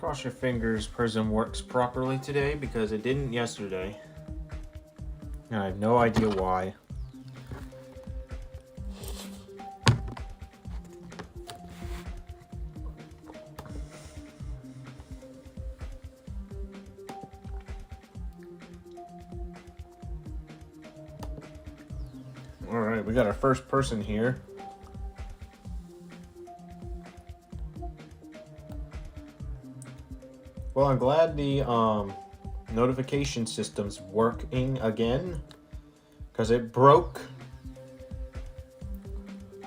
Cross your fingers Prism works properly today because it didn't yesterday. And I have no idea why. Alright, we got our first person here. Well, I'm glad the notification system's working again, because it broke.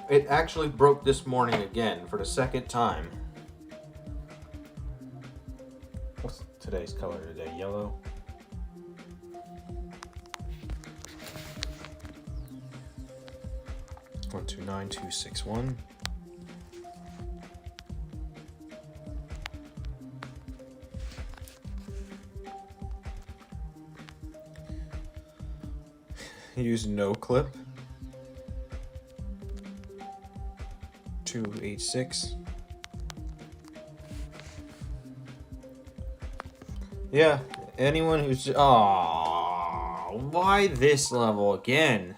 It actually broke this morning again for the second time. What's today's color today? Yellow? One, two, 9, 2, 6, 1. Use no clip. 286. Yeah, anyone who's why this level again?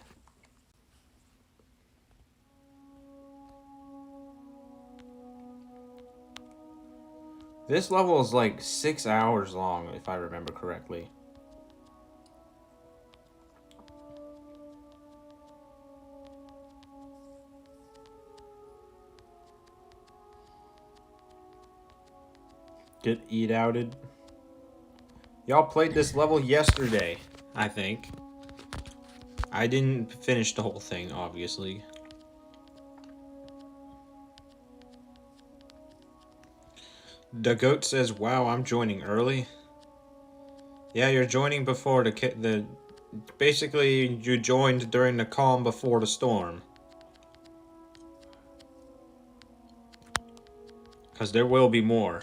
This level is like 6 hours long, if I remember correctly. Get eat outed. Y'all played this level yesterday, I think. I didn't finish the whole thing, obviously. The goat says, "Wow, I'm joining early." Yeah, you're joining before the basically you joined during the calm before the storm. Because there will be more.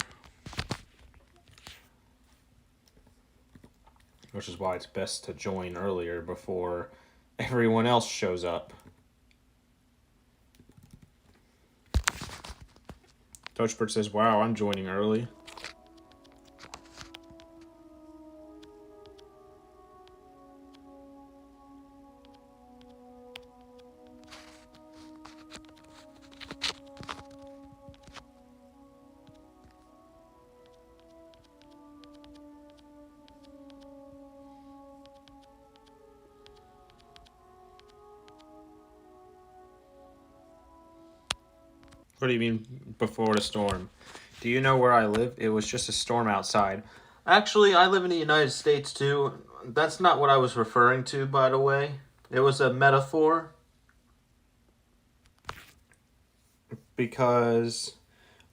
Which is why it's best to join earlier before everyone else shows up. Touchbird says, "Wow, I'm joining early." What do you mean before the storm? Do you know where I live? It was just a storm outside. Actually, I live in the United States too. That's not what I was referring to, by the way. It was a metaphor. Because,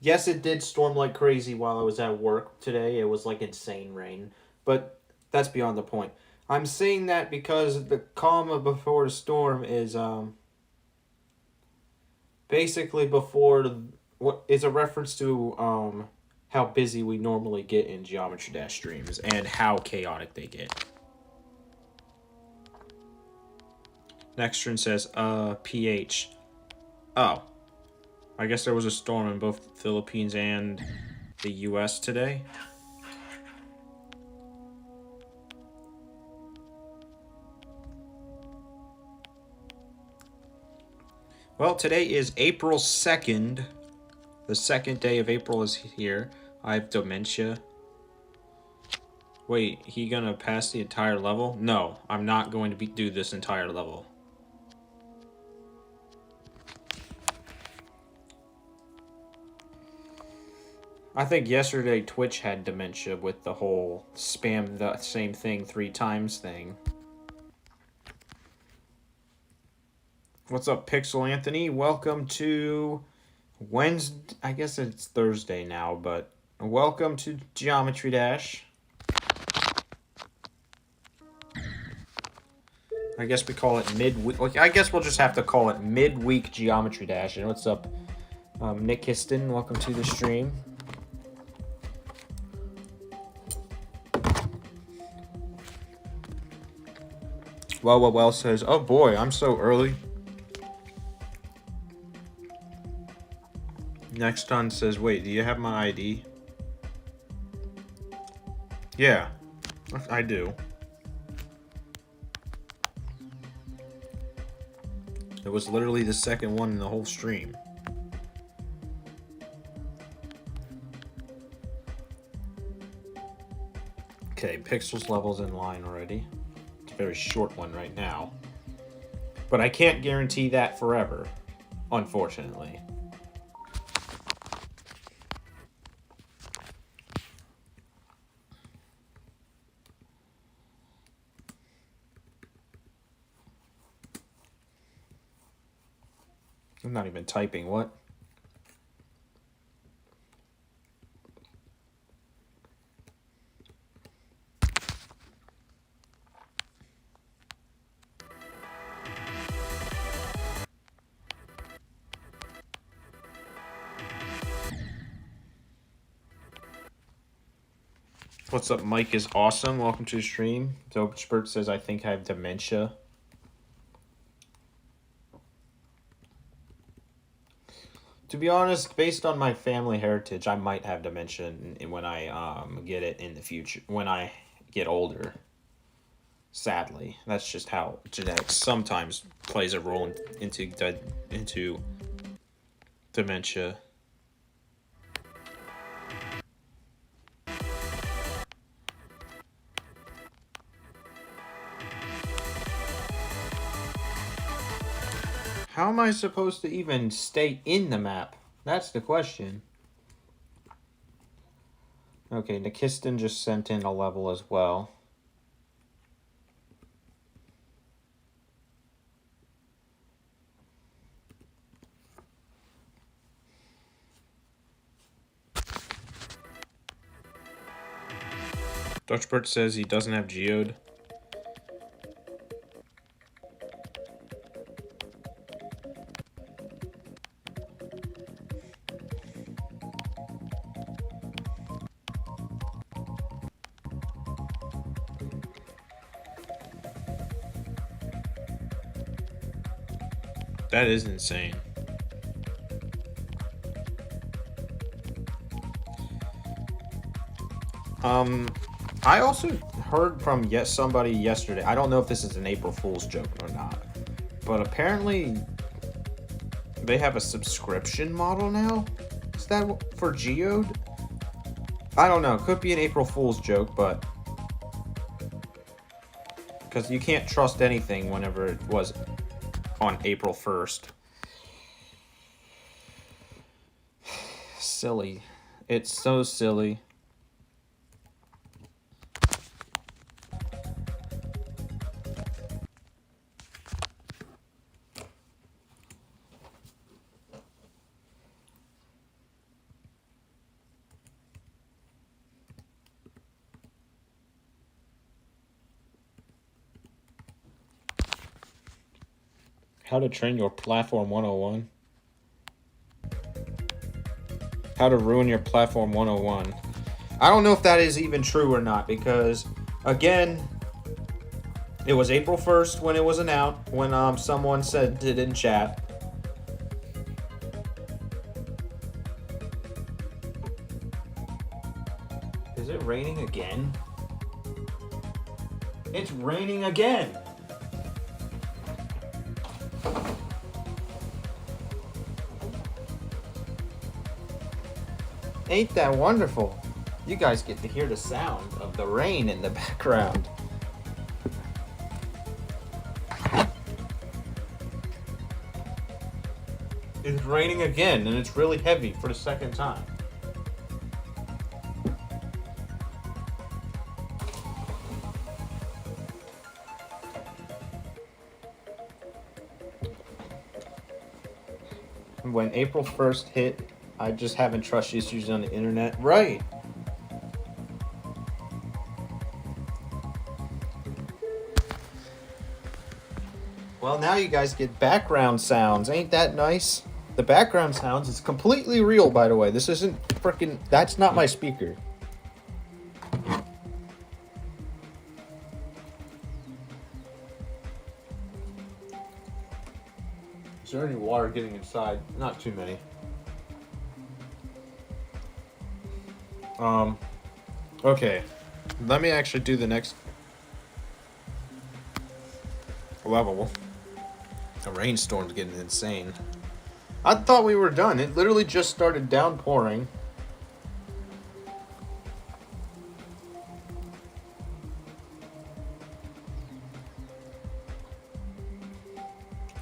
yes, it did storm like crazy while I was at work today. It was like insane rain. But that's beyond the point. I'm saying that because the calm before the storm is, basically before what is a reference to how busy we normally get in Geometry Dash streams and how chaotic they get. Nextron says PH. Oh, I guess there was a storm in both the Philippines and the US today. Well, today is April 2nd. The second day of April is here. I have dementia. Wait, he gonna pass the entire level? No, I'm not going to do this entire level. I think yesterday Twitch had dementia with the whole spam the same thing 3 times thing. What's up, Pixel Anthony? Welcome to Wednesday. I guess it's Thursday now, but welcome to Geometry Dash. I guess we call it midweek. Like, I guess we'll just have to call it midweek Geometry Dash. And what's up, Nick Histon? Welcome to the stream. Well says, "Oh boy, I'm so early." Next on says, "Wait, do you have my ID?" Yeah, I do. It was literally the second one in the whole stream. Okay, Pixels level's in line already. It's a very short one right now. But I can't guarantee that forever, unfortunately. I'm not even typing, what? What's up, Mike is awesome. Welcome to the stream. Dopespurt says, I think I have dementia. To be honest, based on my family heritage, I might have dementia when I get it in the future, when I get older. Sadly, that's just how genetics sometimes plays a role into dementia. How am I supposed to even stay in the map? That's the question. Okay, Nikiston just sent in a level as well. Dutchbert says he doesn't have Geode. That is insane. I also heard from somebody yesterday. I don't know if this is an April Fool's joke or not, but apparently they have a subscription model now. Is that for Geode? I don't know. Could be an April Fool's joke, but because you can't trust anything whenever it was on April 1st. Silly. It's so silly. How to train your platform 101. How to ruin your platform 101. I don't know if that is even true or not, because again, it was April 1st when it was announced, when someone said it in chat. Is it raining again? It's raining again. Ain't that wonderful? You guys get to hear the sound of the rain in the background. It's raining again, and it's really heavy for the second time. When April 1st hit, I just having trust issues on the internet. Right. Well, now you guys get background sounds. Ain't that nice? The background sounds is completely real, by the way. This isn't freaking... That's not my speaker. Is there any water getting inside? Not too many. Okay. Let me actually do the next level. The rainstorm's getting insane. I thought we were done. It literally just started downpouring.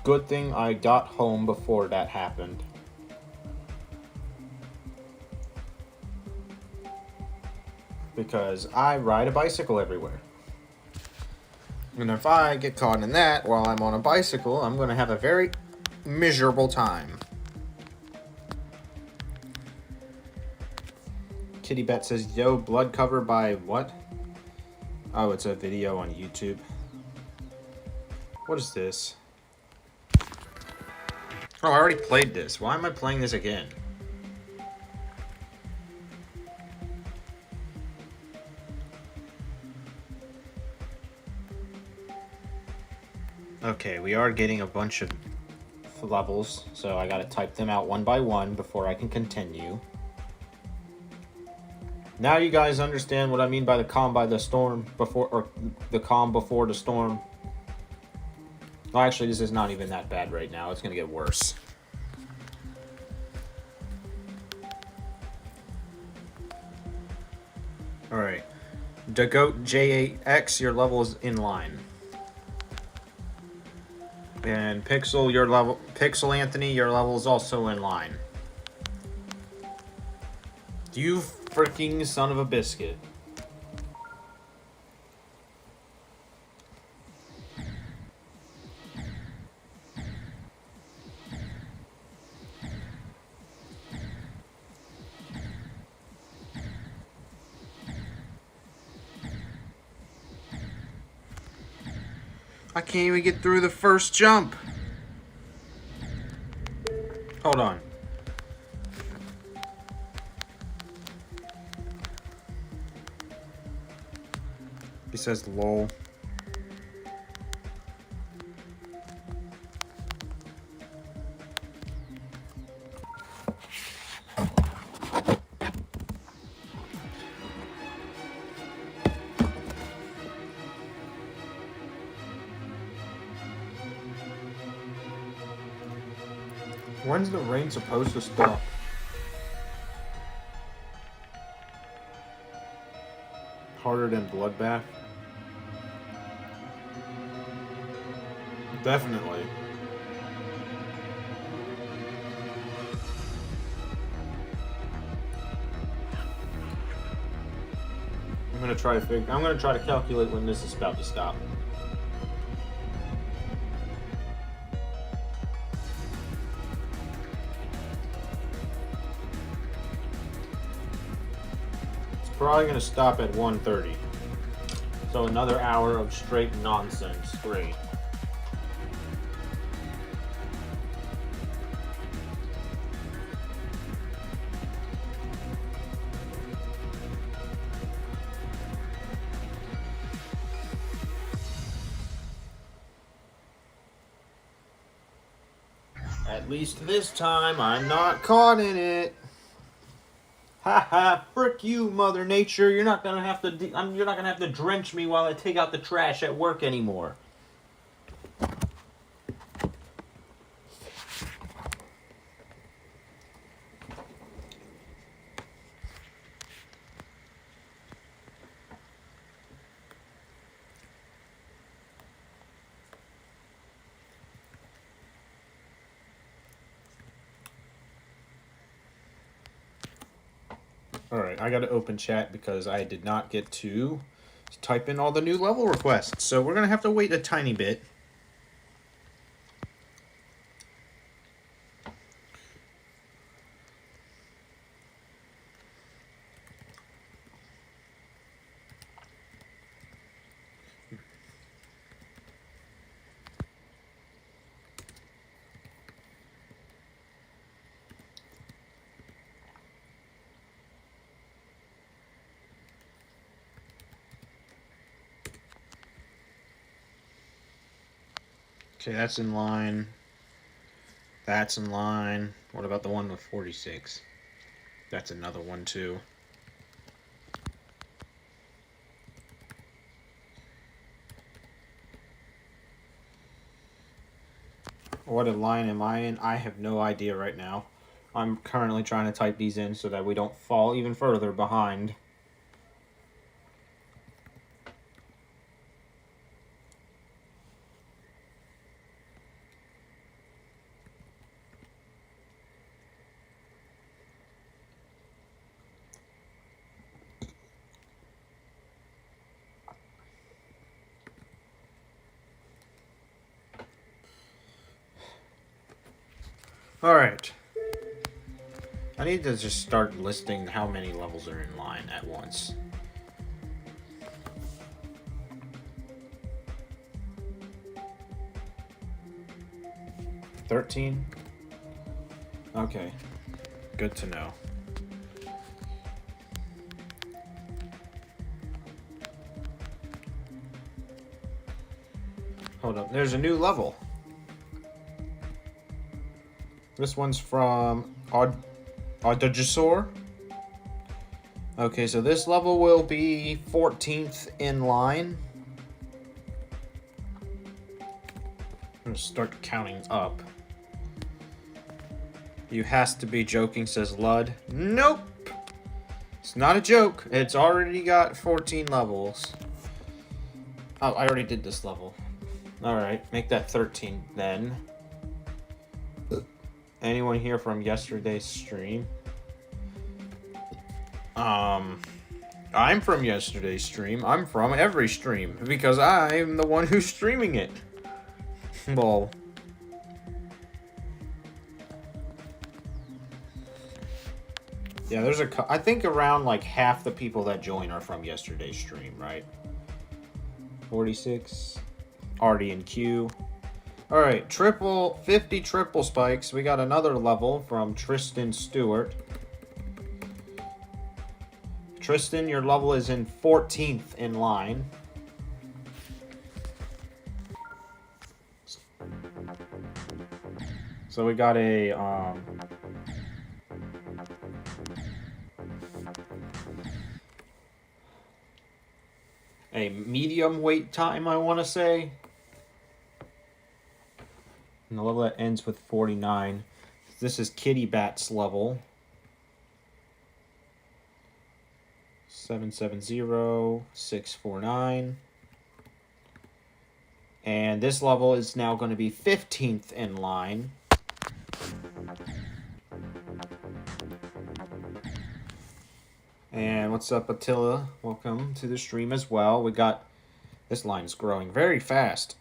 Good thing I got home before that happened. Because I ride a bicycle everywhere. And if I get caught in that while I'm on a bicycle, I'm going to have a very miserable time. Kitty Bet says, yo, blood cover by what? Oh, it's a video on YouTube. What is this? Oh, I already played this. Why am I playing this again? Okay, we are getting a bunch of levels, so I gotta type them out one by one before I can continue. Now you guys understand what I mean by the calm by the storm before, or the calm before the storm. Well, actually, this is not even that bad right now. It's gonna get worse. Alright. Dagoat J8X, your level is in line. And Pixel Anthony, your level is also in line. You freaking son of a biscuit. I can't even get through the first jump. Hold on. He says lol. When's the rain supposed to stop? Harder than Bloodbath? Definitely. I'm gonna try to calculate when this is about to stop. It's probably gonna stop at 1:30. So another hour of straight nonsense. Great. At least this time, I'm not caught in it. Ha ha! Frick you, Mother Nature! You're not gonna have to. You're not gonna have to drench me while I take out the trash at work anymore. Alright, I gotta open chat because I did not get to type in all the new level requests. So we're gonna have to wait a tiny bit. Okay, that's in line. That's in line. What about the one with 46? That's another one too. What line am I in? I have no idea right now. I'm currently trying to type these in so that we don't fall even further behind. Alright. I need to just start listing how many levels are in line at once. $13? Okay. Good to know. Hold up. There's a new level. This one's from Audagisaur. Okay, so this level will be 14th in line. I'm gonna start counting up. You has to be joking, says Lud. Nope! It's not a joke. It's already got 14 levels. Oh, I already did this level. Alright, make that 13 then. Anyone here from yesterday's stream? I'm from yesterday's stream. I'm from every stream because I'm the one who's streaming it. Well, yeah, there's I think around like half the people that join are from yesterday's stream, right? 46, Artie and Q. All right, 50 triple spikes. We got another level from Tristan Stewart. Tristan, your level is in 14th in line. So we got a medium wait time, I want to say. And the level that ends with 49. This is Kitty Bat's level. 770649. And this level is now going to be 15th in line. And what's up, Attila? Welcome to the stream as well. We got this line is growing very fast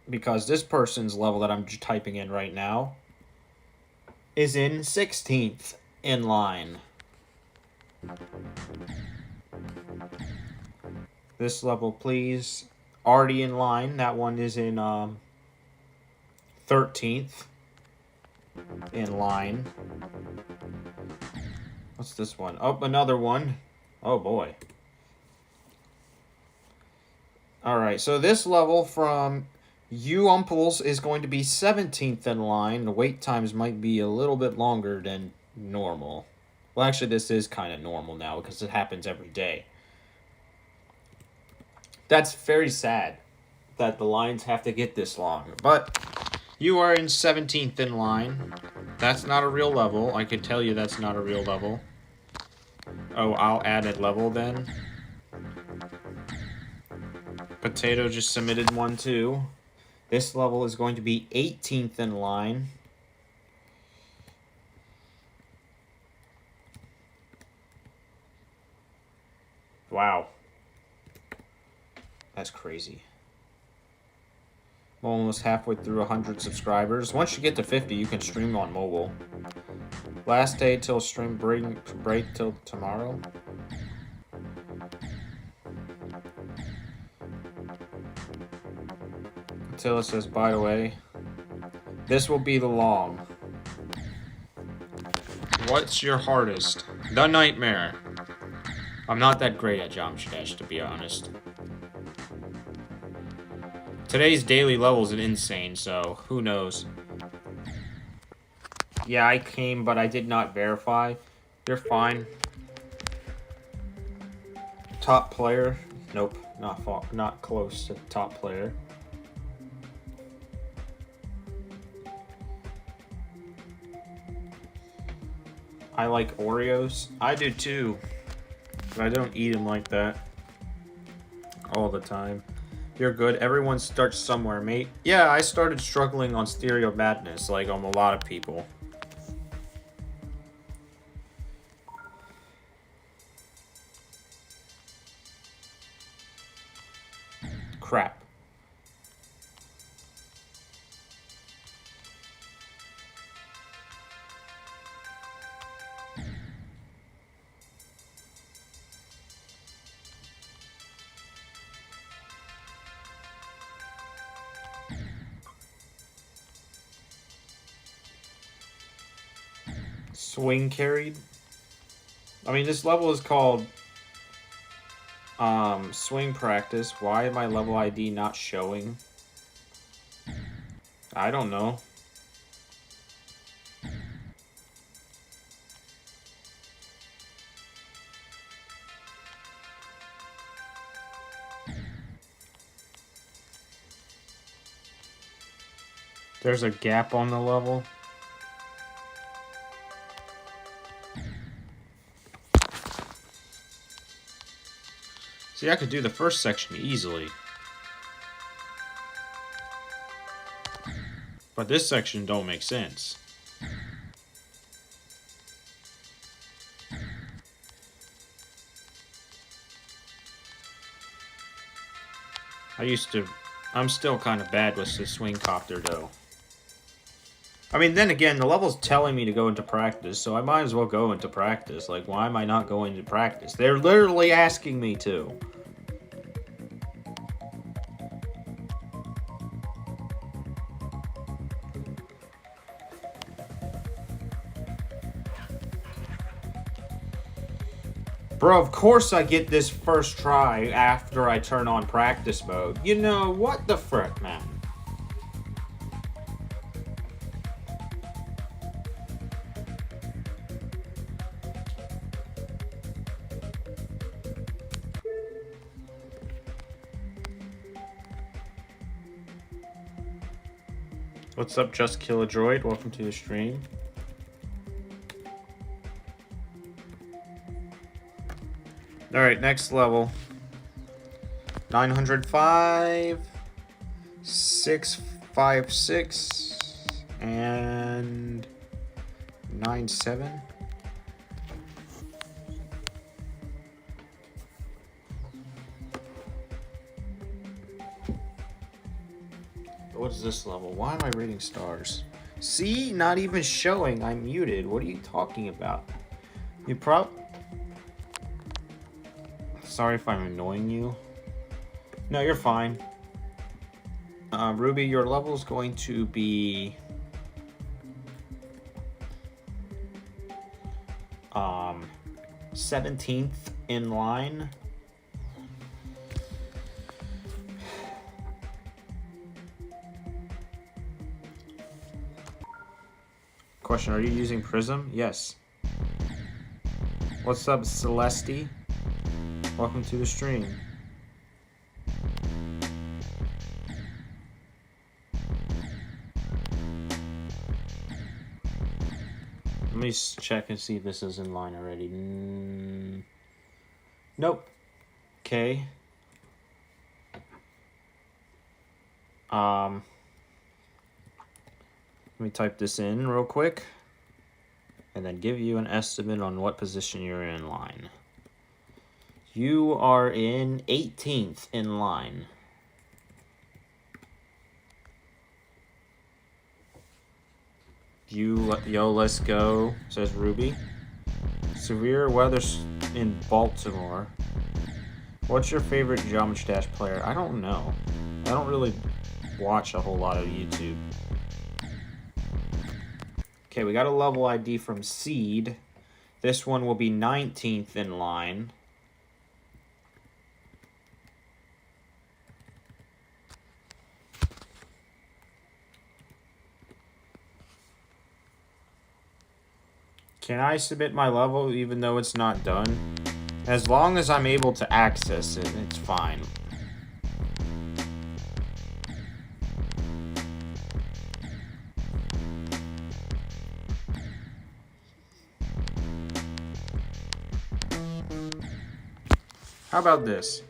because this person's level that I'm typing in right now is in 16th in line. This level, please. Already in line. That one is in 13th in line. What's this one? Oh, another one. Oh, boy. Alright, so this level from Umples is going to be 17th in line. The wait times might be a little bit longer than normal. Well, actually, this is kind of normal now because it happens every day. That's very sad that the lines have to get this long. But you are in 17th in line. That's not a real level. I can tell you that's not a real level. Oh, I'll add a level then. Potato just submitted one too. This level is going to be 18th in line. Wow. That's crazy. I'm almost halfway through 100 subscribers. Once you get to 50, you can stream on mobile. Last day till stream break till tomorrow. Attila says, by the way, this will be the long. What's your hardest? The Nightmare. I'm not that great at Jamshadesh, to be honest. Today's daily level is insane, so who knows. Yeah, I came, but I did not verify. You're fine. Top player? Nope, not close to top player. I like Oreos. I do too. But I don't eat them like that all the time. You're good. Everyone starts somewhere, mate. Yeah, I started struggling on Stereo Madness, like a lot of people. Crap. Swing carried. I mean, this level is called swing practice. Why am my level ID not showing? I don't know. There's a gap on the level. See, I could do the first section easily. But this section don't make sense. I'm still kind of bad with the swing copter though. I mean, then again, the level's telling me to go into practice, so I might as well go into practice. Like, why am I not going to practice? They're literally asking me to. Bro, of course I get this first try after I turn on practice mode. You know, what the frick, man? What's up, Just Kill a Droid? Welcome to the stream. Alright, next level. 905, 656, and 97. What is this level? Why am I reading stars? See? Not even showing. I'm muted. What are you talking about? You Sorry if I'm annoying you. No, you're fine. Ruby, your level is going to be... 17th in line. Question, are you using Prism? Yes. What's up, Celeste? Welcome to the stream. Let me check and see if this is in line already. Nope. Okay. Let me type this in real quick and then give you an estimate on what position you're in line. You are in 18th in line. Yo, let's go, says Ruby. Severe weather in Baltimore. What's your favorite Geometry Dash player? I don't know. I don't really watch a whole lot of YouTube. Okay, we got a level ID from Seed. This one will be 19th in line. Can I submit my level even though it's not done? As long as I'm able to access it, it's fine. How about this?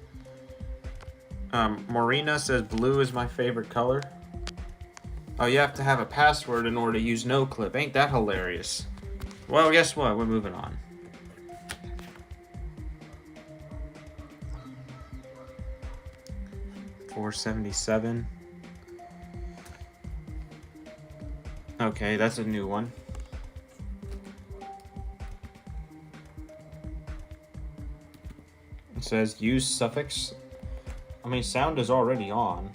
Marina says blue is my favorite color. Oh, you have to have a password in order to use NoClip. Ain't that hilarious? Well, guess what? We're moving on. $477. Okay, that's a new one. It says use suffix. I mean, sound is already on.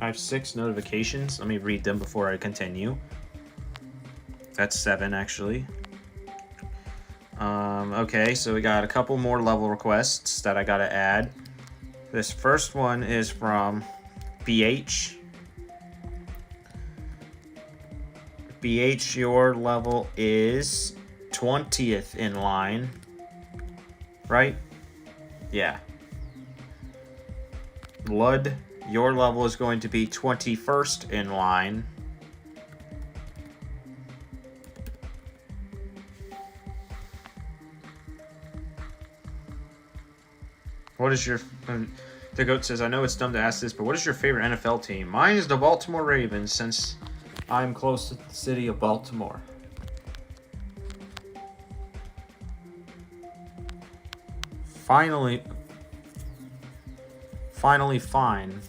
I have 6 notifications. Let me read them before I continue. That's 7, actually. Okay, so we got a couple more level requests that I gotta add. This first one is from BH. BH, your level is 20th in line. Right? Yeah. Lud, your level is going to be 21st in line. What is your... The Goat says, I know it's dumb to ask this, but what is your favorite NFL team? Mine is the Baltimore Ravens, since I'm close to the city of Baltimore. Finally fine.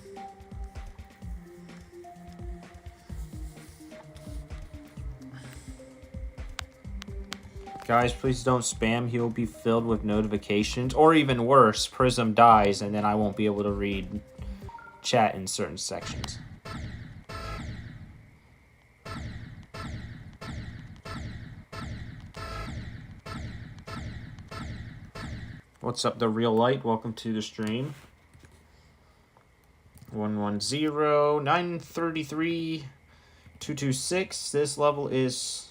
Guys, please don't spam. He'll be filled with notifications. Or even worse, Prism dies and then I won't be able to read chat in certain sections. What's up, The Real Light? Welcome to the stream. 110, 933, 226. This level is...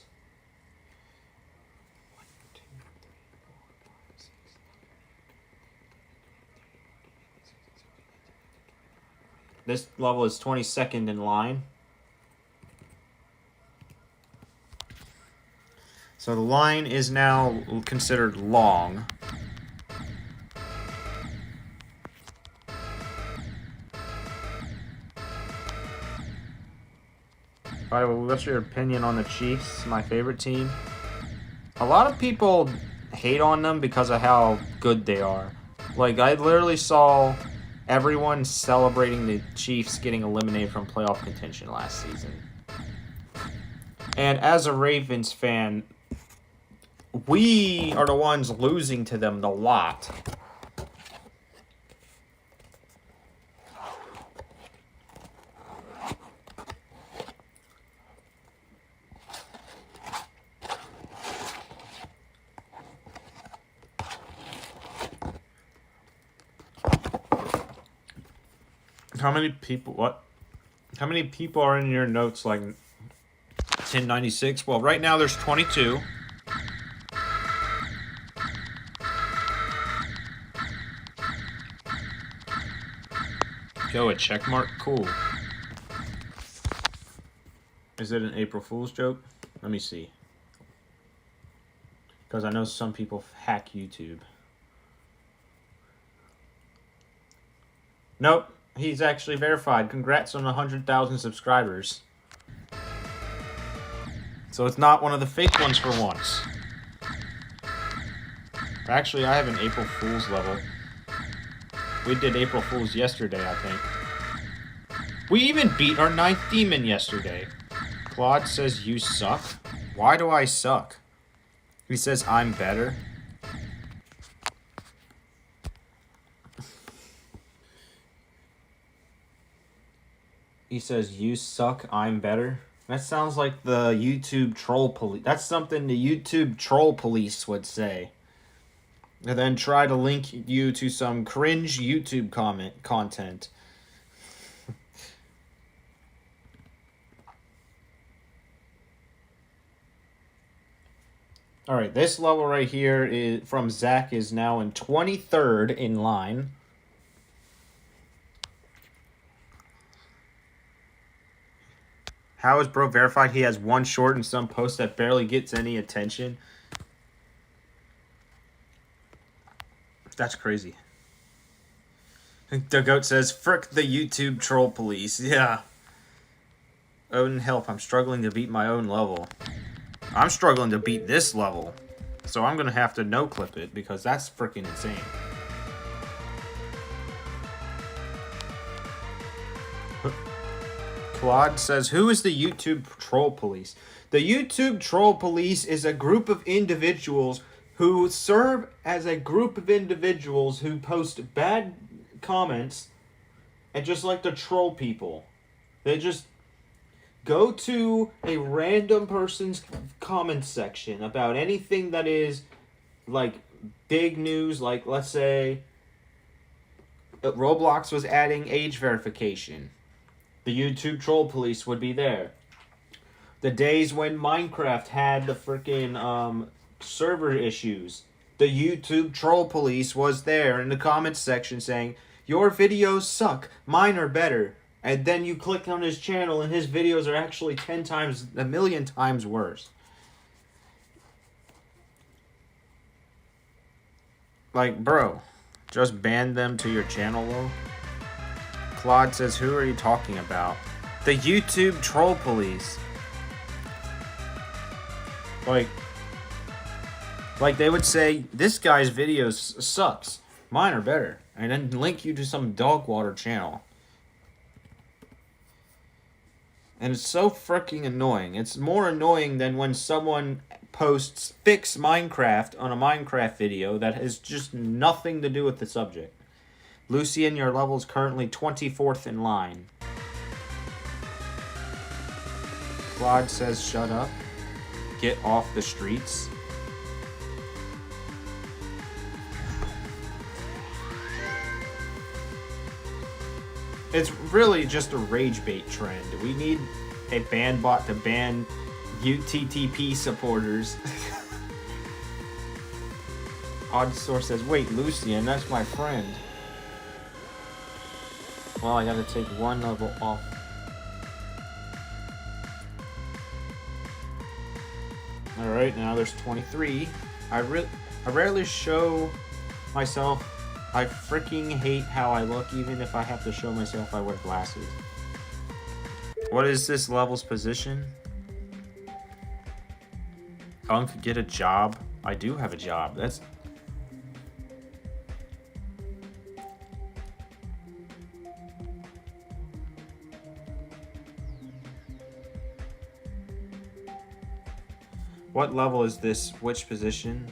This level is 22nd in line. So the line is now considered long. By the way, what's your opinion on the Chiefs, my favorite team? A lot of people hate on them because of how good they are. Like, I literally saw everyone celebrating the Chiefs getting eliminated from playoff contention last season. And as a Ravens fan, we are the ones losing to them a lot. How many people, what? How many people are in your notes, like 1096? Well, right now there's 22. Yo, a check mark? Cool. Is it an April Fool's joke? Let me see. Because I know some people hack YouTube. Nope. He's actually verified. Congrats on 100,000 subscribers. So it's not one of the fake ones for once. Actually, I have an April Fool's level. We did April Fool's yesterday, I think. We even beat our 9th demon yesterday. Claude says, you suck. Why do I suck? He says, I'm better. He says, you suck, I'm better. That sounds like the YouTube troll police. That's something the YouTube troll police would say. And then try to link you to some cringe YouTube content. All right, this level right here is from Zach is now in 23rd in line. How is bro verified? He has one short and some post that barely gets any attention. That's crazy. The goat says, "Frick the YouTube troll police." Yeah. Odin, help! I'm struggling to beat my own level. I'm struggling to beat this level, so I'm gonna have to no clip it because that's freaking insane. Claude says, who is the YouTube troll police? The YouTube troll police is a group of individuals who serve as a group of individuals who post bad comments and just like to troll people. They just go to a random person's comment section about anything that is like big news, like let's say Roblox was adding age verification. The YouTube troll police would be there. The days when Minecraft had the freaking server issues, the YouTube troll police was there in the comments section saying, your videos suck, mine are better. And then you click on his channel and his videos are actually 10 times, a million times worse. Like, bro, just ban them to your channel, though. Claude says, who are you talking about? The YouTube troll police. Like they would say, this guy's videos sucks. Mine are better. And then link you to some dog water channel. And it's so freaking annoying. It's more annoying than when someone posts fix Minecraft on a Minecraft video that has just nothing to do with the subject. Lucian, your level is currently 24th in line. Claude says, shut up. Get off the streets. It's really just a rage bait trend. We need a ban bot to ban UTTP supporters. Odd Source says, wait, Lucian, that's my friend. Well, I gotta take one level off. Alright, now there's 23. I rarely show myself. I freaking hate how I look, even if I have to show myself I wear glasses. What is this level's position? Unk, get a job. I do have a job. That's... What level is this? Which position?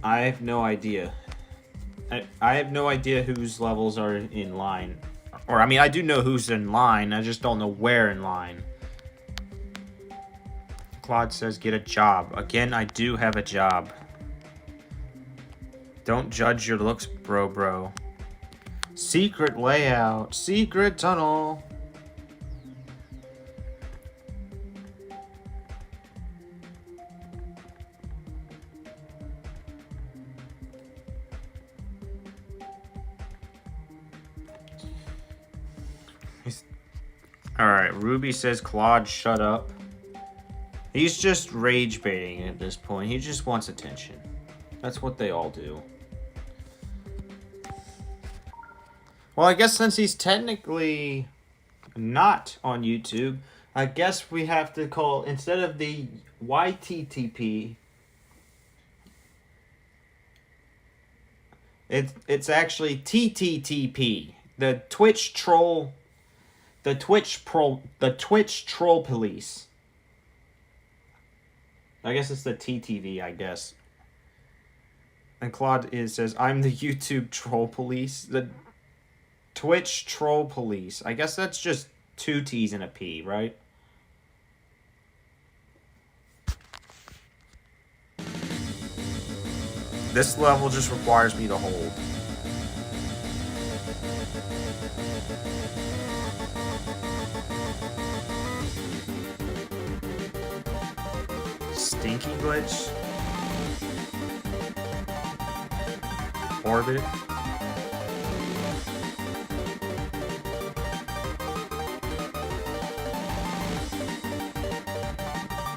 I have no idea. I have no idea whose levels are in line. Or, I mean, I do know who's in line. I just don't know where in line. Claude says, get a job. Again, I do have a job. Don't judge your looks, bro. Secret layout. Secret tunnel. Alright, Ruby says, Claude, shut up. He's just rage baiting at this point. He just wants attention. That's what they all do. Well, I guess since he's technically not on YouTube, I guess we have to call, instead of the YTTP, it's actually TTTP. The Twitch troll... The Twitch troll police. I guess it's the TTV, I guess. And Claude says, I'm the YouTube troll police. The Twitch troll police. I guess that's just 2 T's and a P, right? This level just requires me to hold. Stinky glitch. Orbit.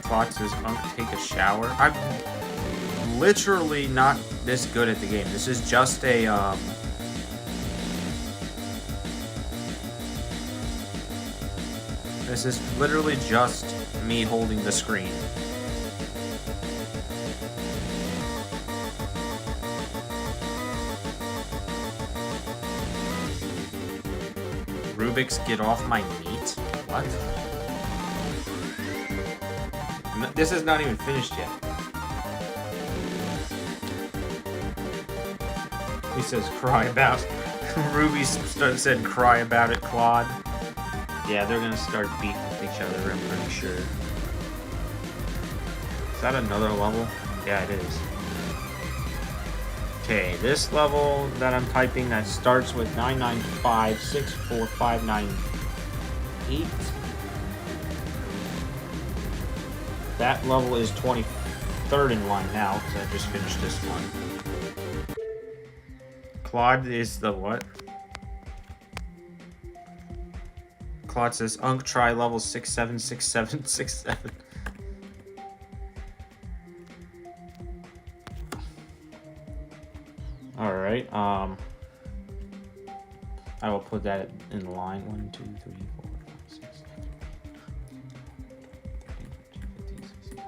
Clock says Unk take a shower. I'm literally not this good at the game. This is just a this is literally just me holding the screen. Rubik's get off my meat? What? This is not even finished yet. He says cry about. Ruby said cry about it, Claude. Yeah, they're gonna start beefing with each other, I'm pretty sure. Is that another level? Yeah, it is. Okay, this level that I'm typing that starts with 9956458. That level is 23rd in line now, because I just finished this one. Claude is the what? Claude says, Unk, try level 676767. Alright, I will put that in the line. 1, 2, 3, 4, 5, 6, 7, 8.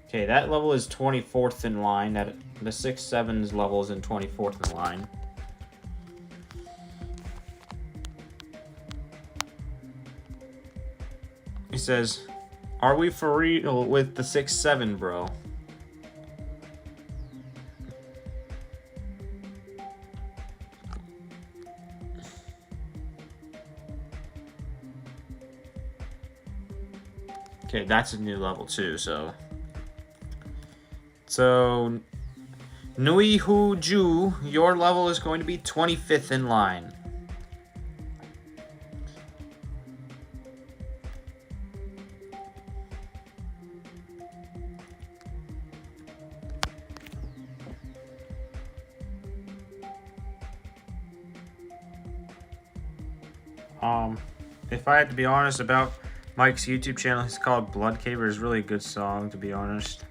Okay, that level is 24th in line. That the 6-7's level is in 24th in line. He says, "Are we for real with the 6-7, bro?" Okay, that's a new level too, so Nui Hu Ju, your level is going to be 25th in line. If I had to be honest about Mike's YouTube channel, he's called Blood Caver. Is really a good song, to be honest.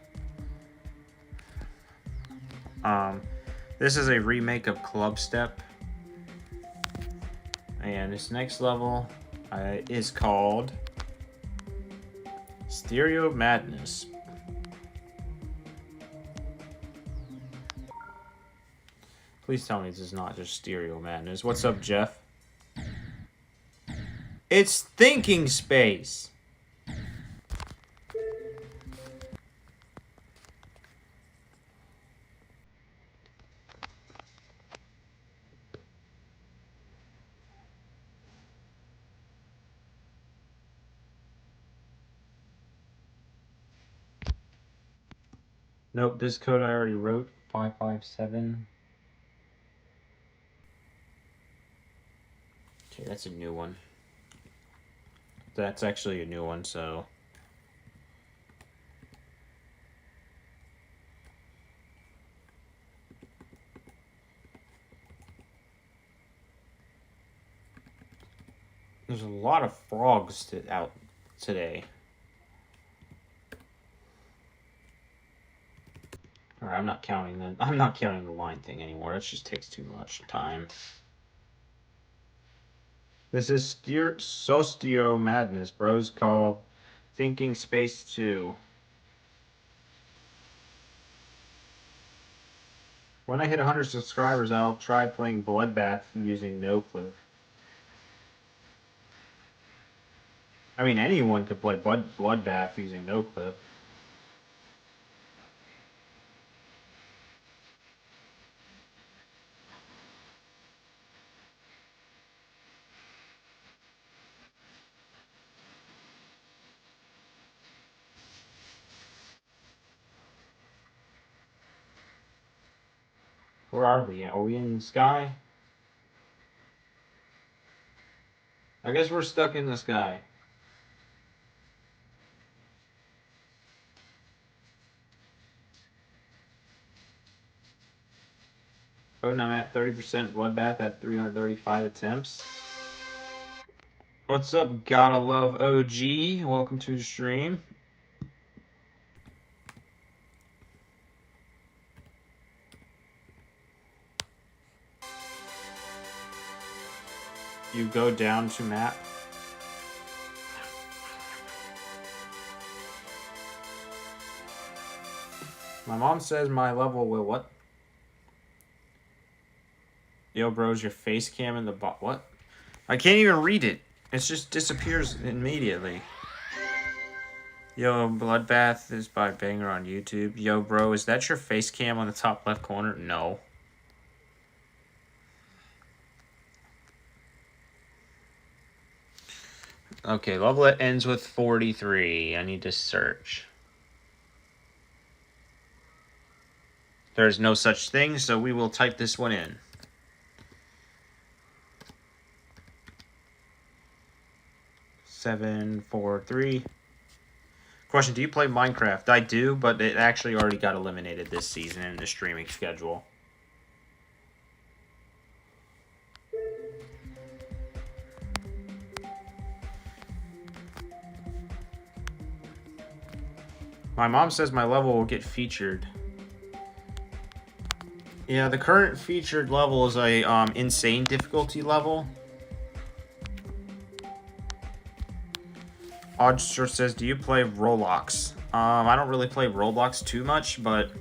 This is a remake of Club Step, and this next level is called Stereo Madness. Please tell me this is not just Stereo Madness. What's up, Jeff? It's Thinking Space. Nope, this code I already wrote. 557. Okay, that's a new one. That's actually a new one, so there's a lot of frogs out today. Alright, I'm not counting the line thing anymore. That just takes too much time. This is Stereo Madness, bros. Call Thinking Space 2. When I hit 100 subscribers, I'll try playing Bloodbath using NoClip. I mean, anyone could play Bloodbath using NoClip. Where are we? Are we in the sky? I guess we're stuck in the sky. Odin, I'm at 30% bloodbath at 335 attempts. What's up, Gotta Love OG? Welcome to the stream. You go down to map. My mom says my level will what? Yo, bros, your face cam in the bot. What? I can't even read it. It just disappears immediately. Yo, Bloodbath is by Banger on YouTube. Yo, bro, is that your face cam on the top left corner? No. Okay, level ends with 43. I need to search. There's no such thing, so we will type this one in. Seven, 4, 3. Question, do you play Minecraft? I do, but it actually already got eliminated this season in the streaming schedule. My mom says my level will get featured. Yeah, the current featured level is a insane difficulty level. Oddster says, do you play Roblox? I don't really play Roblox too much, but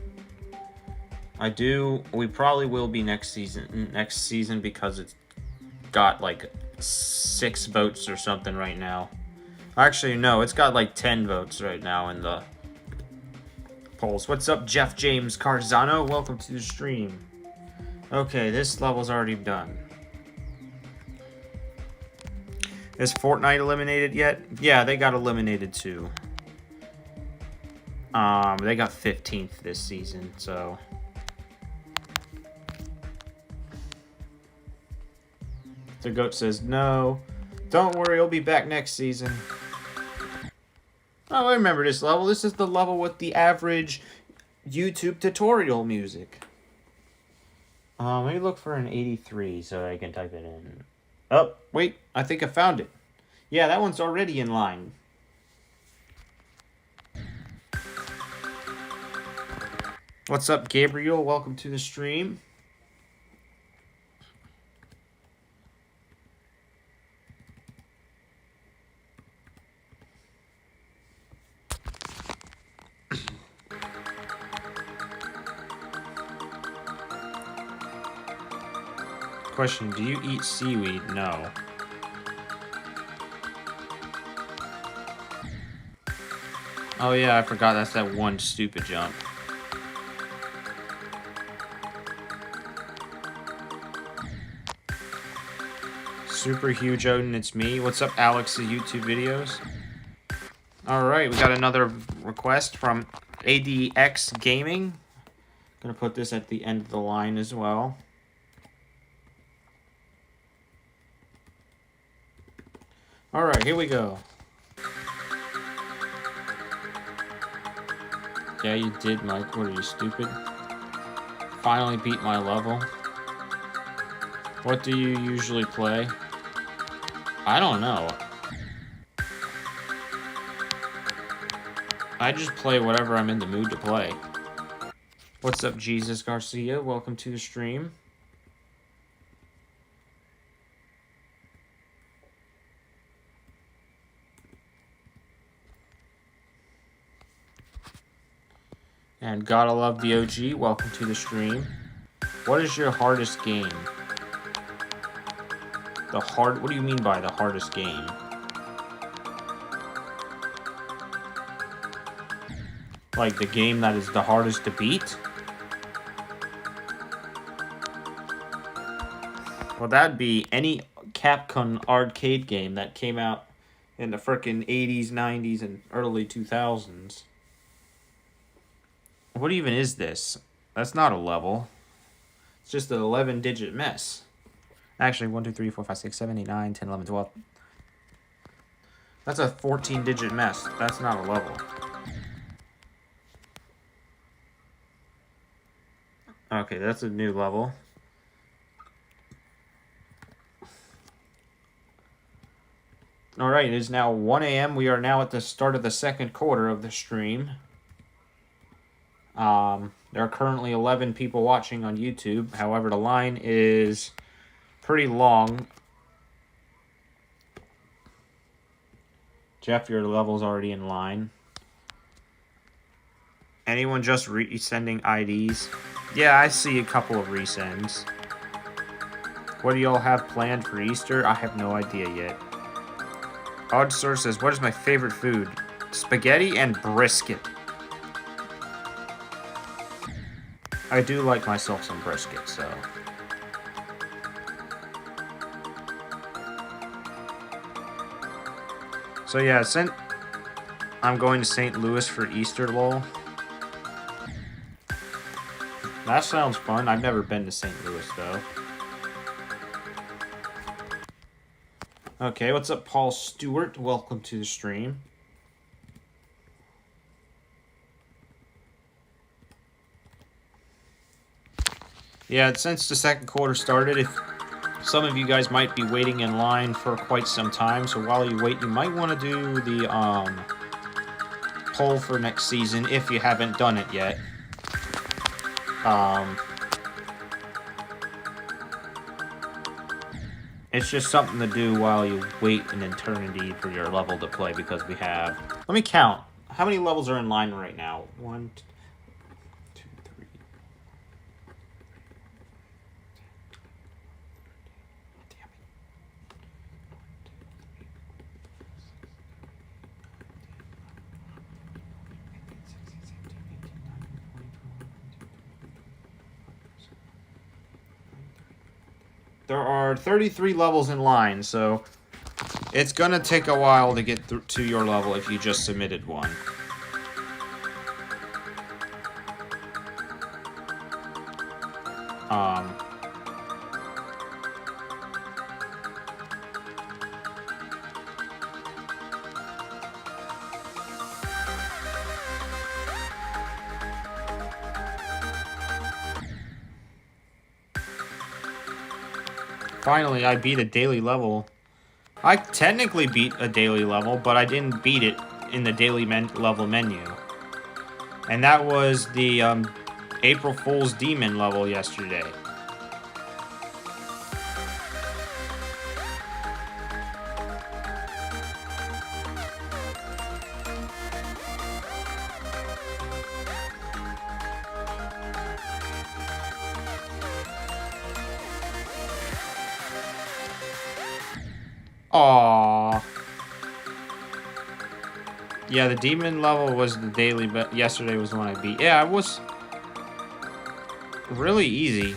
I do. We probably will be next season because it's got like 6 votes or something right now. Actually, no, it's got like 10 votes right now in the polls. What's up, Jeff James Carzano? Welcome to the stream. Okay, this level's already done. Is Fortnite eliminated yet? Yeah, they got eliminated too. They got 15th this season, so. The goat says no. Don't worry, he'll be back next season. Oh, I remember this level. This is the level with the average YouTube tutorial music. Let me look for an 83 so I can type it in. Oh, wait. I think I found it. Yeah, that one's already in line. What's up, Gabriel? Welcome to the stream. Question, do you eat seaweed? No. Oh yeah, I forgot that's that one stupid jump. Super huge Odin, it's me. What's up, Alex, the YouTube videos? Alright, we got another request from ADX Gaming. Gonna put this at the end of the line as well. Alright, here we go. Yeah, you did, Mike. What are you, stupid? Finally beat my level. What do you usually play? I don't know. I just play whatever I'm in the mood to play. What's up, Jesus Garcia? Welcome to the stream. And Gotta Love the OG, welcome to the stream. What is your hardest game? What do you mean by the hardest game? Like the game that is the hardest to beat? Well, that'd be any Capcom arcade game that came out in the frickin' 80s, 90s, and early 2000s. What even is this? That's not a level. It's just an 11-digit mess. Actually, 1, 2, 3, 4, 5, 6, 7, 8, 9, 10, 11, 12. That's a 14-digit mess. That's not a level. Okay, that's a new level. Alright, it is now 1 a.m. We are now at the start of the second quarter of the stream. There are currently 11 people watching on YouTube. However, the line is pretty long. Jeff, your level's already in line. Anyone just resending IDs? Yeah, I see a couple of resends. What do y'all have planned for Easter? I have no idea yet. Odd Source says, what is my favorite food? Spaghetti and brisket. I do like myself some brisket, so... So yeah, I'm going to St. Louis for Easter, lol. That sounds fun. I've never been to St. Louis, though. Okay, what's up, Paul Stewart? Welcome to the stream. Yeah, since the second quarter started, some of you guys might be waiting in line for quite some time, so while you wait, you might want to do the poll for next season if you haven't done it yet. It's just something to do while you wait an eternity for your level to play, because we have... Let me count. How many levels are in line right now? 1, 2, 3... There are 33 levels in line, so it's gonna take a while to get to your level if you just submitted one. Finally, I beat a daily level. I technically beat a daily level, but I didn't beat it in the daily level menu. And that was the April Fool's Demon level yesterday. Aww. Yeah, the demon level was the daily, but yesterday was the one I beat. Yeah, it was really easy.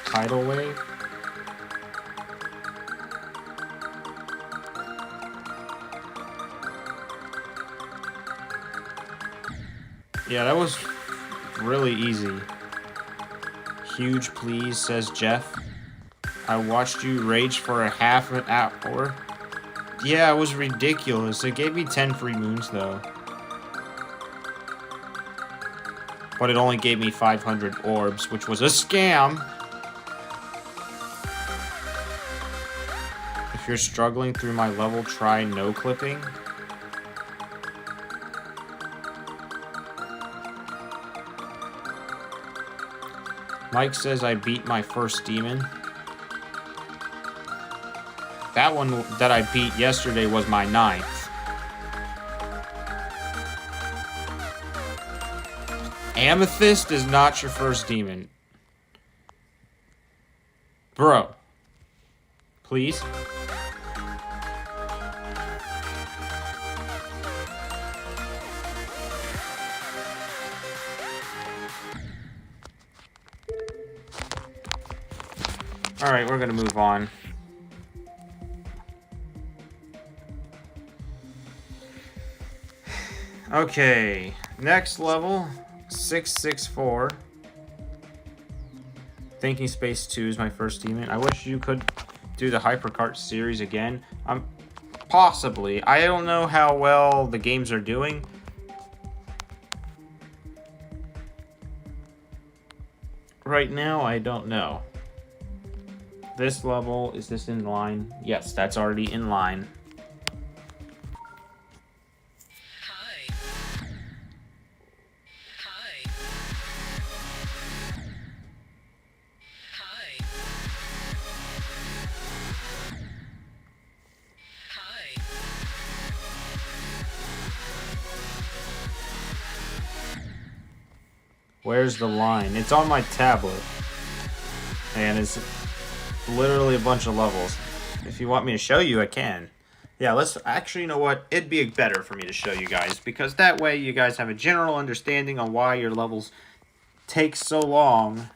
Tidal wave. Yeah, that was really easy. Huge please, says Jeff. I watched you rage for a half an hour. Yeah, it was ridiculous. It gave me 10 free moons, though. But it only gave me 500 orbs, which was a scam. If you're struggling through my level, try no clipping. Mike says I beat my first demon. That one that I beat yesterday was my 9th. Amethyst is not your first demon. Bro. Please? Alright, we're gonna move on. Okay, next level, 664. Thinking Space 2 is my first demon. I wish you could do the Hypercart series again. Possibly. I don't know how well the games are doing. Right now, I don't know. This level, is this in line? Yes, that's already in line. Hi. Hi. Hi. Hi. Where's the line? It's on my tablet. And it's literally a bunch of levels. If you want me to show you, I can. Yeah, let's actually, you know what? It'd be better for me to show you guys, because that way you guys have a general understanding on why your levels take so long.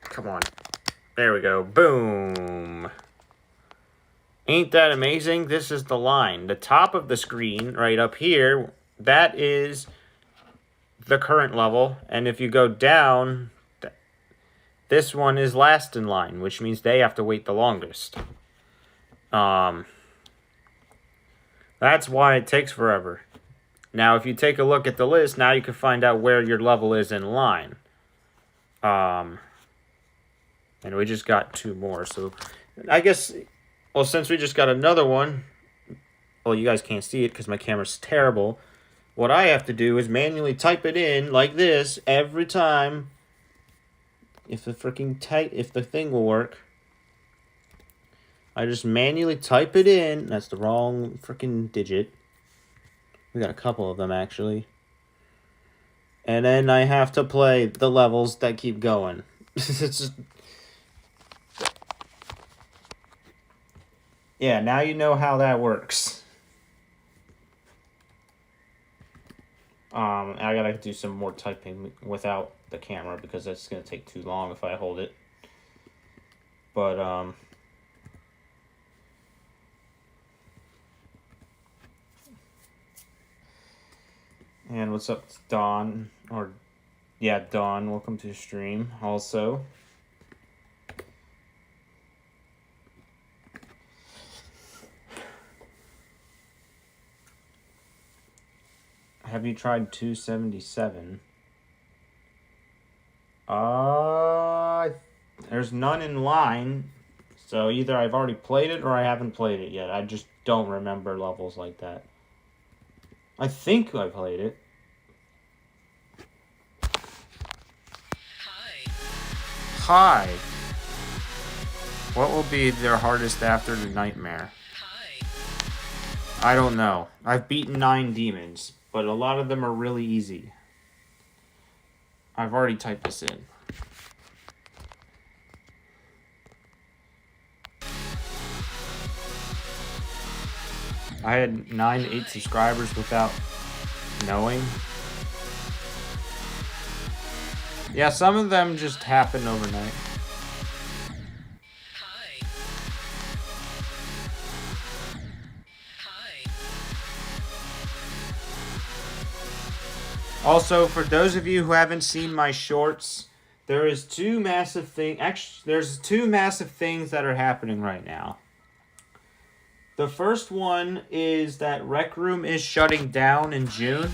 Come on. There we go. Boom. Ain't that amazing? This is the line. The top of the screen, right up here, that is the current level. And if you go down, this one is last in line, which means they have to wait the longest. That's why it takes forever. Now, if you take a look at the list, now you can find out where your level is in line. And we just got 2 more, so I guess, well, since we just got another one, well, you guys can't see it because my camera's terrible. What I have to do is manually type it in like this every time. If the thing will work. I just manually type it in. That's the wrong freaking digit. We got a couple of them, actually. And then I have to play the levels that keep going. It's just... Yeah, now you know how that works. I gotta do some more typing without the camera, because that's gonna take too long if I hold it. But, and what's up, Dawn? Or, yeah, Dawn, welcome to the stream, also. Have you tried 277? There's none in line. So either I've already played it or I haven't played it yet. I just don't remember levels like that. I think I played it. Hi. Hi. What will be their hardest after the nightmare? Hi. I don't know. I've beaten 9 demons, but a lot of them are really easy. I've already typed this in. I had 9 to 8 subscribers without knowing. Yeah, some of them just happen overnight. Hi. Hi. Also, for those of you who haven't seen my shorts, there's 2 massive things that are happening right now. The first one is that Rec Room is shutting down in June.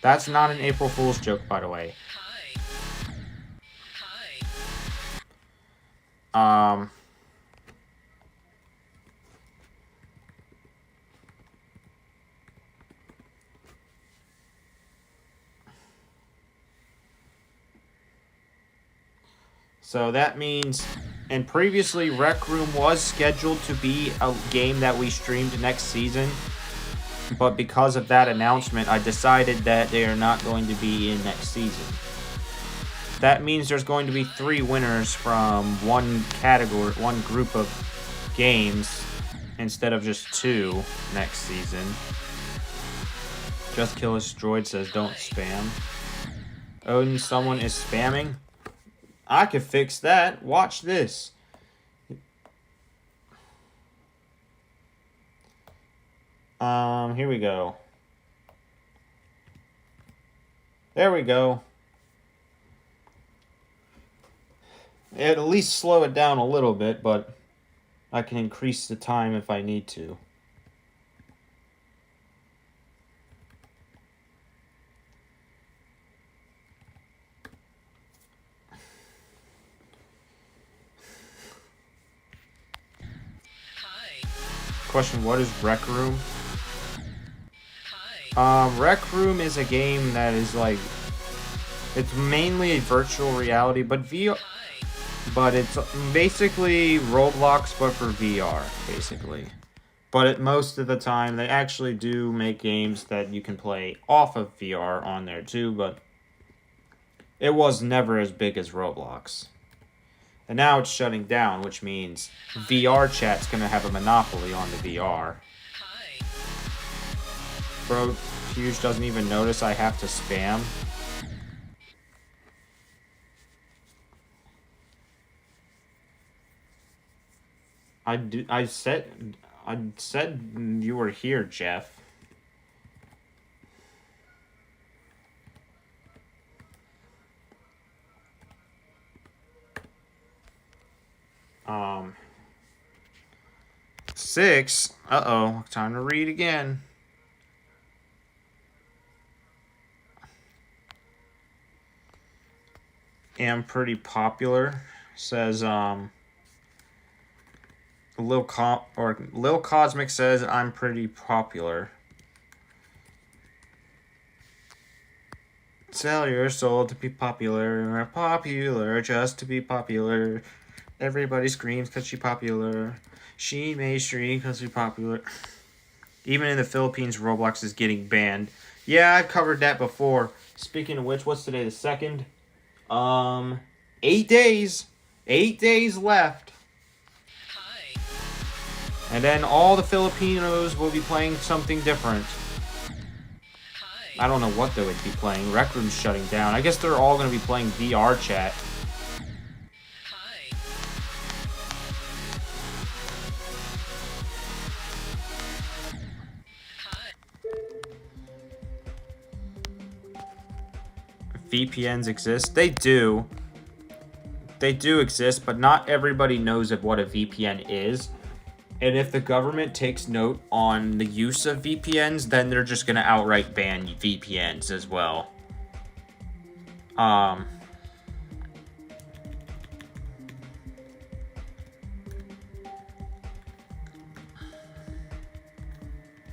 That's not an April Fool's joke, by the way. Hi. Hi. So that means, and previously Rec Room was scheduled to be a game that we streamed next season, but because of that announcement, I decided that they are not going to be in next season. That means there's going to be 3 winners from one category, one group of games, instead of just 2 next season. Just Kill Us Droid says don't spam. Odin, someone is spamming. I could fix that. Watch this. Here we go. There we go. It'd at least slow it down a little bit, but I can increase the time if I need to. Hi. Question, what is Rec Room? Hi. Rec Room is a game that is like, it's mainly a virtual reality, but VR, Hi. but it's basically Roblox, but for VR, basically. But most of the time, they actually do make games that you can play off of VR on there too, but it was never as big as Roblox. And now it's shutting down, which means VR chat's gonna have a monopoly on the VR. Hi. Bro, Huge doesn't even notice I have to spam. I said you were here, Jeff. Um 6. Uh-oh, time to read again. Am pretty popular, says Lil Cosmic says I'm pretty popular. Sell your soul to be popular, popular just to be popular. Everybody screams because she's popular. She may stream because she's popular. Even in the Philippines, Roblox is getting banned. Yeah, I've covered that before. Speaking of which, what's today? The 2nd? 8 days. 8 days left. Hi. And then all the Filipinos will be playing something different. Hi. I don't know what they would be playing. Rec Room's shutting down. I guess they're all going to be playing VR chat. Hi. Hi. VPNs exist. They do. They do exist, but not everybody knows of what a VPN is. And if the government takes note on the use of VPNs, then they're just going to outright ban VPNs as well.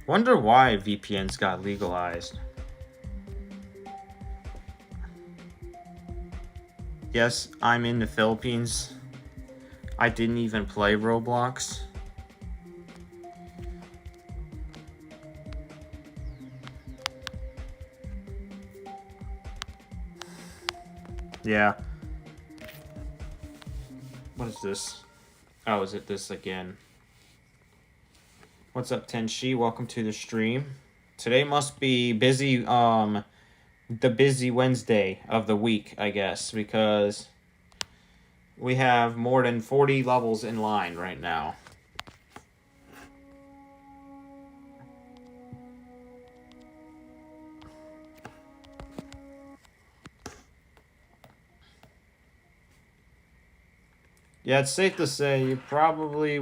Wonder why VPNs got legalized. Yes, I'm in the Philippines. I didn't even play Roblox. Yeah. What is this? Oh, is it this again? What's up, Tenshi? Welcome to the stream. Today must be busy, the busy Wednesday of the week, I guess, because we have more than 40 levels in line right now. Yeah, it's safe to say you probably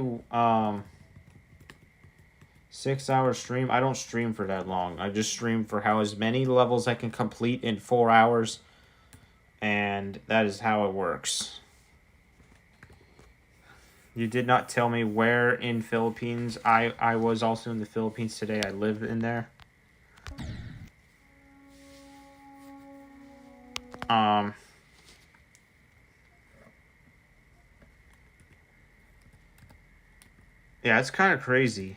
6 hour stream. I don't stream for that long. I just stream for how as many levels I can complete in 4 hours, and that is how it works. You did not tell me where in Philippines. I was also in the Philippines today. I live in there. Yeah, it's kind of crazy.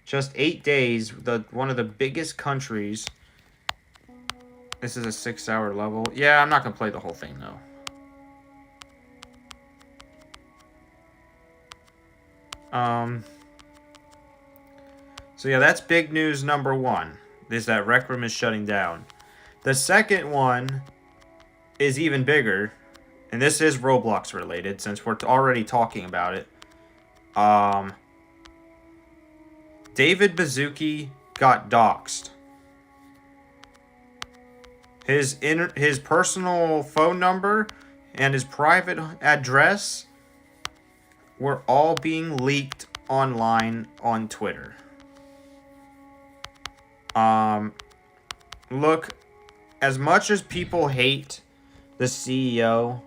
Just 8 days, one of the biggest countries. This is a 6 hour level. Yeah, I'm not gonna play the whole thing though. So yeah, that's big news number one, is that Rec Room is shutting down. The second one is even bigger, and this is Roblox related since we're already talking about it. David Baszucki got doxxed. His personal phone number and his private address were all being leaked online on Twitter. Look, as much as people hate the CEO,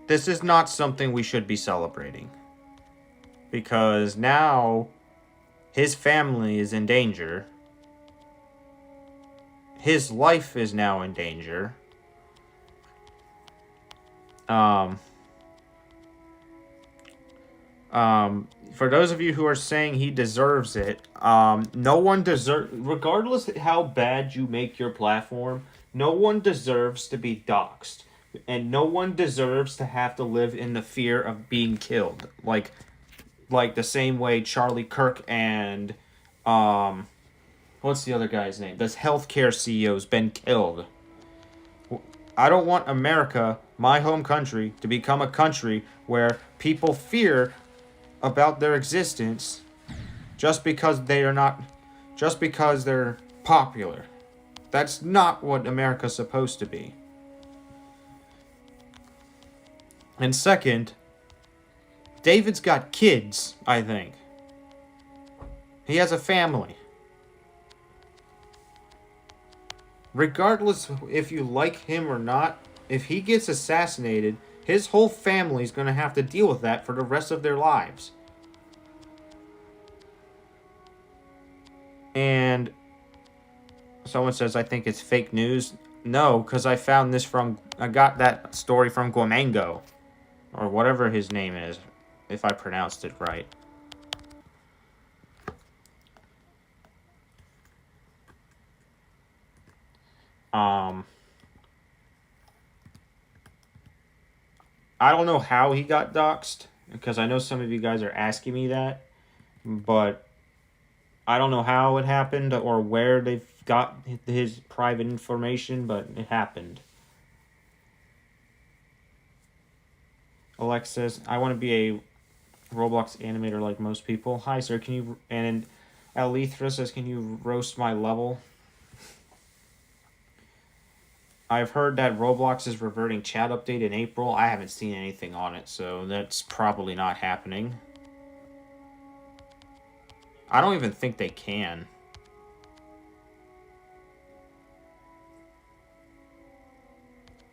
this is not something we should be celebrating. Because now his family is in danger. His life is now in danger. For those of you who are saying he deserves it, no one deserves, regardless of how bad you make your platform, no one deserves to be doxxed. And no one deserves to have to live in the fear of being killed. Like the same way Charlie Kirk and, what's the other guy's name? This healthcare CEO's been killed. I don't want America, my home country, to become a country where people fear about their existence just because they're popular. That's not what America's supposed to be. And second, David's got kids, I think. He has a family. Regardless if you like him or not, if he gets assassinated, his whole family's going to have to deal with that for the rest of their lives. And someone says, I think it's fake news. No, because I got that story from Guamango. Or whatever his name is, if I pronounced it right. I don't know how he got doxxed, because I know some of you guys are asking me that, but I don't know how it happened or where they've got his private information, but it happened. Alex says, I want to be a Roblox animator like most people. Hi, sir, can you... And Alethra says, can you roast my level? I've heard that Roblox is reverting chat update in April. I haven't seen anything on it, so that's probably not happening. I don't even think they can.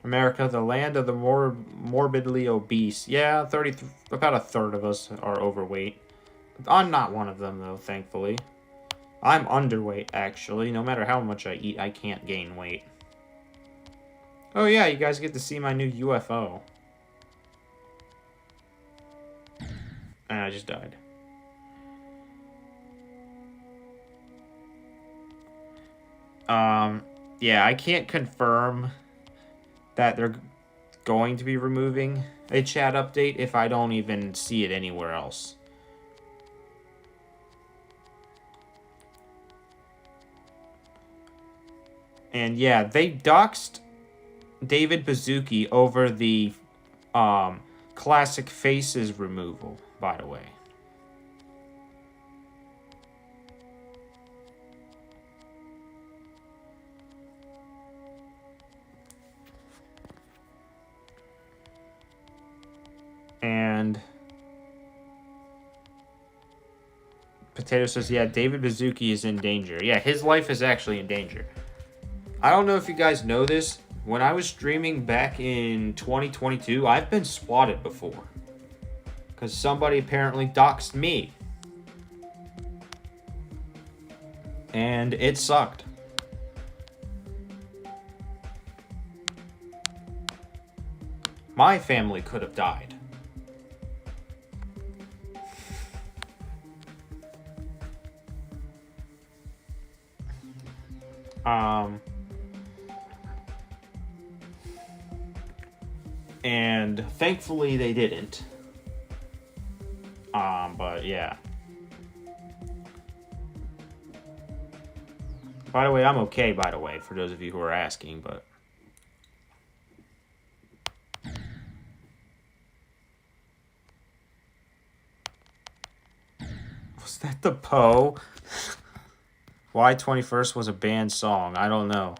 America, the land of the morbidly obese. Yeah, about a third of us are overweight. I'm not one of them, though, thankfully. I'm underweight, actually. No matter how much I eat, I can't gain weight. Oh yeah, you guys get to see my new UFO. And I just died. Yeah, I can't confirm that they're going to be removing a chat update if I don't even see it anywhere else. And yeah, they doxed David Baszucki over the classic faces removal, by the way. And Potato says, yeah, David Baszucki is in danger. Yeah, his life is actually in danger. I don't know if you guys know this. When I was streaming back in 2022, I've been swatted before. Because somebody apparently doxed me. And it sucked. My family could have died. And thankfully they didn't. But yeah. By the way, I'm okay, by the way, for those of you who are asking, but... Was that the Poe? Why 21st was a banned song? I don't know.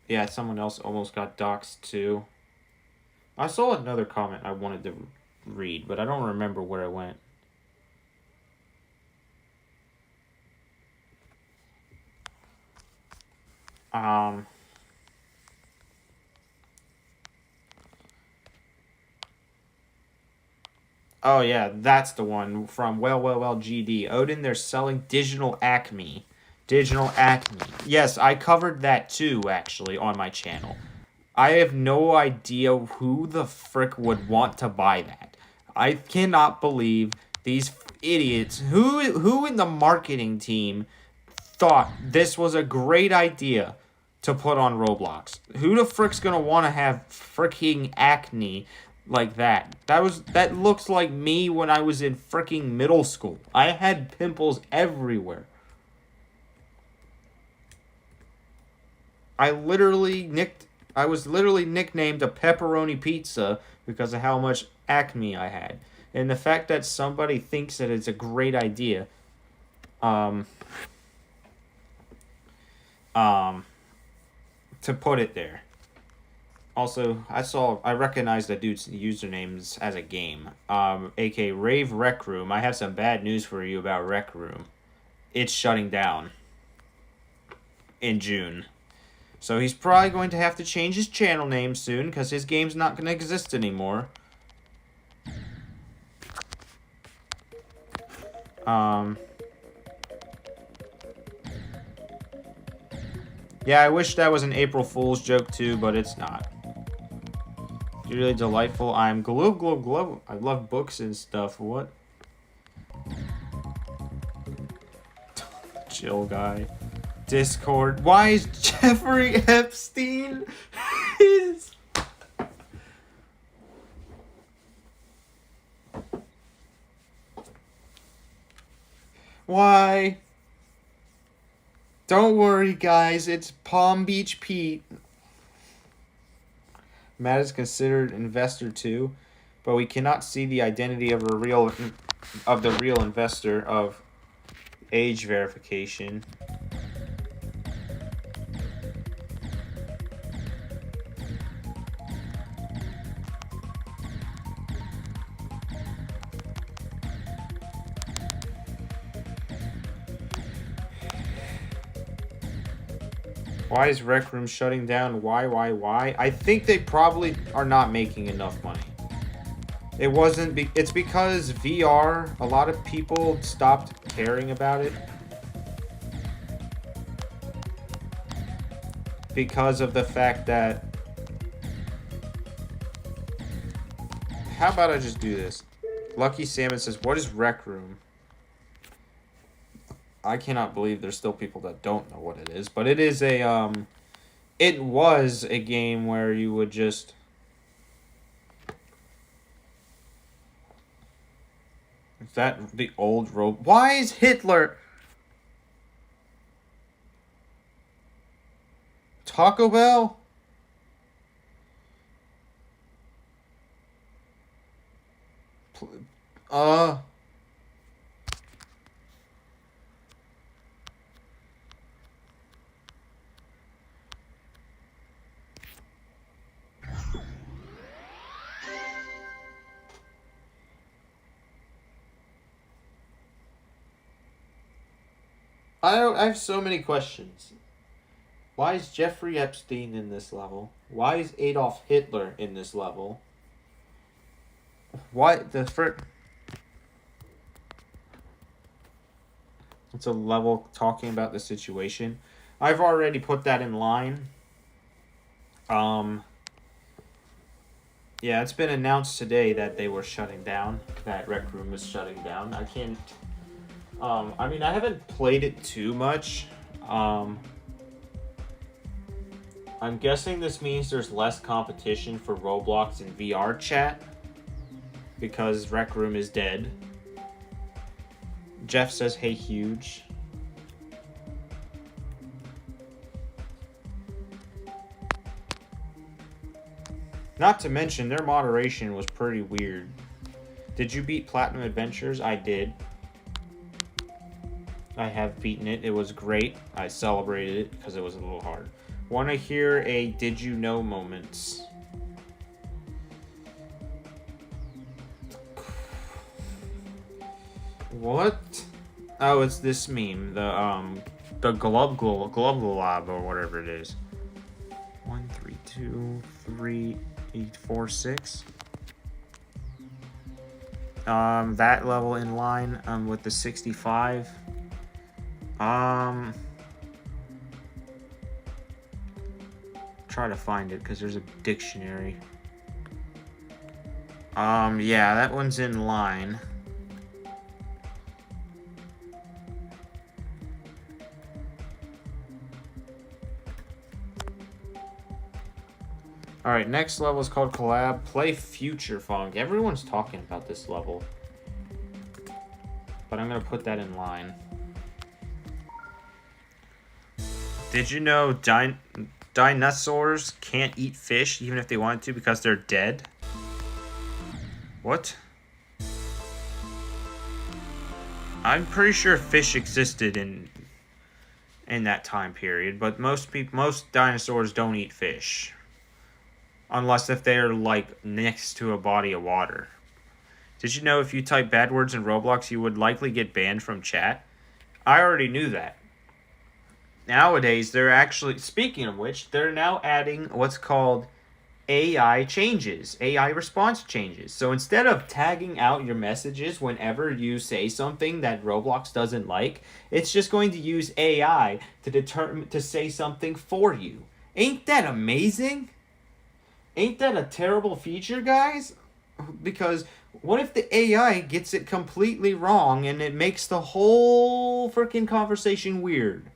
Yeah, someone else almost got doxxed too. I saw another comment I wanted to read, but I don't remember where it went. Um. Oh yeah, that's the one from well GD. Odin, they're selling Digital Acme. Digital Acme. Yes, I covered that too actually on my channel. I have no idea who the frick would want to buy that. I cannot believe these idiots who in the marketing team thought this was a great idea to put on Roblox. Who the frick's gonna want to have freaking acne like that? That looks like me when I was in freaking middle school. I had pimples everywhere. I was literally nicknamed a pepperoni pizza because of how much acne I had. And the fact that somebody thinks that it's a great idea to put it there. Also, I recognized the dude's usernames as a game. aka Rave Rec Room. I have some bad news for you about Rec Room. It's shutting down in June. So he's probably going to have to change his channel name soon because his game's not going to exist anymore. Yeah, I wish that was an April Fool's joke too, but it's not. You're really delightful. I'm glow. I love books and stuff. What? Chill guy. Discord. Why is Jeffrey Epstein? Why? Don't worry, guys. It's Palm Beach Pete. Matt is considered investor too, but we cannot see the identity of the real investor of age verification. Why is Rec Room shutting down? Why? I think they probably are not making enough money. It's because VR, a lot of people stopped caring about it. Because of the fact that... How about I just do this? Lucky Salmon says, what is Rec Room? I cannot believe there's still people that don't know what it is, but it is a it was a game where you would just is that the old road? Why is Hitler Taco Bell? I have so many questions. Why is Jeffrey Epstein in this level? Why is Adolf Hitler in this level? Why the first? It's a level talking about the situation. I've already put that in line. Yeah, it's been announced today that they were shutting down. That Rec Room was shutting down. I can't. I mean, I haven't played it too much. I'm guessing this means there's less competition for Roblox and VR chat because Rec Room is dead. Jeff says, hey, huge. Not to mention, their moderation was pretty weird. Did you beat Platinum Adventures? I did. I have beaten it. It was great. I celebrated it because it was a little hard. Want to hear a did you know moments? What? Oh, it's this meme. The glub or whatever it is. 1, 3, 2, 3, 8, 4, 6. That level in line with the 65. Try to find it because there's a dictionary. Yeah, that one's in line. Alright, next level is called Collab. Play Future Funk. Everyone's talking about this level. But I'm going to put that in line. Did you know dinosaurs can't eat fish even if they wanted to because they're dead? What? I'm pretty sure fish existed in that time period, but most dinosaurs don't eat fish. Unless if they're, like, next to a body of water. Did you know if you type bad words in Roblox, you would likely get banned from chat? I already knew that. Nowadays, they're actually, speaking of which, they're now adding what's called AI changes, AI response changes. So instead of tagging out your messages whenever you say something that Roblox doesn't like, it's just going to use AI to say something for you. Ain't that amazing? Ain't that a terrible feature, guys? Because what if the AI gets it completely wrong and it makes the whole freaking conversation weird?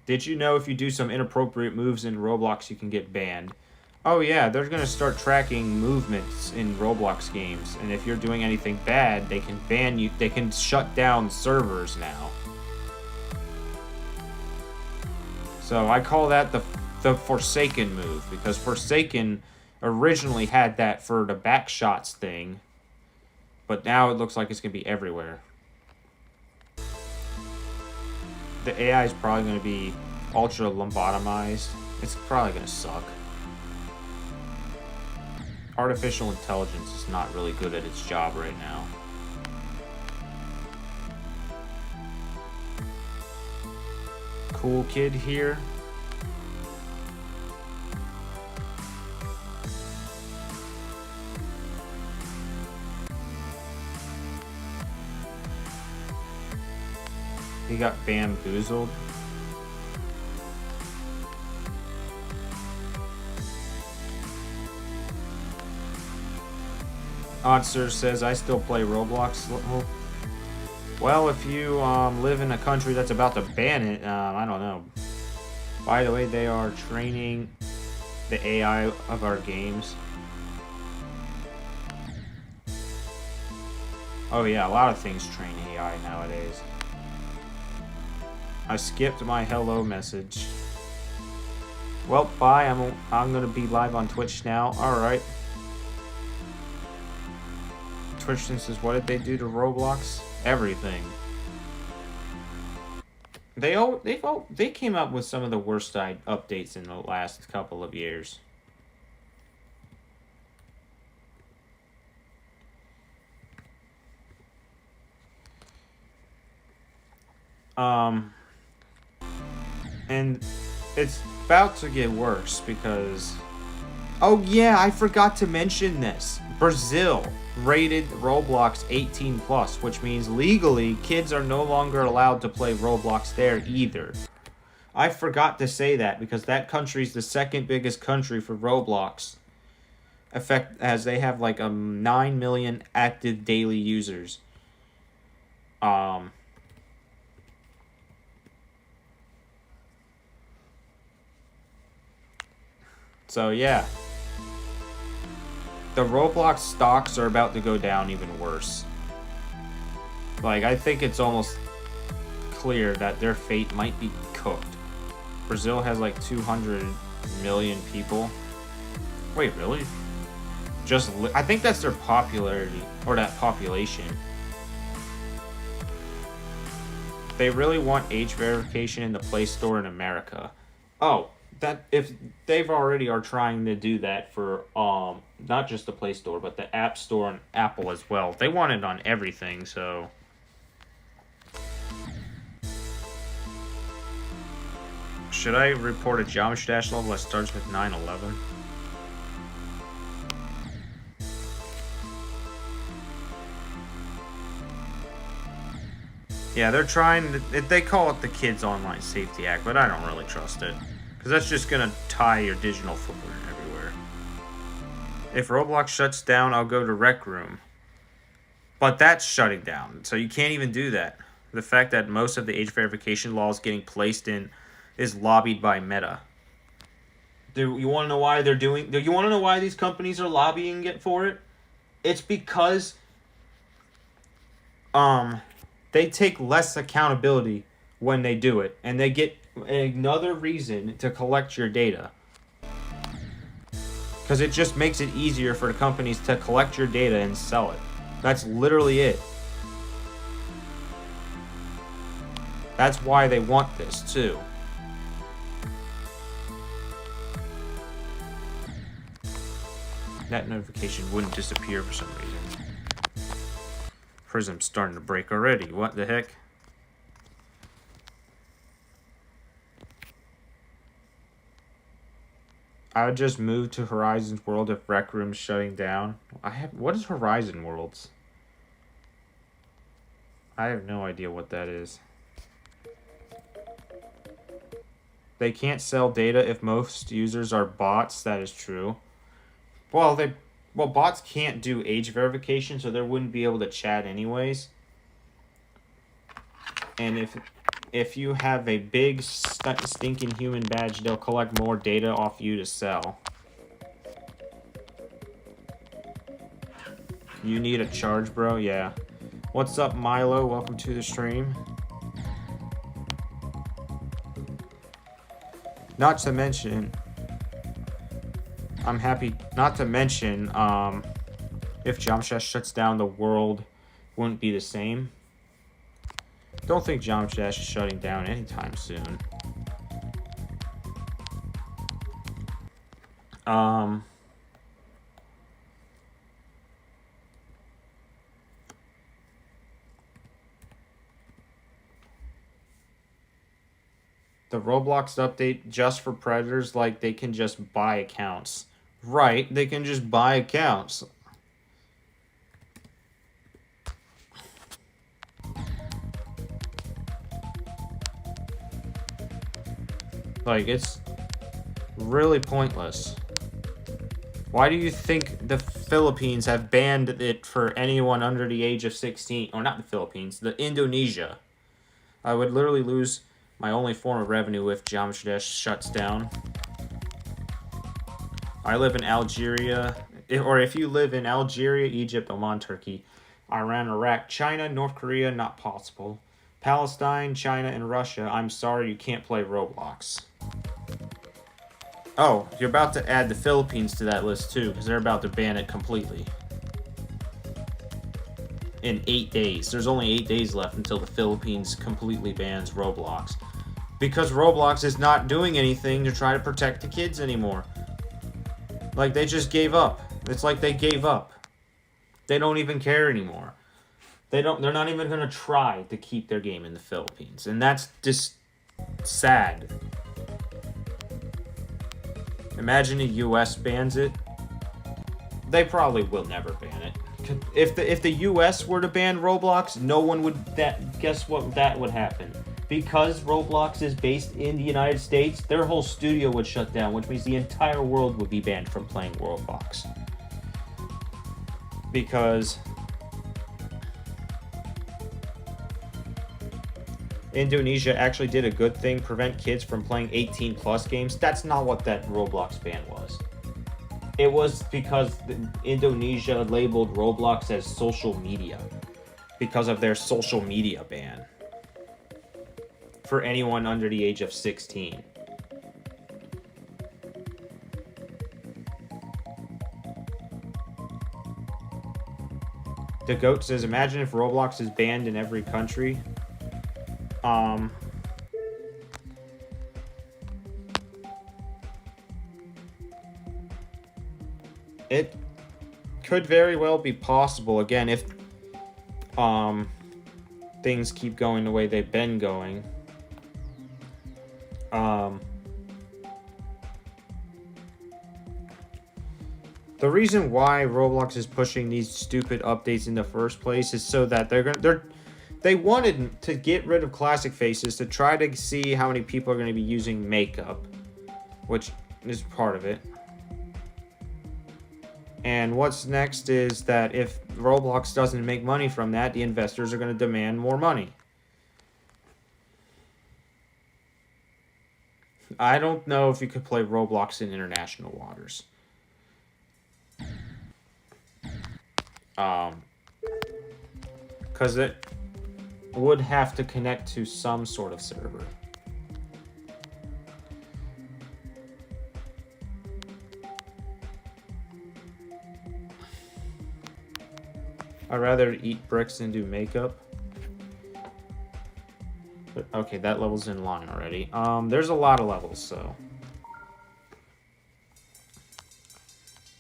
Did you know if you do some inappropriate moves in Roblox, you can get banned? Oh yeah, they're going to start tracking movements in Roblox games. And if you're doing anything bad, they can ban you. They can shut down servers now. So I call that the Forsaken move, because Forsaken originally had that for the back shots thing, but now it looks like it's going to be everywhere. The AI is probably going to be ultra lobotomized. It's probably going to suck. Artificial intelligence is not really good at its job right now. Cool kid here. He got bamboozled. Oddster says, I still play Roblox. Well, if you live in a country that's about to ban it, I don't know. By the way, they are training the AI of our games. Oh yeah, a lot of things train AI nowadays. I skipped my hello message. Well, bye. I'm gonna be live on Twitch now. All right. Twitch says, what did they do to Roblox? Everything. They came up with some of the worst updates in the last couple of years. And it's about to get worse because... Oh yeah, I forgot to mention this. Brazil rated Roblox 18+, which means legally kids are no longer allowed to play Roblox there either. I forgot to say that because that country's the second biggest country for Roblox. As they have like 9 million active daily users. So yeah. The Roblox stocks are about to go down even worse. Like, I think it's almost clear that their fate might be cooked. Brazil has like 200 million people. Wait, really? I think that's their popularity, or that population. They really want age verification in the Play Store in America. Oh, that if they've already are trying to do that for not just the Play Store but the App Store and Apple as well. They want it on everything, so should I report a Geometry Dash level that starts with 911? Yeah, they're trying to, they call it the Kids Online Safety Act, but I don't really trust it. Because that's just going to tie your digital footprint everywhere. If Roblox shuts down, I'll go to Rec Room. But that's shutting down, so you can't even do that. The fact that most of the age verification laws getting placed in is lobbied by Meta. Do you want to know why they're doing? Do you want to know why these companies are lobbying it for it? It's because they take less accountability when they do it, and they get another reason to collect your data. Because it just makes it easier for the companies to collect your data and sell it. That's literally it. That's why they want this, too. That notification wouldn't disappear for some reason. Prism's starting to break already. What the heck? I would just move to Horizon World if Rec Room's shutting down. What is Horizon Worlds? I have no idea what that is. They can't sell data if most users are bots. That is true. Well, bots can't do age verification, so they wouldn't be able to chat anyways. And if you have a big stinking human badge, they'll collect more data off you to sell. You need a charge, bro? Yeah. What's up, Milo? Welcome to the stream. Not to mention, I'm happy, not to mention, if Geometry Dash shuts down, the world wouldn't be the same. Don't think Geometry Dash is shutting down anytime soon. The Roblox update just for predators, like they can just buy accounts. Right, they can just buy accounts. Like, it's really pointless. Why do you think the Philippines have banned it for anyone under the age of 16? Or not the Philippines, the Indonesia. I would literally lose my only form of revenue if Geometry Dash shuts down. I live in Algeria, or if you live in Algeria, Egypt, Oman, Turkey, Iran, Iraq, China, North Korea, not possible. Palestine, China, and Russia, I'm sorry you can't play Roblox. Oh, you're about to add the Philippines to that list too, because they're about to ban it completely. In 8 days. There's only 8 days left until the Philippines completely bans Roblox. Because Roblox is not doing anything to try to protect the kids anymore. Like, they just gave up. It's like they gave up. They don't even care anymore. They're not even going to try to keep their game in the Philippines. And that's just sad. Imagine the US bans it. They probably will never ban it. If the US were to ban Roblox, no one would guess what that would happen. Because Roblox is based in the United States, their whole studio would shut down, which means the entire world would be banned from playing Roblox. Because Indonesia actually did a good thing, prevent kids from playing 18 plus games. That's not what that Roblox ban was. It was because Indonesia labeled Roblox as social media because of their social media ban for anyone under the age of 16. The Goat says, imagine if Roblox is banned in every country. Um, it could very well be possible again if things keep going the way they've been going. The reason why Roblox is pushing these stupid updates in the first place is so that they wanted to get rid of classic faces to try to see how many people are going to be using makeup, which is part of it. And what's next is that if Roblox doesn't make money from that, the investors are going to demand more money. I don't know if you could play Roblox in international waters. Because it would have to connect to some sort of server. I'd rather eat bricks than do makeup. But, okay, that level's in line already. There's a lot of levels, so.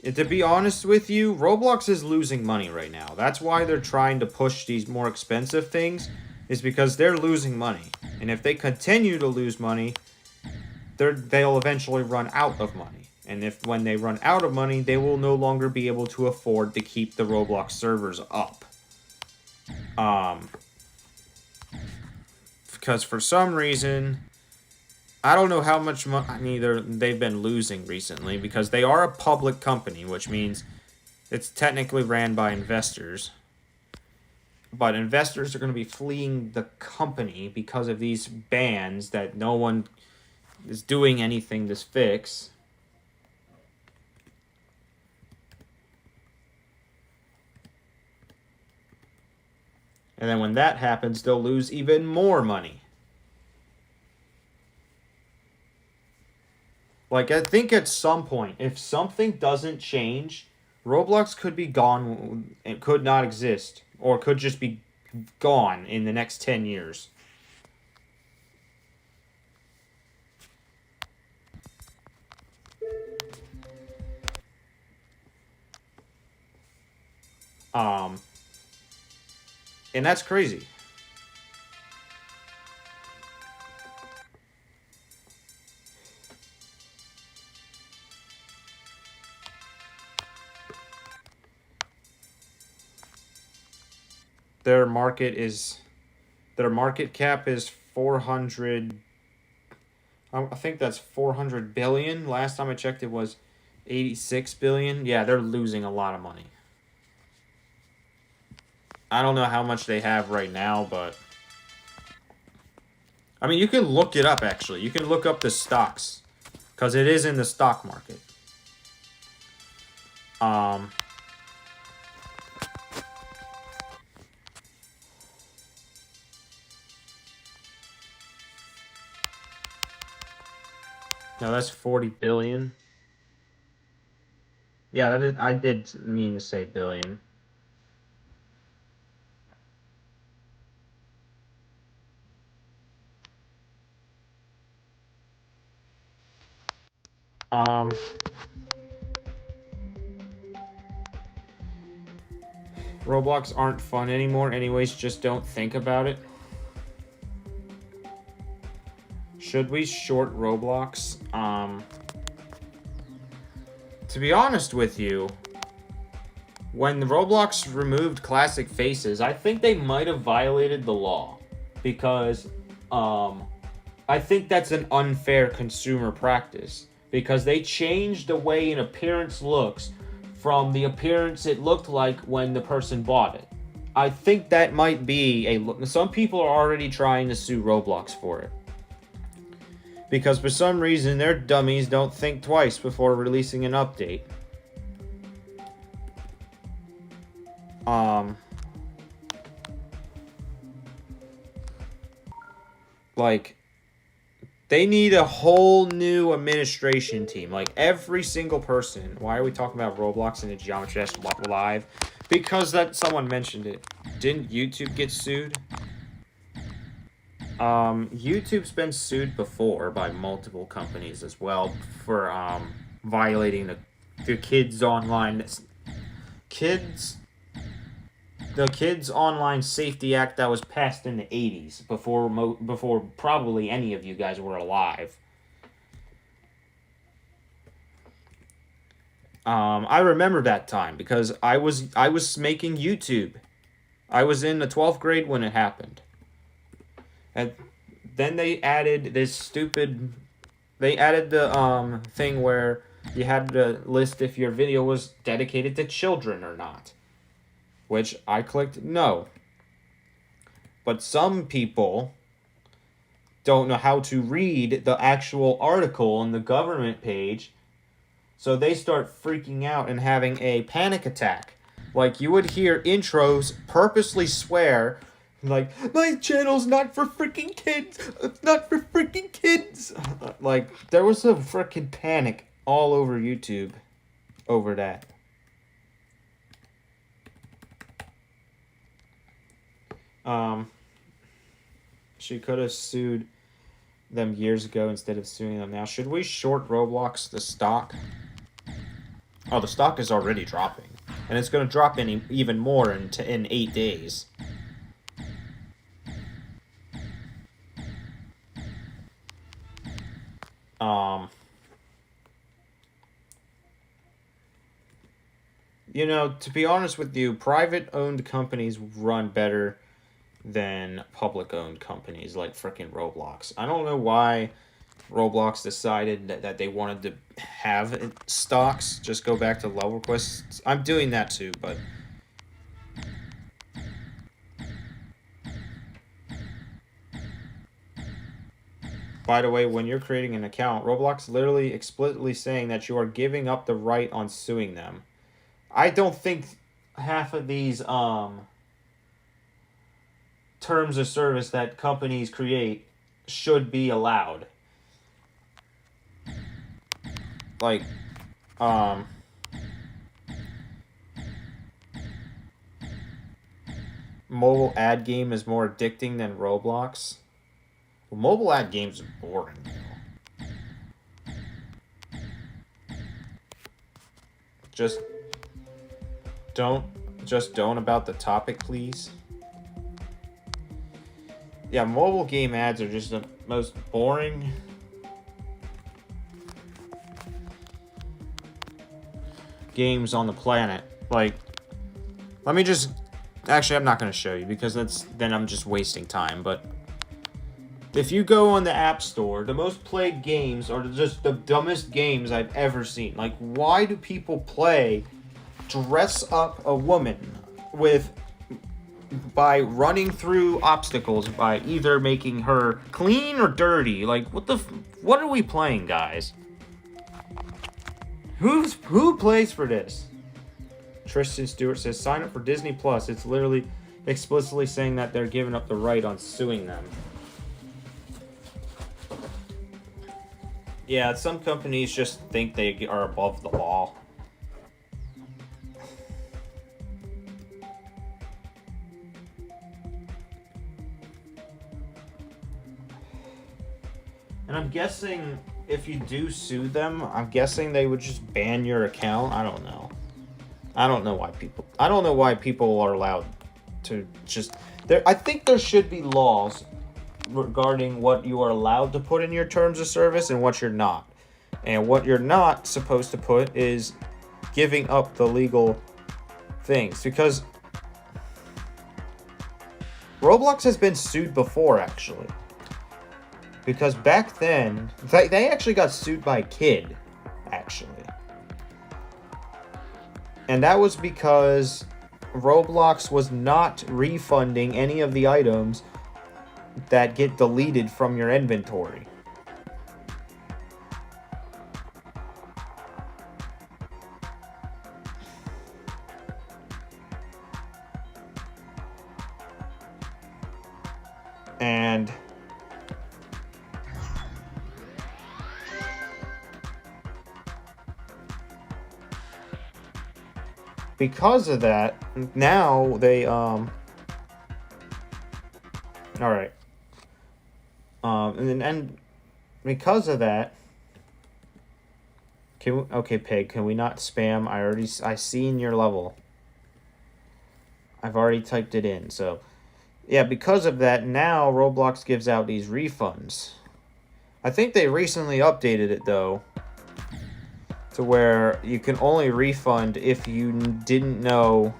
To be honest with you, Roblox is losing money right now. That's why they're trying to push these more expensive things, is because they're losing money. And if they continue to lose money, they'll eventually run out of money. And when they run out of money, they will no longer be able to afford to keep the Roblox servers up. Because for some reason, I don't know how much money they've been losing recently, because they are a public company, which means it's technically ran by investors. But investors are going to be fleeing the company because of these bans that no one is doing anything to fix. And then when that happens, they'll lose even more money. Like, I think at some point, if something doesn't change, Roblox could be gone. It could not exist. Or could just be gone in the next 10 years. And that's crazy. Their market cap is 400. I think that's 400 billion. Last time I checked, it was 86 billion. Yeah, they're losing a lot of money. I don't know how much they have right now, but I mean, you can look it up, actually. You can look up the stocks, because it is in the stock market. No, that's 40 billion. Yeah, I did mean to say billion. Roblox aren't fun anymore anyways, just don't think about it. Should we short Roblox? To be honest with you, when Roblox removed classic faces, I think they might have violated the law. Because, I think that's an unfair consumer practice. Because they changed the way an appearance looks from the appearance it looked like when the person bought it. I think that might be some people are already trying to sue Roblox for it. Because for some reason, their dummies don't think twice before releasing an update. Like, they need a whole new administration team. Like, every single person. Why are we talking about Roblox in a Geometry Dash Live? Because someone mentioned it. Didn't YouTube get sued? YouTube's been sued before by multiple companies as well for violating the kids the Kids Online Safety Act that was passed in the 80s before probably any of you guys were alive. I remember that time because I was making YouTube. I was in the 12th grade when it happened. And then they added the thing where you had to list if your video was dedicated to children or not, which I clicked no. But some people don't know how to read the actual article on the government page, so they start freaking out and having a panic attack. Like, you would hear intros purposely swear, like, my channel's not for freaking kids! It's not for freaking kids! Like, there was a freaking panic all over YouTube over that. She could have sued them years ago instead of suing them now. Should we short Roblox the stock? Oh, the stock is already dropping. And it's going to drop even more in 8 days. You know, to be honest with you, private-owned companies run better than public-owned companies like frickin' Roblox. I don't know why Roblox decided that they wanted to have stocks. Just go back to level quests. I'm doing that too, but by the way, when you're creating an account, Roblox literally explicitly saying that you are giving up the right on suing them. I don't think half of these terms of service that companies create should be allowed. Like, mobile ad game is more addicting than Roblox. Well, mobile ad games are boring, though. Just don't about the topic, please. Yeah, mobile game ads are just the most boring. Games on the planet. Like, let me just... Actually, I'm not going to show you because then I'm just wasting time, but... If you go on the App Store, the most played games are just the dumbest games I've ever seen. Like, why do people dress up a woman by running through obstacles by either making her clean or dirty? Like, what are we playing, guys? Who plays for this? Tristan Stewart says, sign up for Disney Plus. It's literally explicitly saying that they're giving up the right on suing them. Yeah, some companies just think they are above the law. And I'm guessing if you do sue them, I'm guessing they would just ban your account. I don't know. I don't know why people are allowed to just... I think there should be laws regarding what you are allowed to put in your terms of service and what you're not. And what you're not supposed to put is giving up the legal things. Because Roblox has been sued before, actually. Because back then, they actually got sued by a kid, actually. And that was because Roblox was not refunding any of the items that get deleted from your inventory. And because of that, now they all right. And because of that, okay, Pig, can we not spam? I seen your level. I've already typed it in, so yeah, because of that, now Roblox gives out these refunds. I think they recently updated it though, to where you can only refund if you didn't know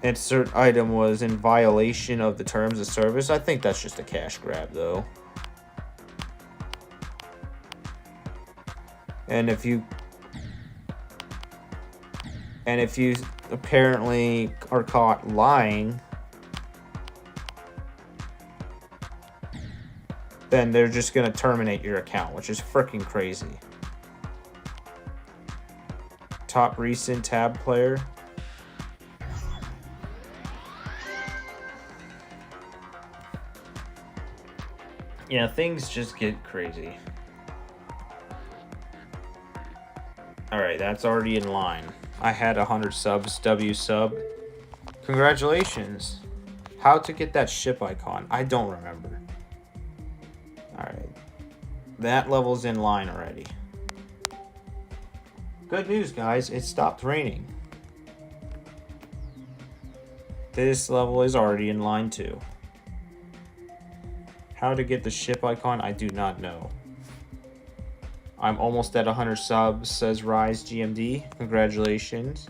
a certain item was in violation of the terms of service. I think that's just a cash grab though. And if you apparently are caught lying, then they're just gonna terminate your account, which is freaking crazy. Top recent tab player. Yeah, things just get crazy. Alright, that's already in line. I had 100 subs, W sub. Congratulations. How to get that ship icon? I don't remember. Alright. That level's in line already. Good news, guys. It stopped raining. This level is already in line too. How to get the ship icon? I do not know. I'm almost at 100 subs, says Rise GMD. Congratulations.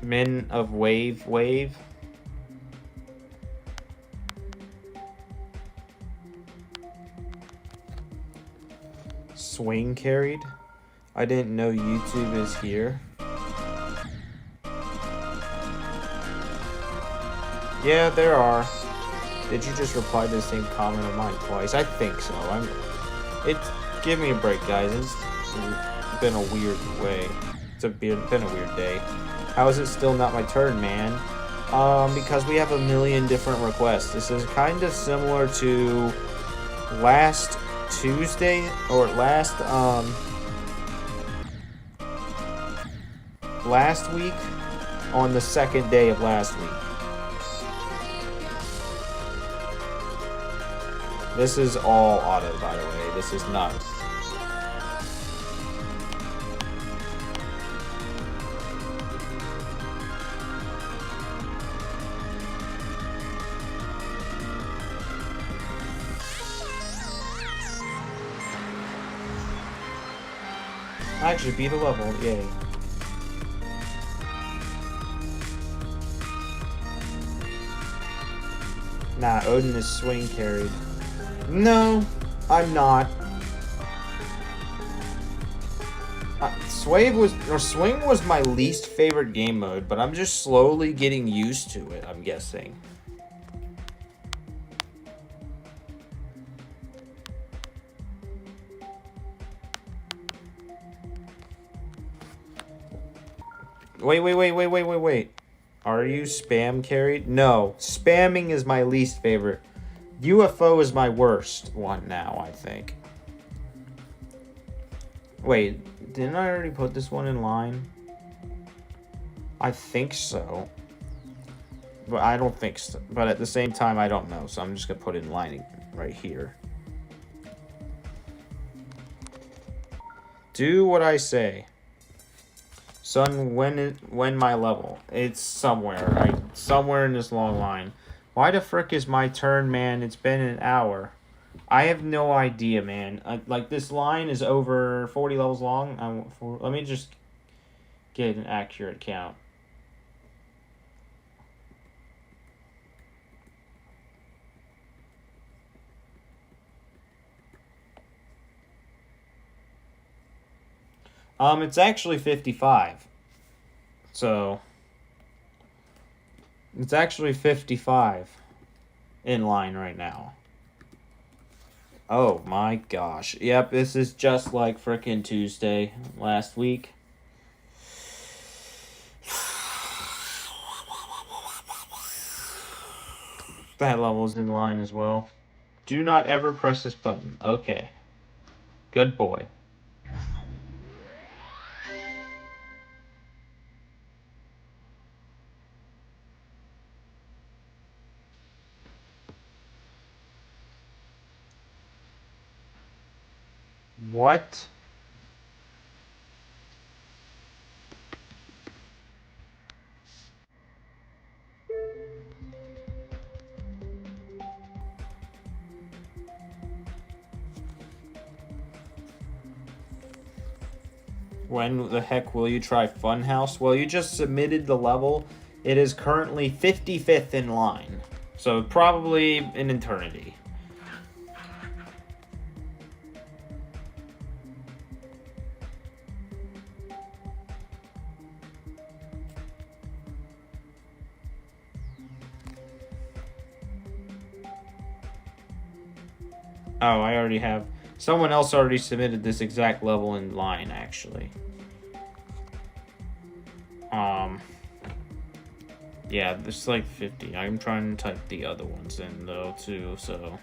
Men of Wave. Swing carried. I didn't know YouTube is here. Yeah, there are. Did you just reply to the same comment of mine twice? I think so. Give me a break, guys. It's been a weird way. Been a weird day. How is it still not my turn, man? Because we have a million different requests. This is kind of similar to last Tuesday or last week on the second day of last week. This is all auto, by the way. This is not. I actually beat a level, yay. Nah, Odin is swing carried. No, I'm not. Swing was my least favorite game mode, but I'm just slowly getting used to it, I'm guessing. Wait. Are you spam carried? No, spamming is my least favorite. UFO is my worst one now, I think. Wait, didn't I already put this one in line? I think so. But I don't think so. But at the same time, I don't know. So I'm just going to put it in line right here. Do what I say. Son, when my level? It's somewhere. Somewhere in this long line. Why the frick is my turn, man? It's been an hour. I have no idea, man. Like, this line is over 40 levels long. Let me just get an accurate count. It's actually 55. So, it's actually 55 in line right now. Oh my gosh. Yep, this is just like frickin' Tuesday last week. That level's in line as well. Do not ever press this button. Okay. Good boy. What? When the heck will you try Funhouse? Well, you just submitted the level. It is currently 55th in line. So probably an eternity. Oh, I already have. Someone else already submitted this exact level in line, actually. Yeah, there's like 50. I'm trying to type the other ones in, though, too, so...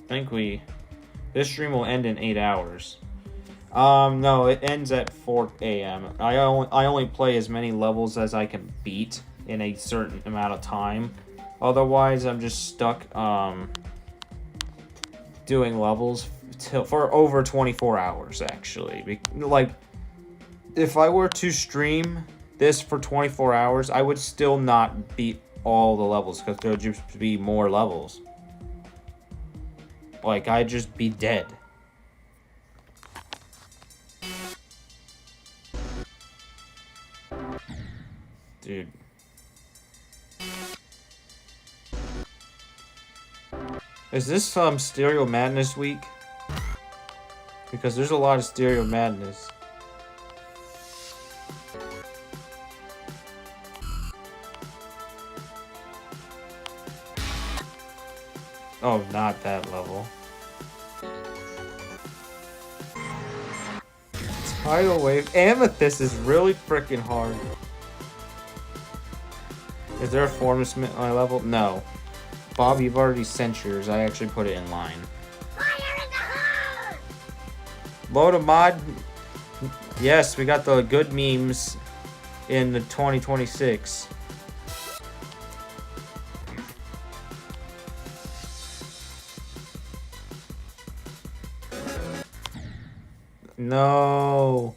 I think this stream will end in 8 hours. No, it ends at 4 a.m. I only play as many levels as I can beat in a certain amount of time. Otherwise, I'm just stuck, doing levels for over 24 hours, actually. Like, if I were to stream this for 24 hours, I would still not beat all the levels, because there would just be more levels. Like, I'd just be dead. Dude. Is this Stereo Madness week? Because there's a lot of Stereo Madness. Oh, not that level. Tidal Wave. Amethyst is really freaking hard. Is there a form to submit my level? No. Bob, you've already sent yours. I actually put it in line. Fire in the hole! Load a mod. Yes, we got the good memes in the 2026. No.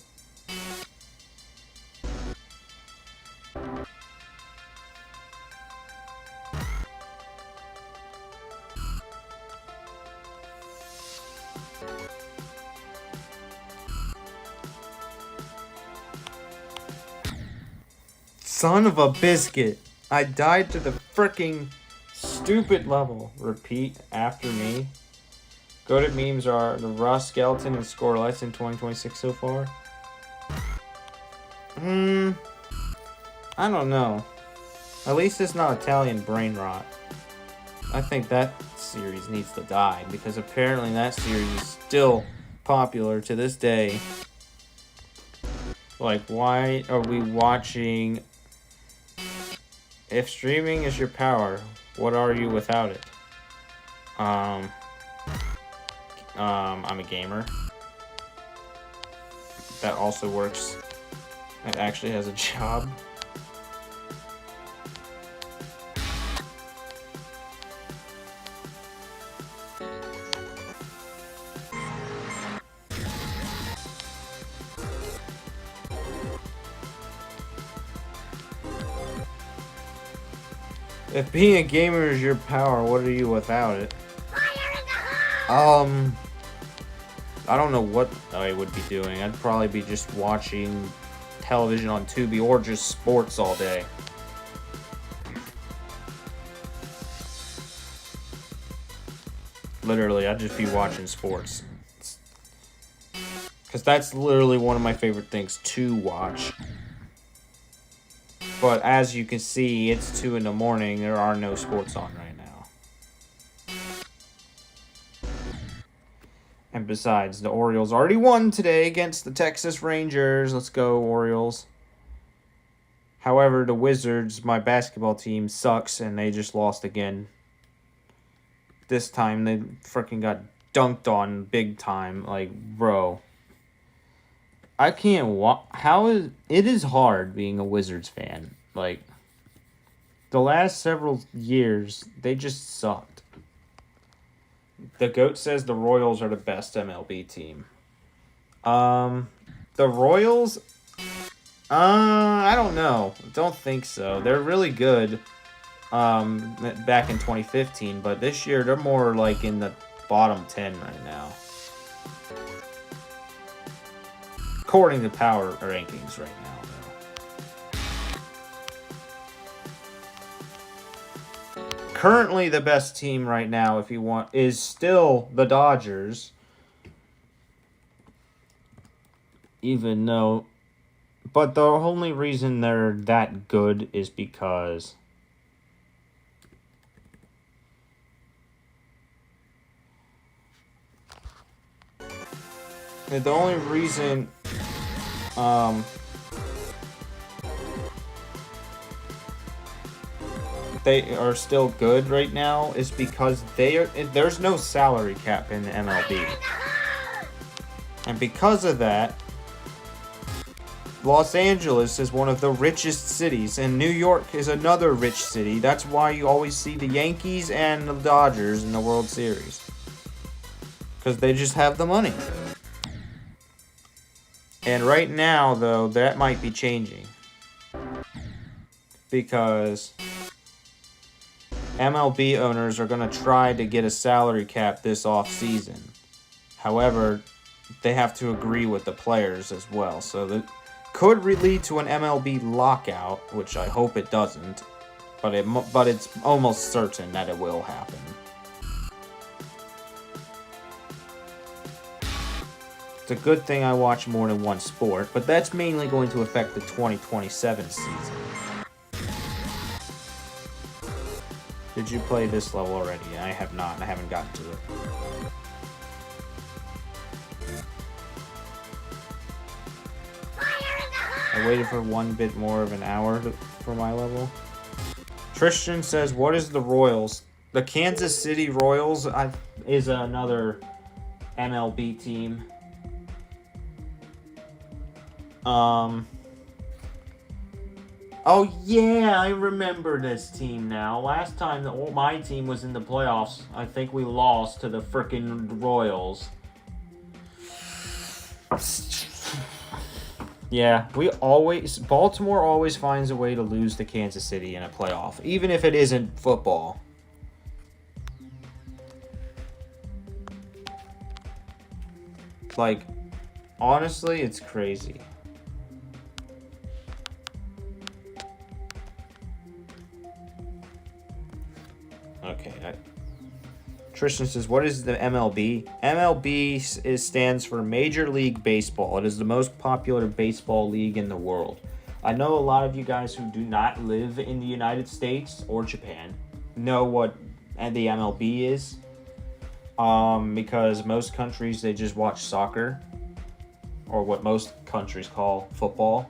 Son of a biscuit. I died to the freaking stupid level. Repeat after me. Goated memes are the Ross Skeleton and Scoreless in 2026 so far. I don't know. At least it's not Italian brain rot. I think that series needs to die, because apparently that series is still popular to this day. Like, why are we watching? If streaming is your power, what are you without it? I'm a gamer. That also works. It actually has a job. If being a gamer is your power, what are you without it? I don't know what I would be doing. I'd probably be just watching television on Tubi or just sports all day. Literally, I'd just be watching sports. Because that's literally one of my favorite things to watch. But as you can see, it's 2 in the morning. There are no sports on right now. And besides, the Orioles already won today against the Texas Rangers. Let's go, Orioles. However, the Wizards, my basketball team, sucks, and they just lost again. This time, they freaking got dunked on big time. Like, bro. I can't it is hard being a Wizards fan. Like, the last several years, they just sucked. The GOAT says the Royals are the best MLB team. The Royals, I don't know. Don't think so. They're really good back in 2015, but this year they're more like in the bottom 10 right now. According to power rankings right now, though. Currently the best team right now, if you want, is still the Dodgers. Even though, but the only reason they're that good is because the only reason they are still good right now is because there's no salary cap in the MLB. And because of that, Los Angeles is one of the richest cities, and New York is another rich city. That's why you always see the Yankees and the Dodgers in the World Series. Because they just have the money. And right now, though, that might be changing. Because MLB owners are going to try to get a salary cap this off-season. However, they have to agree with the players as well. So that could lead to an MLB lockout, which I hope it doesn't. But it's almost certain that it will happen. It's a good thing I watch more than one sport, but that's mainly going to affect the 2027 season. Did you play this level already? I have not. I haven't gotten to it. I waited for one bit more of an hour for my level. Tristan says, what is the Royals? The Kansas City Royals is another MLB team. Oh yeah, I remember this team now. Last time my team was in the playoffs, I think we lost to the frickin' Royals. Yeah, Baltimore always finds a way to lose to Kansas City in a playoff, even if it isn't football. Like, honestly, it's crazy. Okay, Tristan says, what is the MLB? MLB stands for Major League Baseball. It is the most popular baseball league in the world. I know a lot of you guys who do not live in the United States or Japan know what the MLB is. Because most countries, they just watch soccer. Or what most countries call football.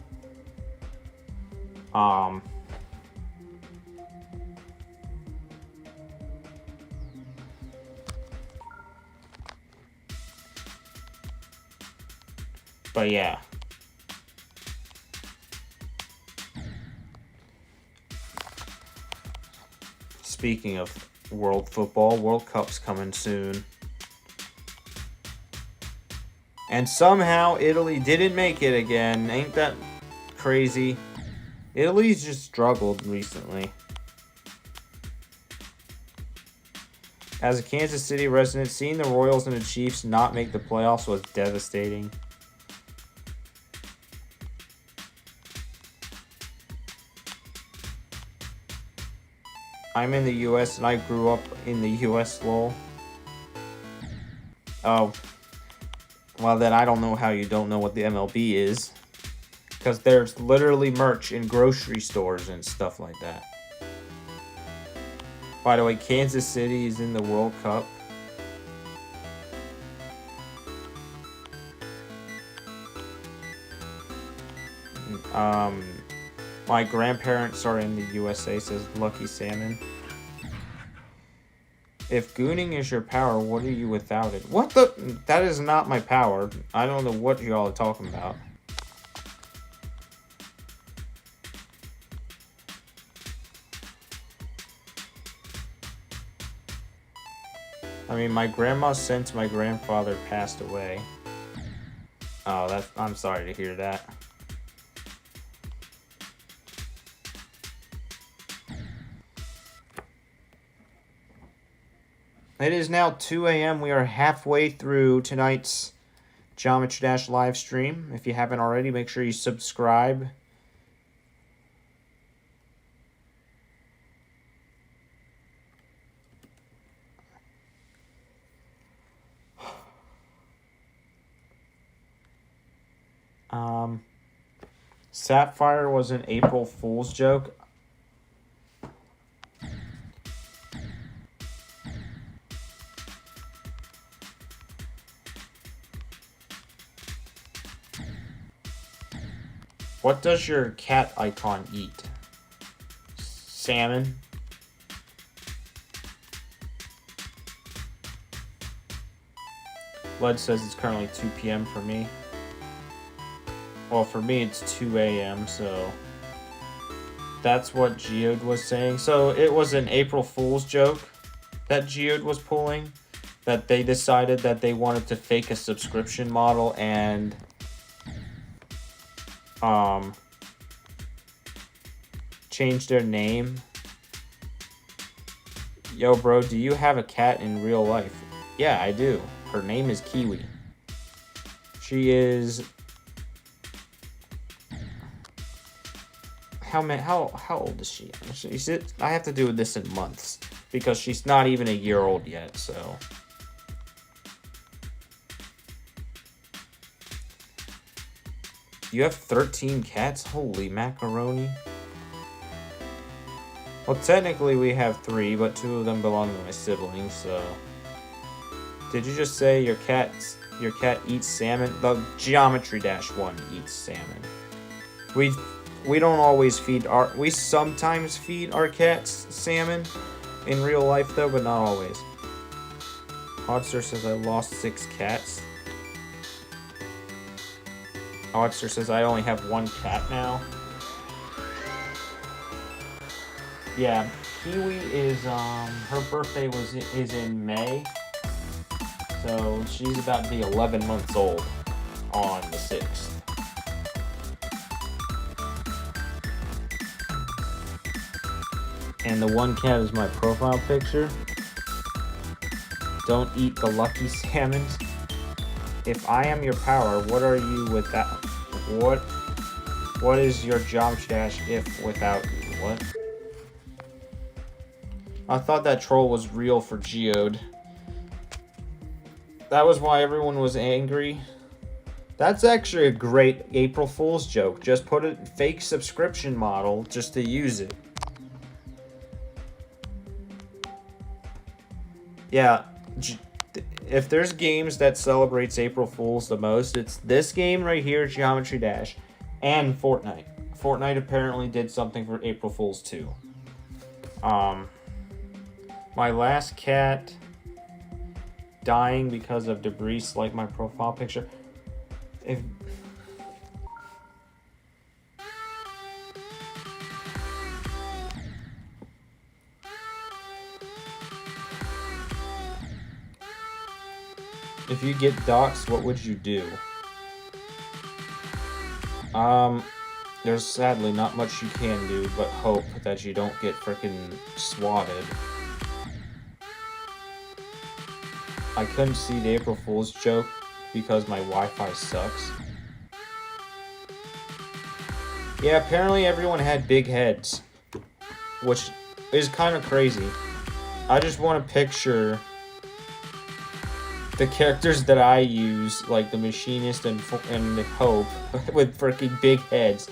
But yeah. Speaking of world football, World Cup's coming soon. And somehow Italy didn't make it again. Ain't that crazy? Italy's just struggled recently. As a Kansas City resident, seeing the Royals and the Chiefs not make the playoffs was devastating. I'm in the US and I grew up in the US, lol. Oh. Well, then I don't know how you don't know what the MLB is. Because there's literally merch in grocery stores and stuff like that. By the way, Kansas City is in the World Cup. My grandparents are in the USA, says Lucky Salmon. If gooning is your power, what are you without it? What the? That is not my power. I don't know what y'all are talking about. I mean, my grandma, since my grandfather passed away. Oh, I'm sorry to hear that. It is now 2 a.m. We are halfway through tonight's Geometry Dash live stream. If you haven't already, make sure you subscribe. Sapphire was an April Fool's joke. What does your cat icon eat? Salmon? Led says it's currently 2 p.m. for me. Well, for me it's 2 a.m., so that's what Geode was saying. So it was an April Fool's joke that Geode was pulling, that they decided that they wanted to fake a subscription model and change their name. Yo, bro, do you have a cat in real life? Yeah, I do. Her name is Kiwi. She is... How old is she? I have to do this in months because she's not even a year old yet, so... You have 13 cats? Holy macaroni. Well, technically we have 3, but 2 of them belong to my siblings, so... Did you just say your cat eats salmon? The Geometry Dash one eats salmon. We don't always feed we sometimes feed our cats salmon in real life though, but not always. Oddster says I lost 6 cats. Oddster says I only have 1 cat now. Yeah, Kiwi is her birthday is in May. So she's about to be 11 months old on the 6th. And the 1 cat is my profile picture. Don't eat the lucky salmons. If I am your power, what are you without? What is your Geometry Dash if without you? What? I thought that troll was real for Geode. That was why everyone was angry. That's actually a great April Fool's joke. Just put a fake subscription model just to use it. Yeah, if there's games that celebrates April Fools the most, it's this game right here, Geometry Dash, and Fortnite. Fortnite apparently did something for April Fools too. My last cat dying because of debris like my profile picture. If you get doxxed, what would you do? There's sadly not much you can do but hope that you don't get frickin' swatted. I couldn't see the April Fool's joke because my Wi-Fi sucks. Yeah, apparently everyone had big heads, which is kind of crazy. I just want to picture the characters that I use, like the Machinist and the Hope, with freaking big heads.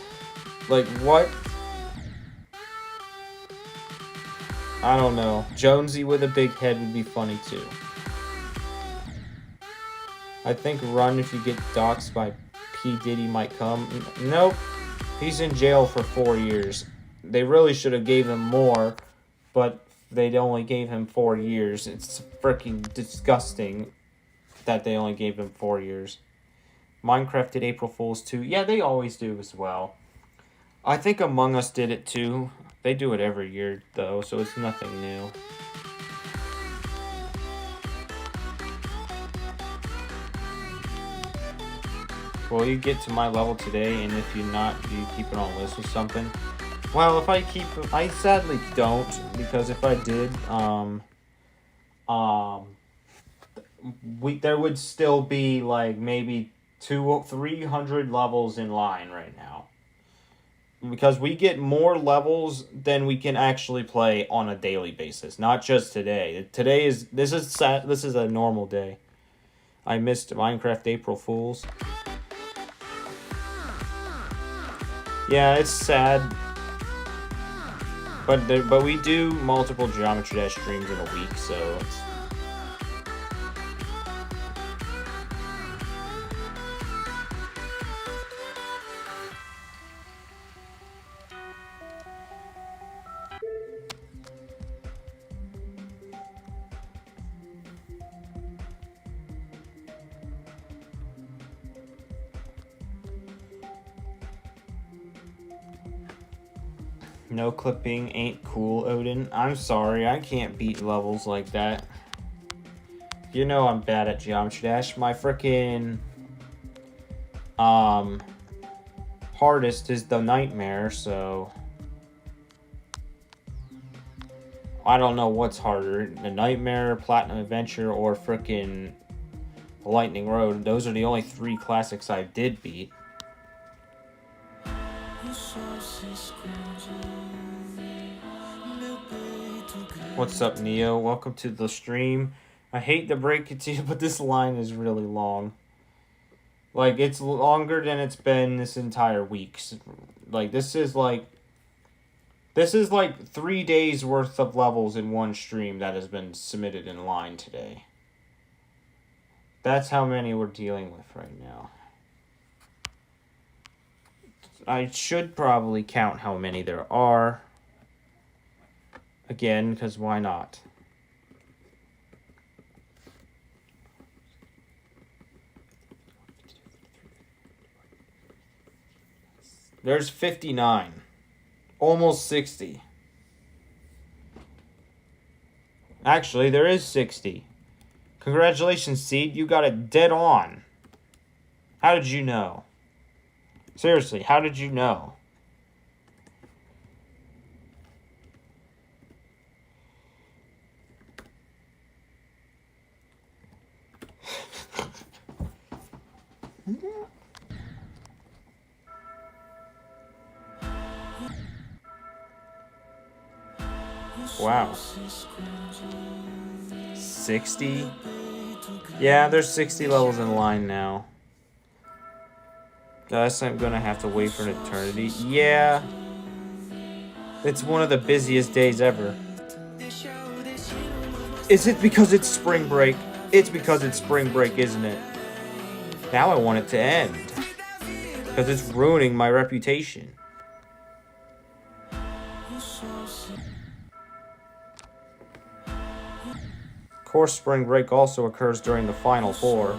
Like, what? I don't know. Jonesy with a big head would be funny too. I think run if you get doxxed by P. Diddy might come. Nope. He's in jail for 4 years. They really should have gave him more, but they only gave him 4 years. It's freaking disgusting that they only gave him 4 years. Minecraft did April Fools too. Yeah, they always do as well. I think Among Us did it too. They do it every year though, so it's nothing new. Will you get to my level today? And if you not, do you keep it on a list or something? Well, if I keep, I sadly don't, because if I did, there would still be like maybe 300 levels in line right now. Because we get more levels than we can actually play on a daily basis, not just today. This is a normal day. I missed Minecraft April Fools. Yeah, it's sad. But we do multiple Geometry Dash streams in a week, so it's... No clipping ain't cool, Odin. I'm sorry, I can't beat levels like that. You know I'm bad at Geometry Dash. My frickin' hardest is the Nightmare, so I don't know what's harder, the Nightmare, Platinum Adventure, or frickin' Lightning Road. Those are the only 3 classics I did beat. What's up, Neo? Welcome to the stream. I hate to break it to you, but this line is really long. Like, it's longer than it's been this entire week. Like, this is like 3 days worth of levels in one stream that has been submitted in line today. That's how many we're dealing with right now. I should probably count how many there are. Again, because why not? There's 59. Almost 60. Actually, there is 60. Congratulations, Seed. You got it dead on. How did you know? Seriously, how did you know? Wow. 60? Yeah, there's 60 levels in line now. Guess I'm gonna have to wait for an eternity. Yeah. It's one of the busiest days ever. Is it because it's spring break? It's because it's spring break, isn't it? Now I want it to end. Because it's ruining my reputation. Of course, spring break also occurs during the Final Four.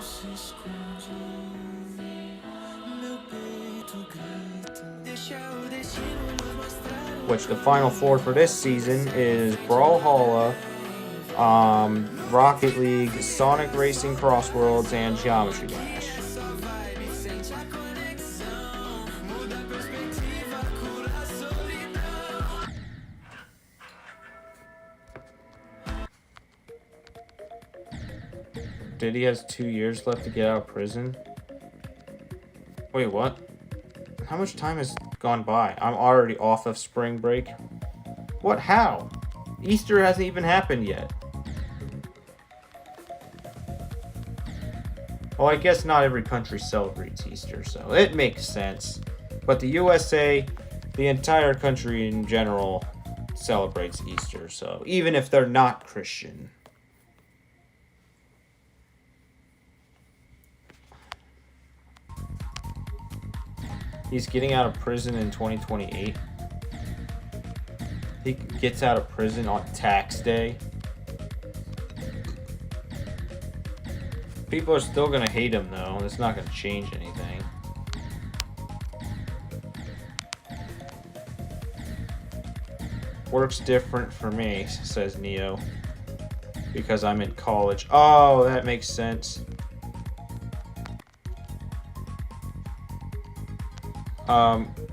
Which the Final Four for this season is Brawlhalla, Rocket League, Sonic Racing Cross Worlds, and Geometry Dash. Diddy has 2 years left to get out of prison. Wait, what? How much time has gone by? I'm already off of spring break. What? How? Easter hasn't even happened yet. Well, I guess not every country celebrates Easter, so it makes sense. But the USA, the entire country in general, celebrates Easter, so even if they're not Christian. He's getting out of prison in 2028. He gets out of prison on tax day. People are still gonna hate him though. It's not gonna change anything. Works different for me, says Neo. Because I'm in college. Oh, that makes sense.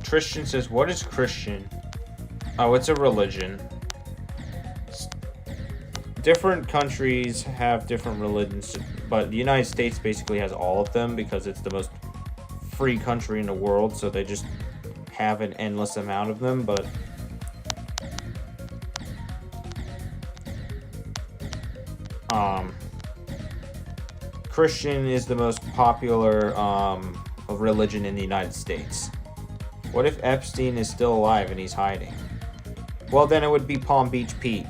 Tristan says, what is Christian? Oh, it's a religion. Different countries have different religions, but the United States basically has all of them because it's the most free country in the world, so they just have an endless amount of them, but Christian is the most popular religion in the United States. What if Epstein is still alive and he's hiding? Well, then it would be Palm Beach Pete.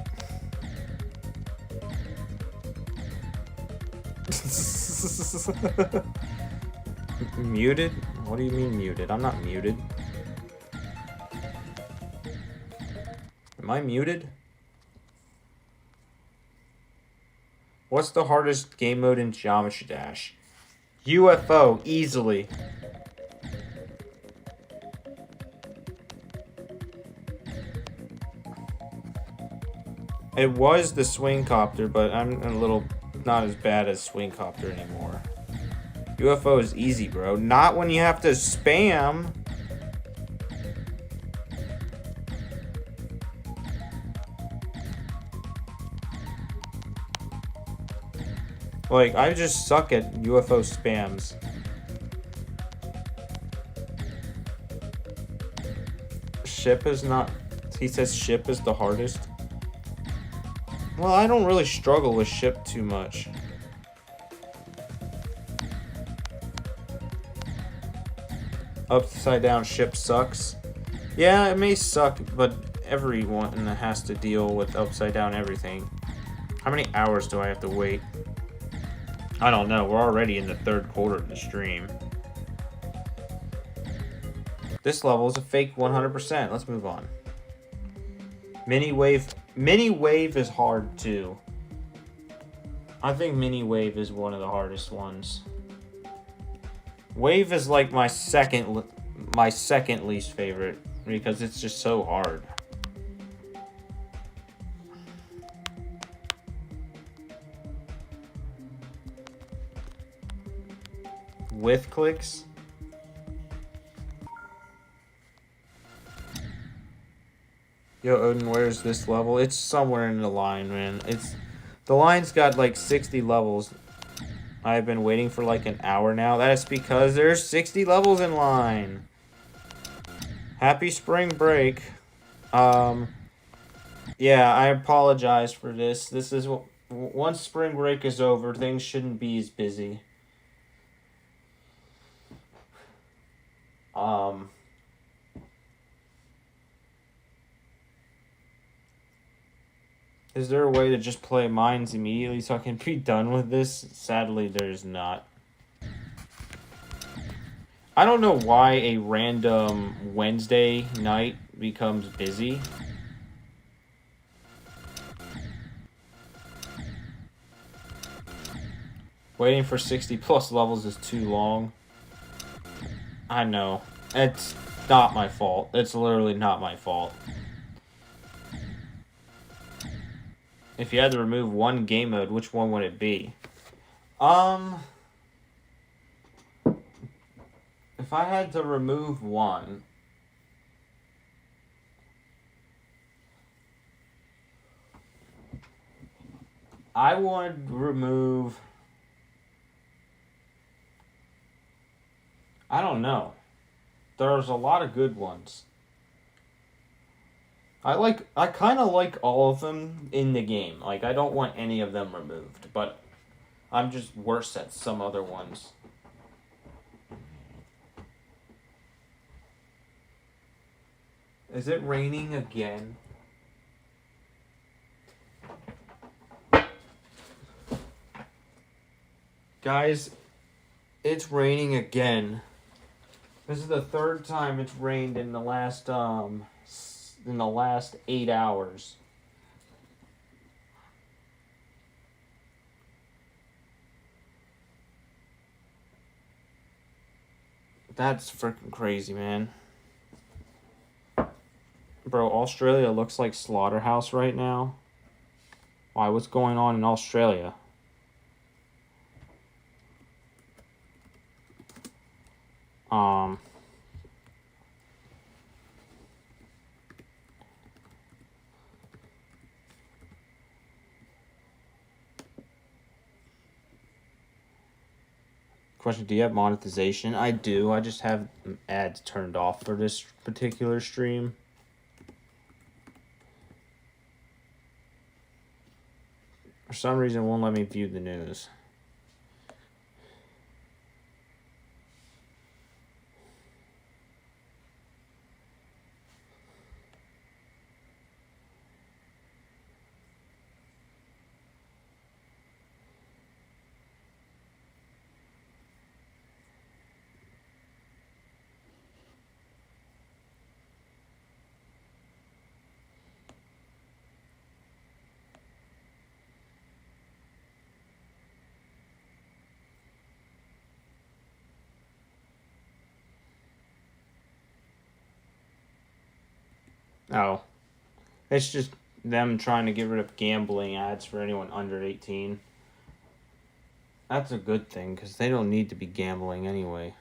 Muted? What do you mean muted? I'm not muted. Am I muted? What's the hardest game mode in Geometry Dash? UFO, easily. It was the swing copter, but I'm a little not as bad as swing copter anymore. UFO is easy, bro. Not when you have to spam. Like, I just suck at UFO spams. Ship is not... He says ship is the hardest. Well, I don't really struggle with ship too much. Upside down ship sucks. Yeah, it may suck, but everyone has to deal with upside down everything. How many hours do I have to wait? I don't know. We're already in the third quarter of the stream. This level is a fake 100%. Let's move on. Mini wave is hard too. I think mini wave is one of the hardest ones. Wave is like my second least favorite because it's just so hard. With clicks. Yo, Odin, where's this level? It's somewhere in the line, man. The line's got like 60 levels. I've been waiting for like an hour now. That's because there's 60 levels in line. Happy spring break. Yeah, I apologize for this. This is what once spring break is over, things shouldn't be as busy. Is there a way to just play mines immediately so I can be done with this? Sadly, there's not. I don't know why a random Wednesday night becomes busy. Waiting for 60 plus levels is too long. I know. It's not my fault. It's literally not my fault. If you had to remove one game mode, which one would it be? If I had to remove one, I would remove... I don't know. There's a lot of good ones. I kind of like all of them in the game. Like, I don't want any of them removed, but I'm just worse at some other ones. Is it raining again? Guys, it's raining again. This is the third time it's rained in the last 8 hours. That's freaking crazy, man. Bro, Australia looks like Slaughterhouse right now. Why, what's going on in Australia? Question: do you have monetization? I do. I just have ads turned off for this particular stream. For some reason, it won't let me view the news. Oh. It's just them trying to get rid of gambling ads for anyone under 18. That's a good thing, because they don't need to be gambling anyway.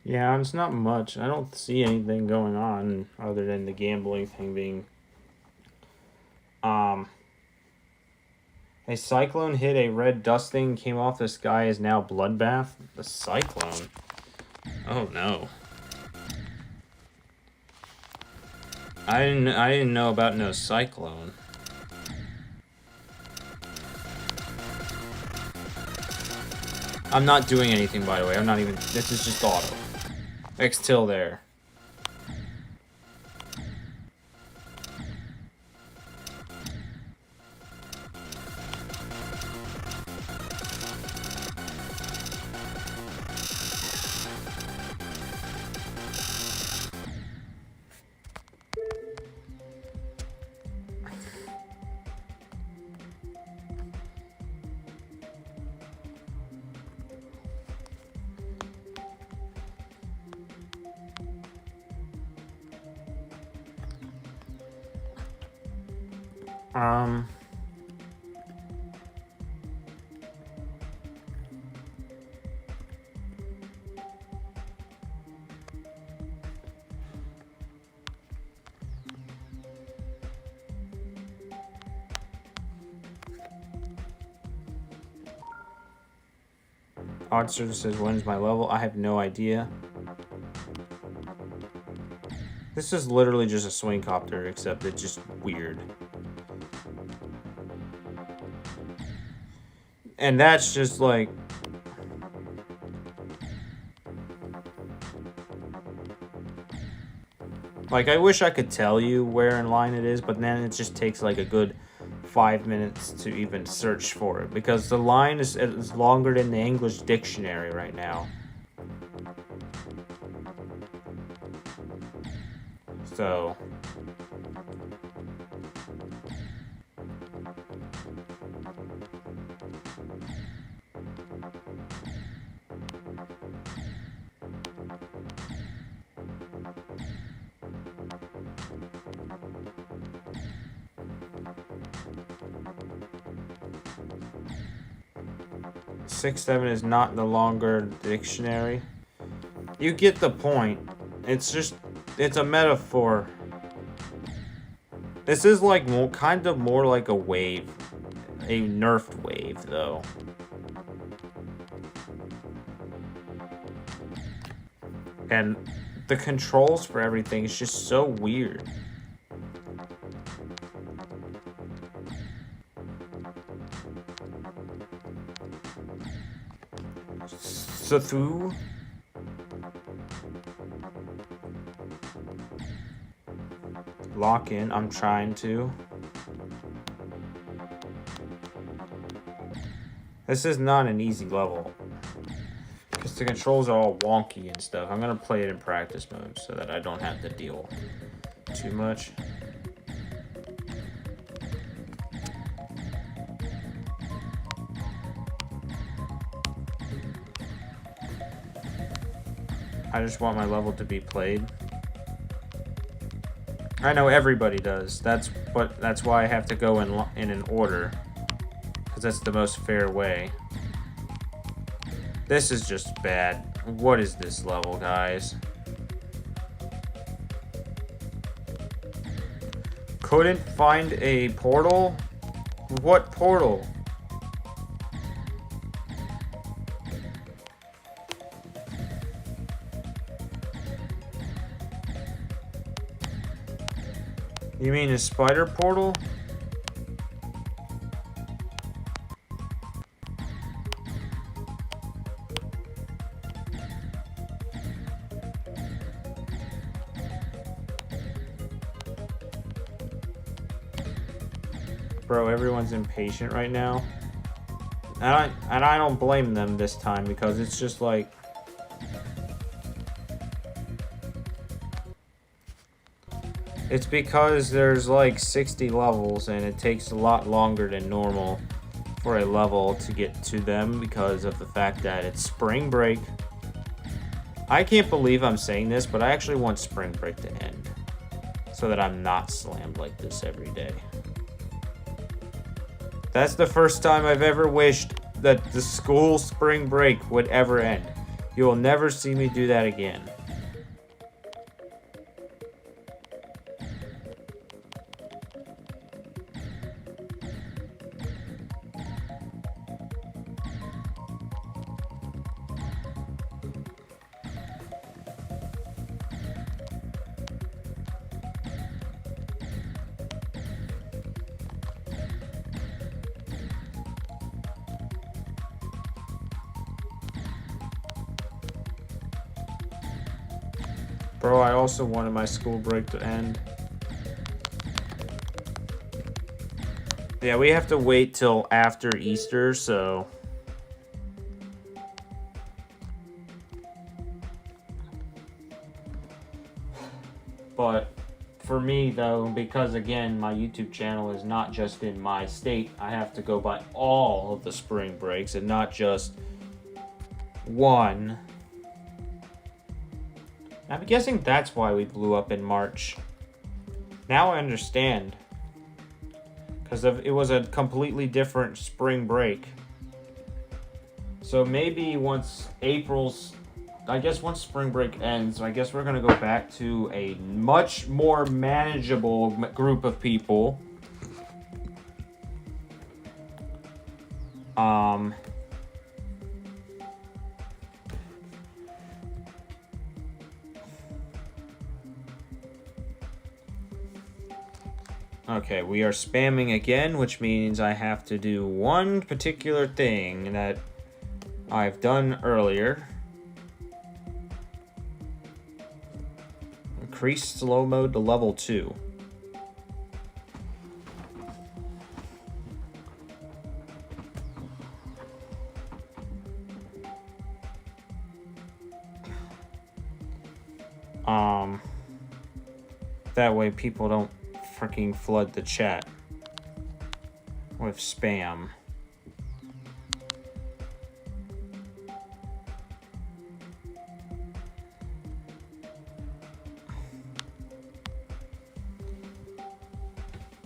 Yeah, it's not much. I don't see anything going on other than the gambling thing being. A cyclone hit a red dust thing, came off the sky, is now bloodbath. The cyclone? Oh no. I didn't know about no cyclone. I'm not doing anything, by the way. I'm not even. This is just auto. X-till there. Oddster says, when's my level? I have no idea. This is literally just a swing copter, except it's just weird. And that's just like... Like, I wish I could tell you where in line it is, but then it just takes like a good 5 minutes to even search for it, because the line is longer than the English dictionary right now. So... Six, 7 is not the longer dictionary. You get the point. It's just, it's a metaphor. This is like kind of more like a wave. A nerfed wave, though. And the controls for everything is just so weird. Sathu. Lock in. I'm trying to. This is not an easy level. Because the controls are all wonky and stuff. I'm going to play it in practice mode so that I don't have to deal too much. I just want my level to be played. I know everybody does. That's why I have to go in an order. Because that's the most fair way. This is just bad. What is this level, guys? Couldn't find a portal? What portal? You mean a spider portal? Bro, everyone's impatient right now. And I don't blame them this time because it's just like it's because there's like 60 levels and it takes a lot longer than normal for a level to get to them because of the fact that it's spring break. I can't believe I'm saying this, but I actually want spring break to end so that I'm not slammed like this every day. That's the first time I've ever wished that the school spring break would ever end. You will never see me do that again. Bro, I also wanted my school break to end. Yeah, we have to wait till after Easter, so... But for me, though, because again, my YouTube channel is not just in my state, I have to go by all of the spring breaks and not just one. I'm guessing that's why we blew up in March. Now I understand. Because it was a completely different spring break. So maybe once once spring break ends, I guess we're going to go back to a much more manageable group of people. Okay, we are spamming again, which means I have to do one particular thing that I've done earlier. Increase slow mode to level 2. That way people don't freaking flood the chat with spam.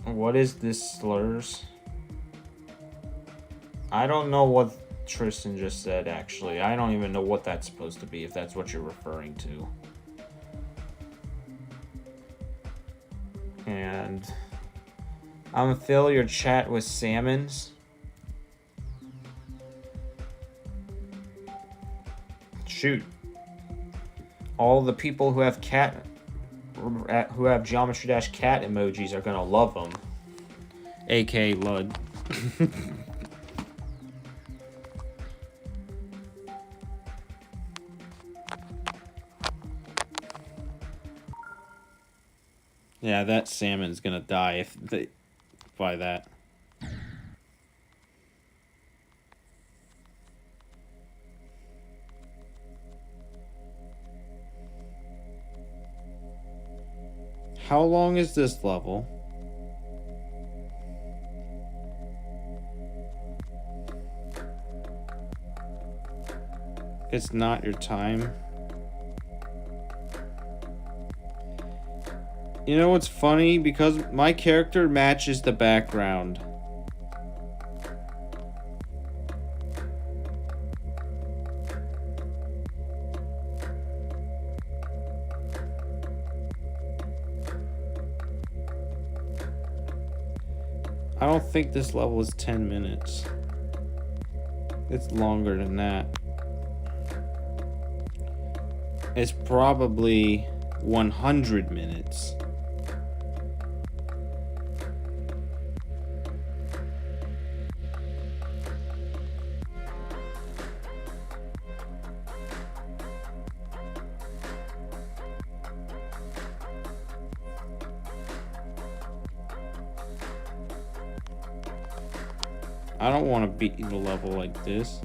What is this slurs? I don't know what Tristan just said, actually. I don't even know what that's supposed to be, if that's what you're referring to. And I'm gonna fill your chat with salmons. Shoot. All the people who have Geometry Dash cat emojis are gonna love them. AK Lud. Yeah, that salmon's gonna die if they by that. How long is this level? It's not your time. You know what's funny? Because my character matches the background. I don't think this level is 10 minutes. It's longer than that. It's probably 100 minutes. I don't want to beat the level like this.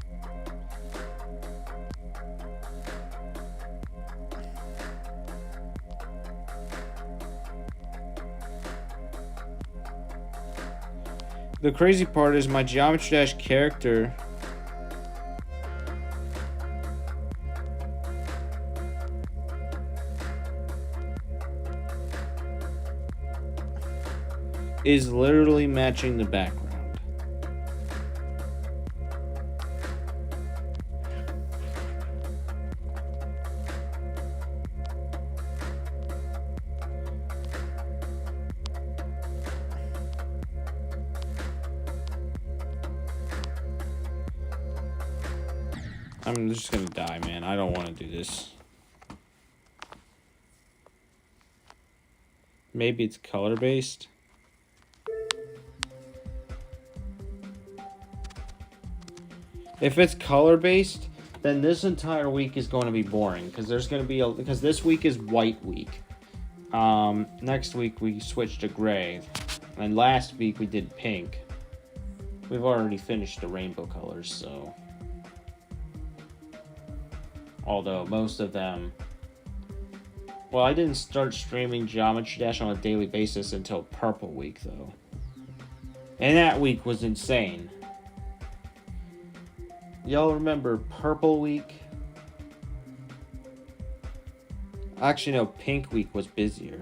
The crazy part is my Geometry Dash character is literally matching the background. I'm just gonna die, man. I don't want to do this. Maybe it's color based. If it's color based, then this entire week is going to be boring because there's going to be because this week is white week. Next week we switched to gray, and last week we did pink. We've already finished the rainbow colors, so. Although most of them... Well, I didn't start streaming Geometry Dash on a daily basis until Purple Week, though. And that week was insane. Y'all remember Purple Week? Actually, no, Pink Week was busier.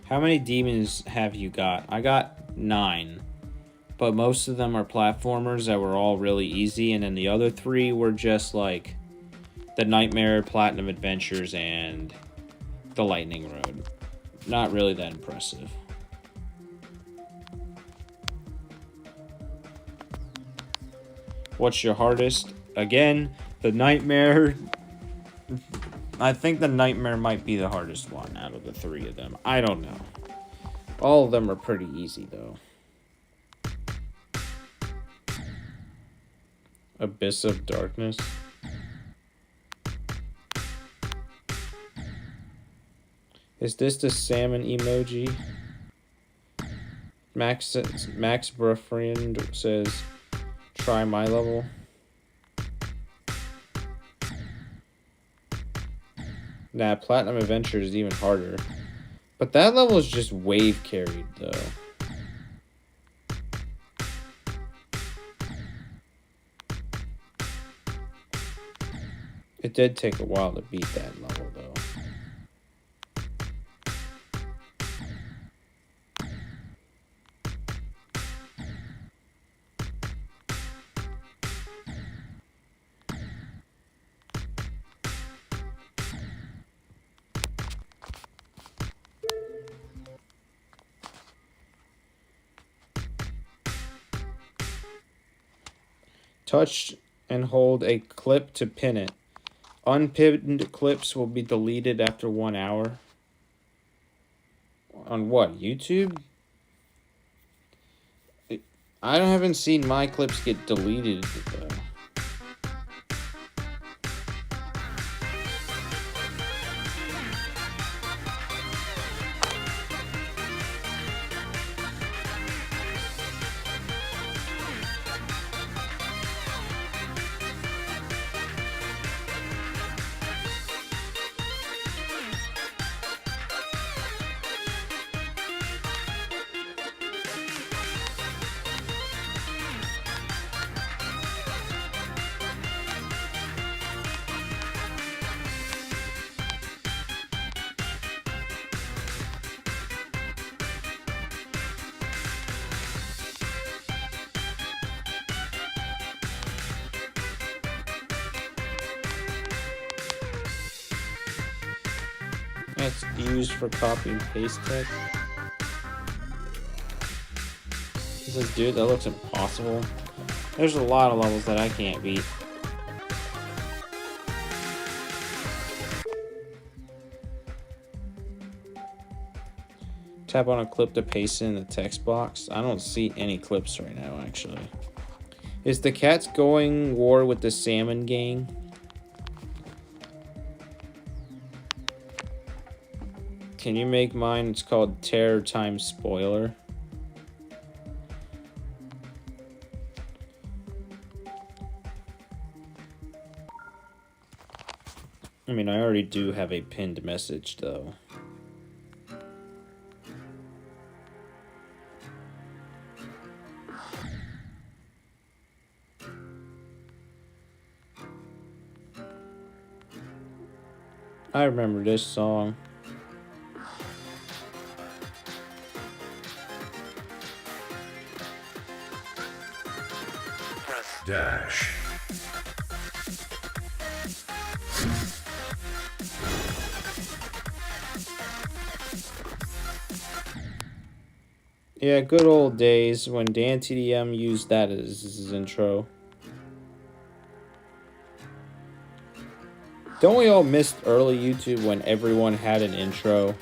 How many demons have you got? I got 9. But most of them are platformers that were all really easy. And then the other 3 were just like the Nightmare, Platinum Adventures, and the Lightning Road. Not really that impressive. What's your hardest? Again, the Nightmare... I think the Nightmare might be the hardest one out of the 3 of them. I don't know. All of them are pretty easy, though. Abyss of Darkness. Is this the salmon emoji? Max Bruffriend says, try my level. Nah, Platinum Adventure is even harder. But that level is just wave carried, though. It did take a while to beat that level, though. Touch and hold a clip to pin it. Unpinned clips will be deleted after 1 hour. On what, YouTube? I haven't seen my clips get deleted though. It's used for copy and paste text. He says, dude, that looks impossible. There's a lot of levels that I can't beat. Tap on a clip to paste it in the text box. I don't see any clips right now, actually. Is the Cats going war with the Salmon Gang? Can you make mine? It's called Terror Time Spoiler. I mean, I already do have a pinned message, though. I remember this song. Dash. Yeah, good old days when Dan TDM used that as his intro. Don't we all miss early YouTube when everyone had an intro?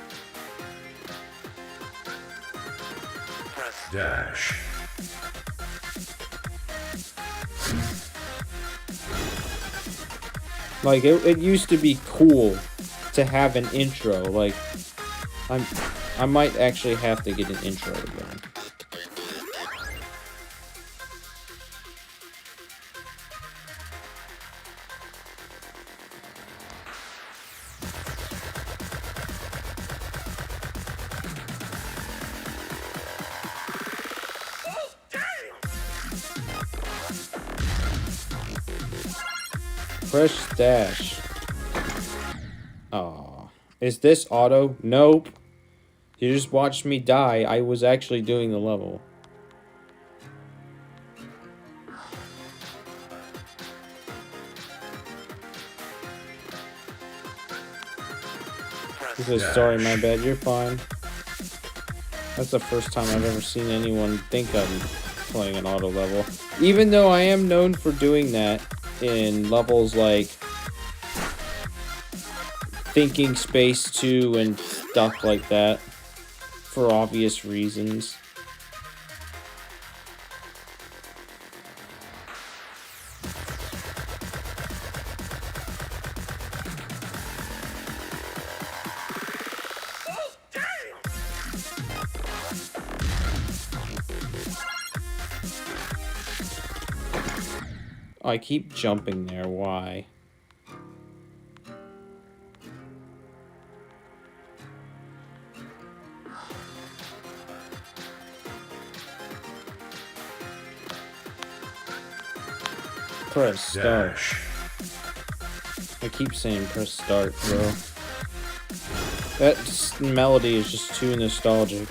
Dash. Like, it used to be cool to have an intro. Like, I might actually have to get an intro again. Press dash. Aw. Is this auto? Nope. You just watched me die. I was actually doing the level. He says, sorry, my bad. You're fine. That's the first time I've ever seen anyone think I'm playing an auto level. Even though I am known for doing that in levels like Thinking Space 2 and stuff like that, for obvious reasons. I keep jumping there, why? Press start. Dash. I keep saying press start, bro. That melody is just too nostalgic.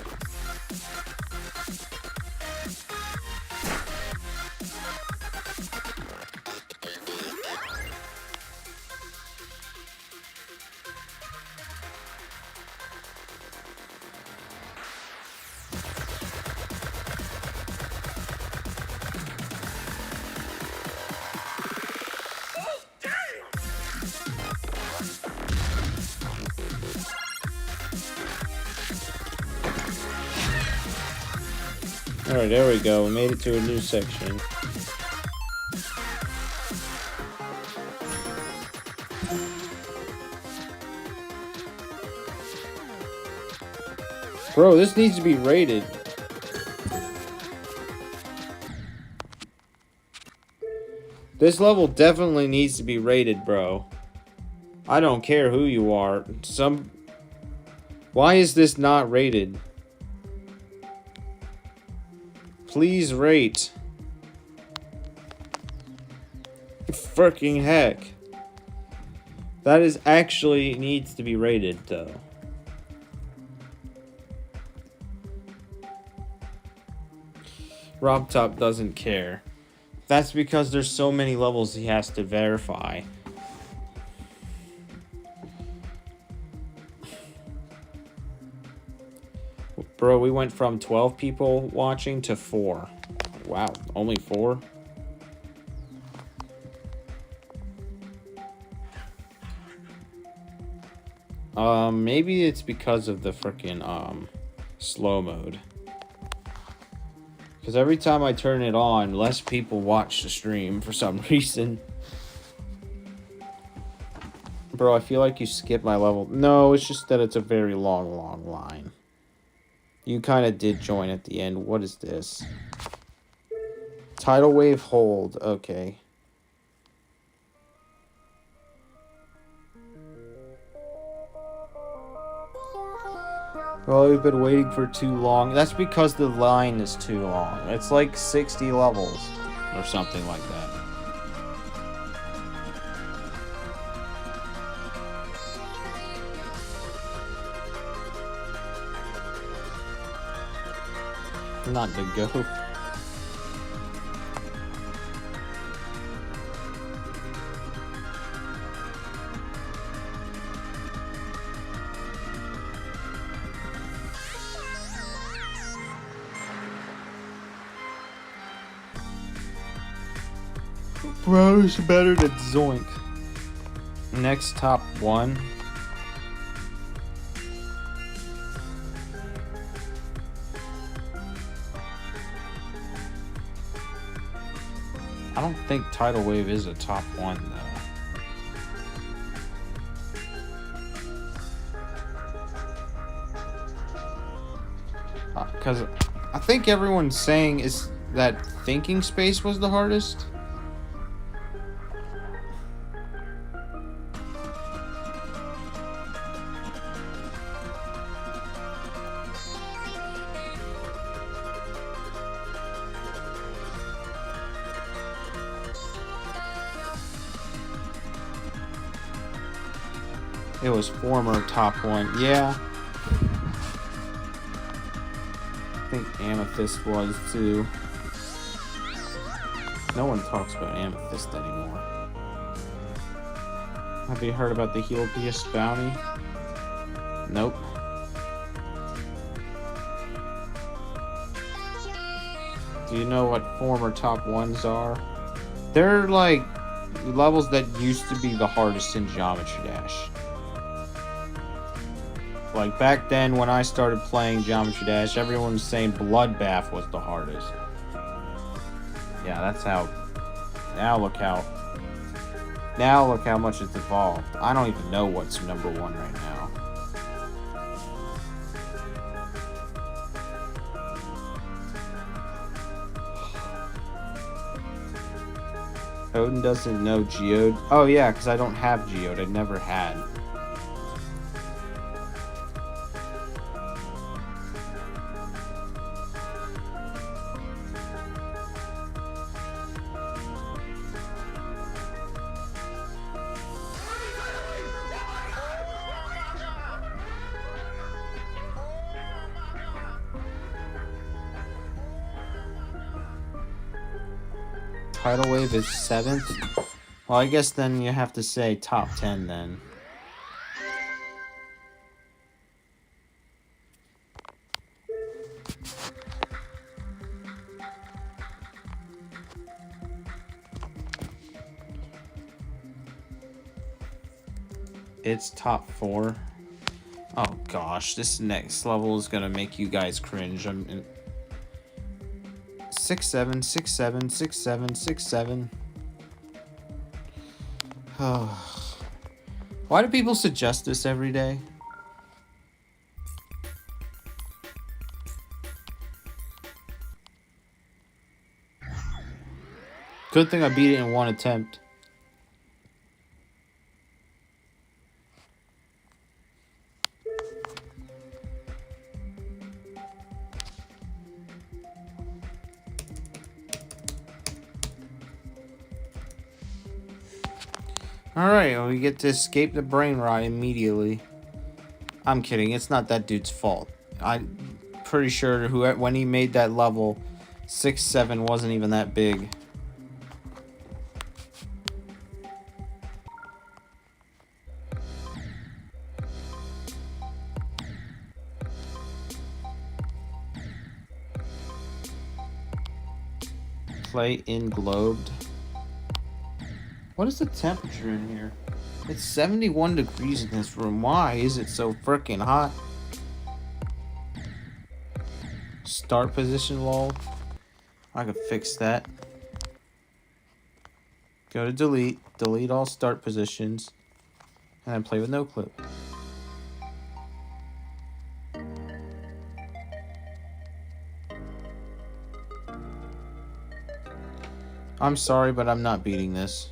Alright, there we go. We made it to a new section. Bro, this needs to be rated. This level definitely needs to be rated, bro. I don't care who you are. Why is this not rated? Please rate. Fucking heck. That is actually needs to be rated, though. RobTop doesn't care. That's because there's so many levels he has to verify. Bro, we went from 12 people watching to 4. Wow, only 4? Maybe it's because of the freaking slow mode. Because every time I turn it on, less people watch the stream for some reason. Bro, I feel like you skipped my level. No, it's just that it's a very long line. You kind of did join at the end. What is this? Tidal wave hold. Okay. Well, we've been waiting for too long. That's because the line is too long. It's like 60 levels or something like that. Not to go. Bro, it's better than Zoink. Next top 1. I don't think Tidal Wave is a top 1 though. Because I think everyone's saying is that Thinking Space was the hardest. It was former top 1. Yeah. I think Amethyst was too. No one talks about Amethyst anymore. Have you heard about the Helios bounty? Nope. Do you know what former top 1s are? They're like levels that used to be the hardest in Geometry Dash. Like back then when I started playing Geometry Dash, everyone was saying Bloodbath was the hardest. Yeah, that's how. Now look how much it's evolved. I don't even know what's number 1 right now. Odin doesn't know Geode. Oh yeah, because I don't have Geode. I never had. Tidal Wave is 7th. Well, I guess then you have to say top 10 then. It's top 4. Oh gosh, this next level is gonna make you guys cringe. 6-7, 6-7, 6-7, 6-7. Oh. Why do people suggest this every day? Good thing I beat it in one attempt. Alright, well, we get to escape the brain rot immediately. I'm kidding, it's not that dude's fault. I'm pretty sure when he made that level, 6-7 wasn't even that big. Play in globed. What is the temperature in here? It's 71 degrees in this room. Why is it so freaking hot? Start position lol. I could fix that. Go to delete. Delete all start positions. And then play with no clip. I'm sorry, but I'm not beating this.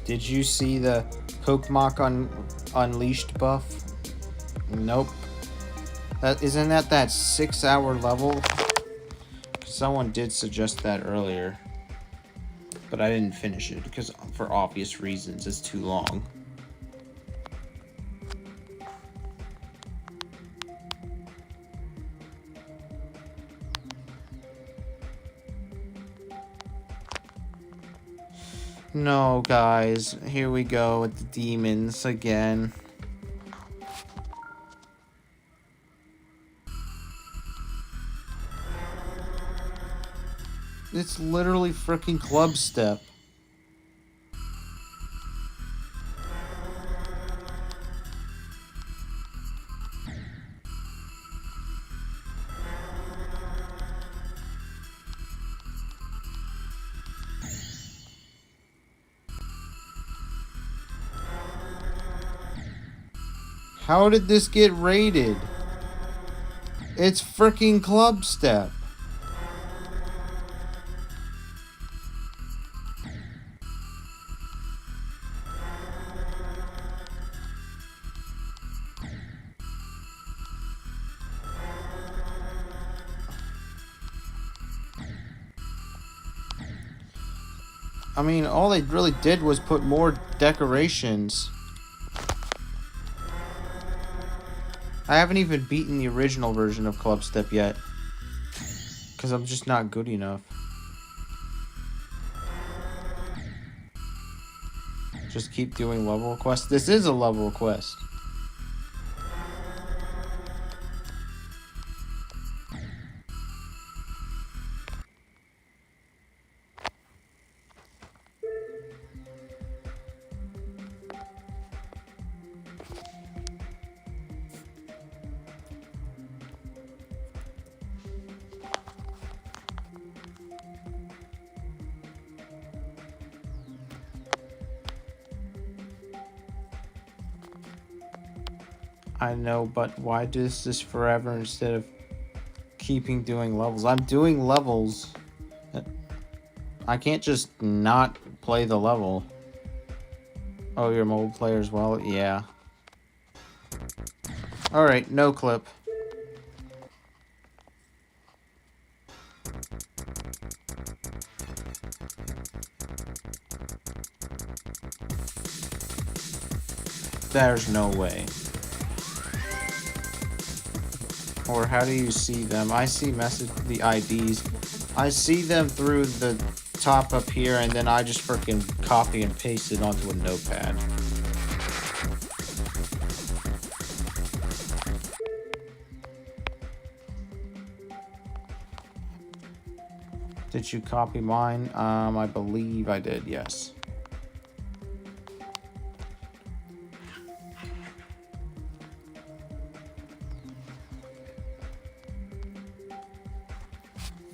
Did you see the Pokemon Unleashed buff? Nope. Isn't that 6-hour level? Someone did suggest that earlier. But I didn't finish it because for obvious reasons it's too long. No, guys. Here we go with the demons again. It's literally freaking club step. How did this get rated? It's freaking club step. I mean, all they really did was put more decorations. I haven't even beaten the original version of Club Step yet. Because I'm just not good enough. Just keep doing level requests. This is a level request. I know, but why does this forever instead of keeping doing levels? I'm doing levels. I can't just not play the level. Oh, you're a mobile player as well? Yeah. Alright, no clip. There's no way. Or how do you see them? I see the IDs. I see them through the top up here, and then I just freaking copy and paste it onto a notepad. Did you copy mine? I believe I did, yes.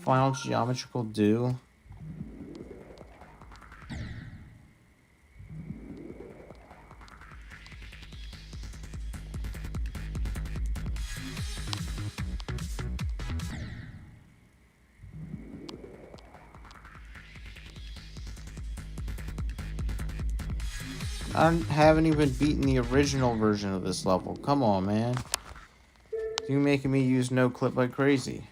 Final geometrical do. I haven't even beaten the original version of this level. Come on, man. You're making me use no clip like crazy.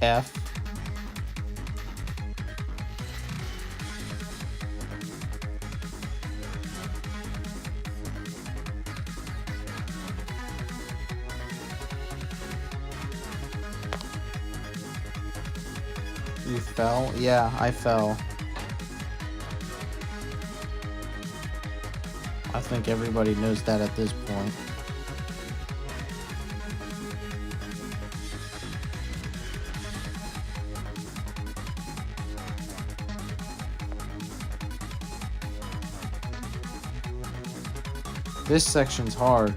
F. You fell? Yeah, I fell. I think everybody knows that at this point. This section's hard.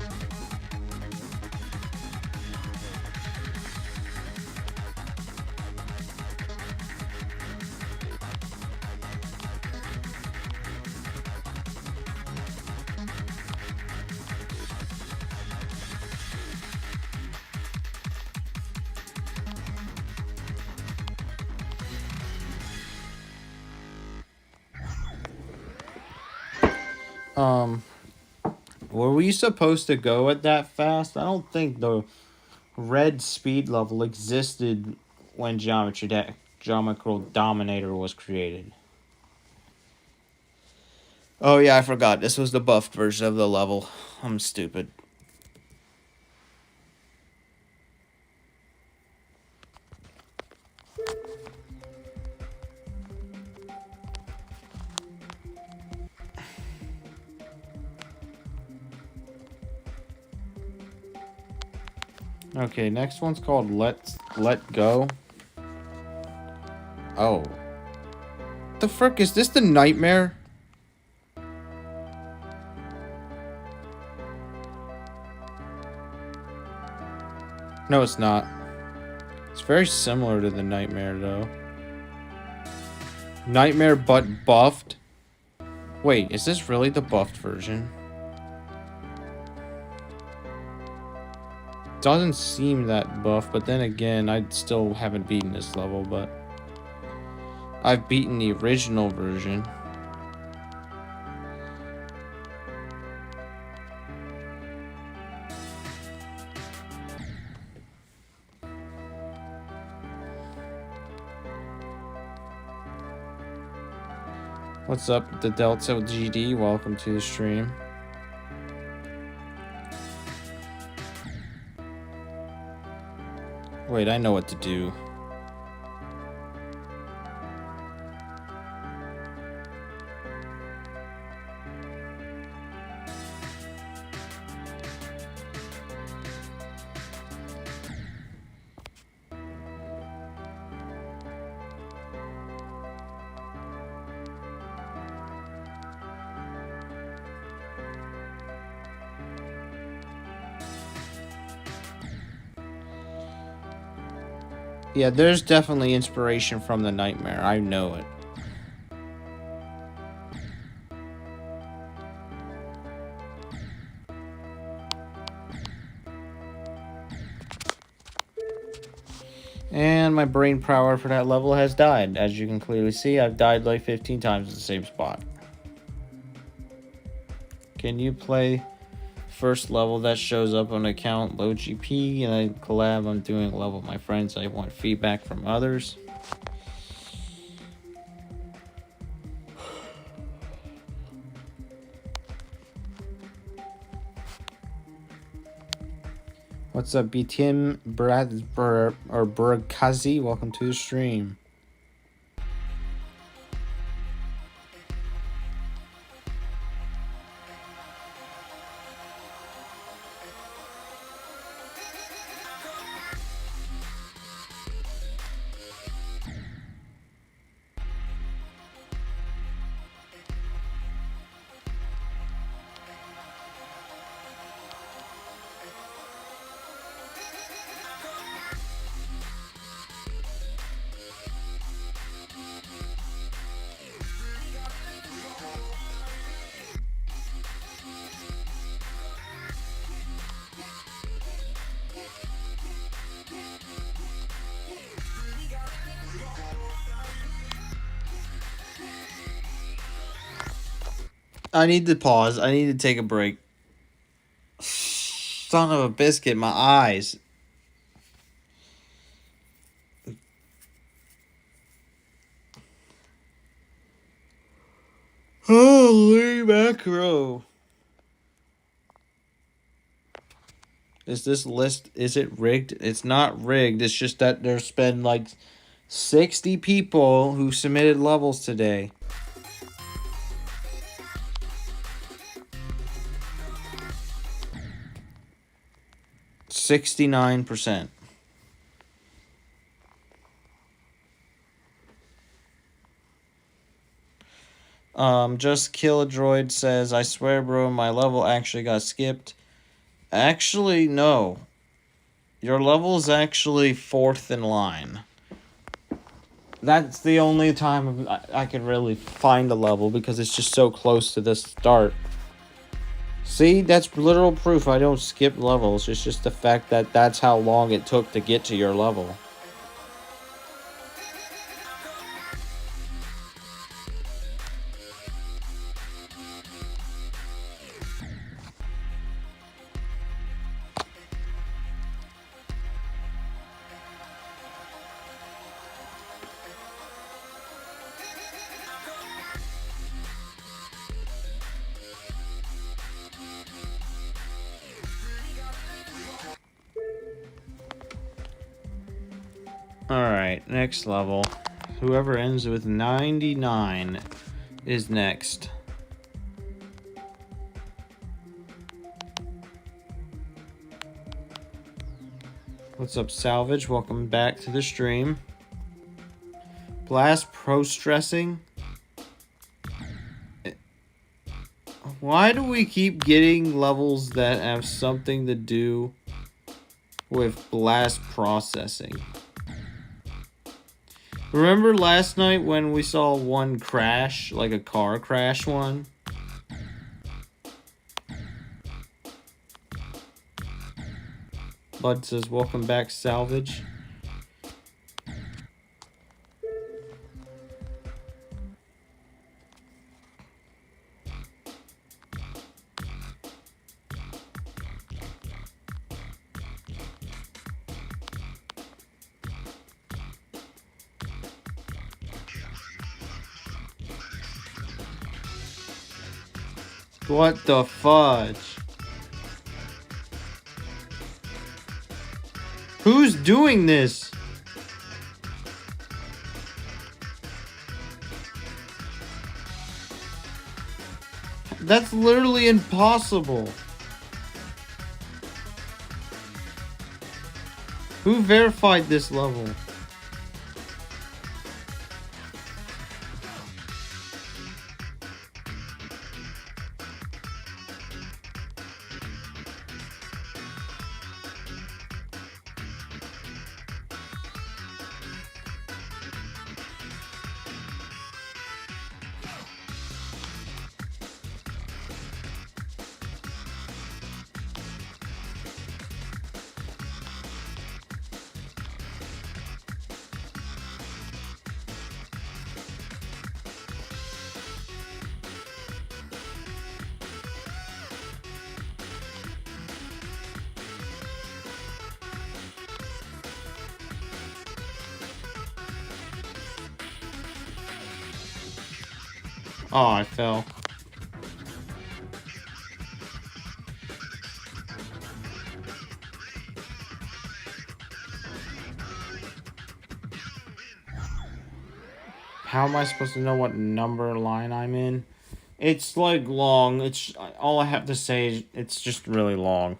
Were we supposed to go at that fast? I don't think the red speed level existed when Geometrical Dominator was created. Oh yeah, I forgot. This was the buffed version of the level. I'm stupid. Okay, next one's called Let Go. Oh. The frick, is this the nightmare? No, it's not. It's very similar to the nightmare, though. Nightmare but buffed? Wait, is this really the buffed version? Doesn't seem that buff, but then again, I still haven't beaten this level, but I've beaten the original version. What's up, the Delta GD? Welcome to the stream. Wait, I know what to do. Yeah, there's definitely inspiration from the nightmare. I know it. And my brain power for that level has died. As you can clearly see, I've died like 15 times in the same spot. Can you play first level that shows up on account low GP and I collab? I'm doing a level with my friends. I want feedback from others. What's up, BTM Bergkazi? Welcome to the stream. I need to pause. I need to take a break. Son of a biscuit, my eyes. Holy macro. Is this list, is it rigged? It's not rigged. It's just that there's been like 60 people who submitted levels today. $69%. Just Kill a Droid says, I swear, bro, my level actually got skipped. Actually, no. Your level is actually 4th in line. That's the only time I could really find a level because it's just so close to the start. See, that's literal proof I don't skip levels. It's just the fact that that's how long it took to get to your level. Alright, next level. Whoever ends with 99 is next. What's up, Salvage? Welcome back to the stream. Blast Pro Stressing. Why do we keep getting levels that have something to do with blast processing? Remember last night when we saw one crash, like a car crash one? Bud says, welcome back, Salvage. What the fudge? Who's doing this? That's literally impossible. Who verified this level? Oh, I fell. How am I supposed to know what number line I'm in? It's like long. It's all I have to say is it's just really long.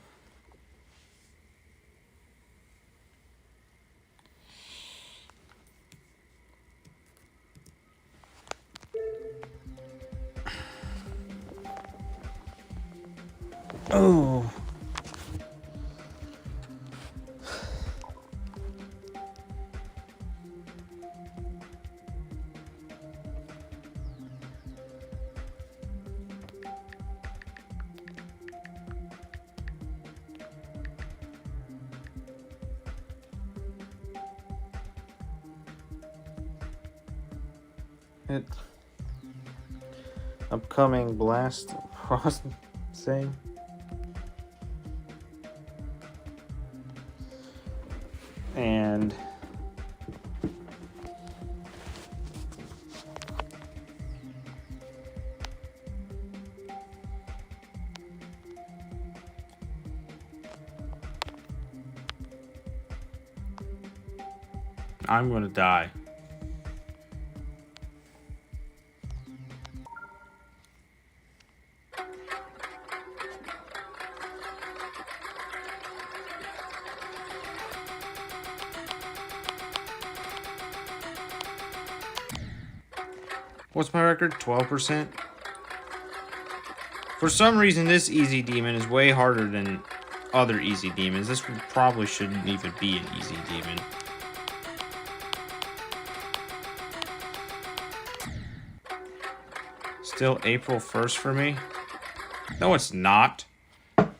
Oh. It upcoming blast processing. And I'm gonna die. What's my record? 12%? For some reason, this easy demon is way harder than other easy demons. This probably shouldn't even be an easy demon. Still April 1st for me? No, it's not.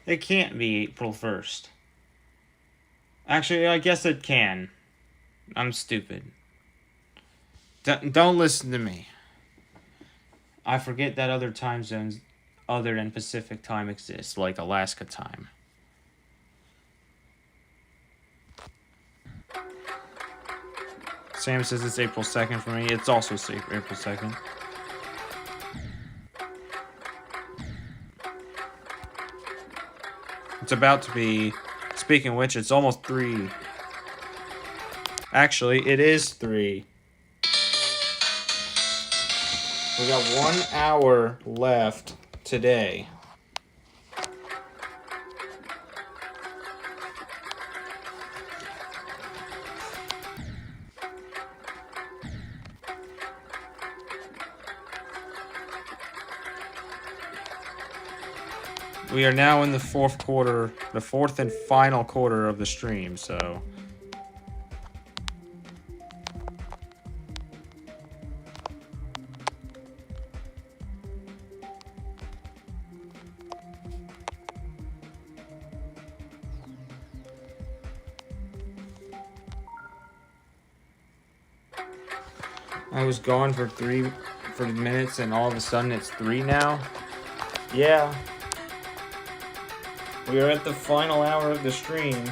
It can't be April 1st. Actually, I guess it can. I'm stupid. Don't listen to me. I forget that other time zones other than Pacific time exist, like Alaska time. Sam says it's April 2nd for me. It's also April 2nd. It's about to be, speaking of which, it's almost 3. Actually, it is 3. We got 1 hour left today. We are now in the fourth quarter, the fourth and final quarter of the stream, so... I was gone for 3 minutes and all of a sudden it's 3 now? Yeah. We are at the final hour of the stream.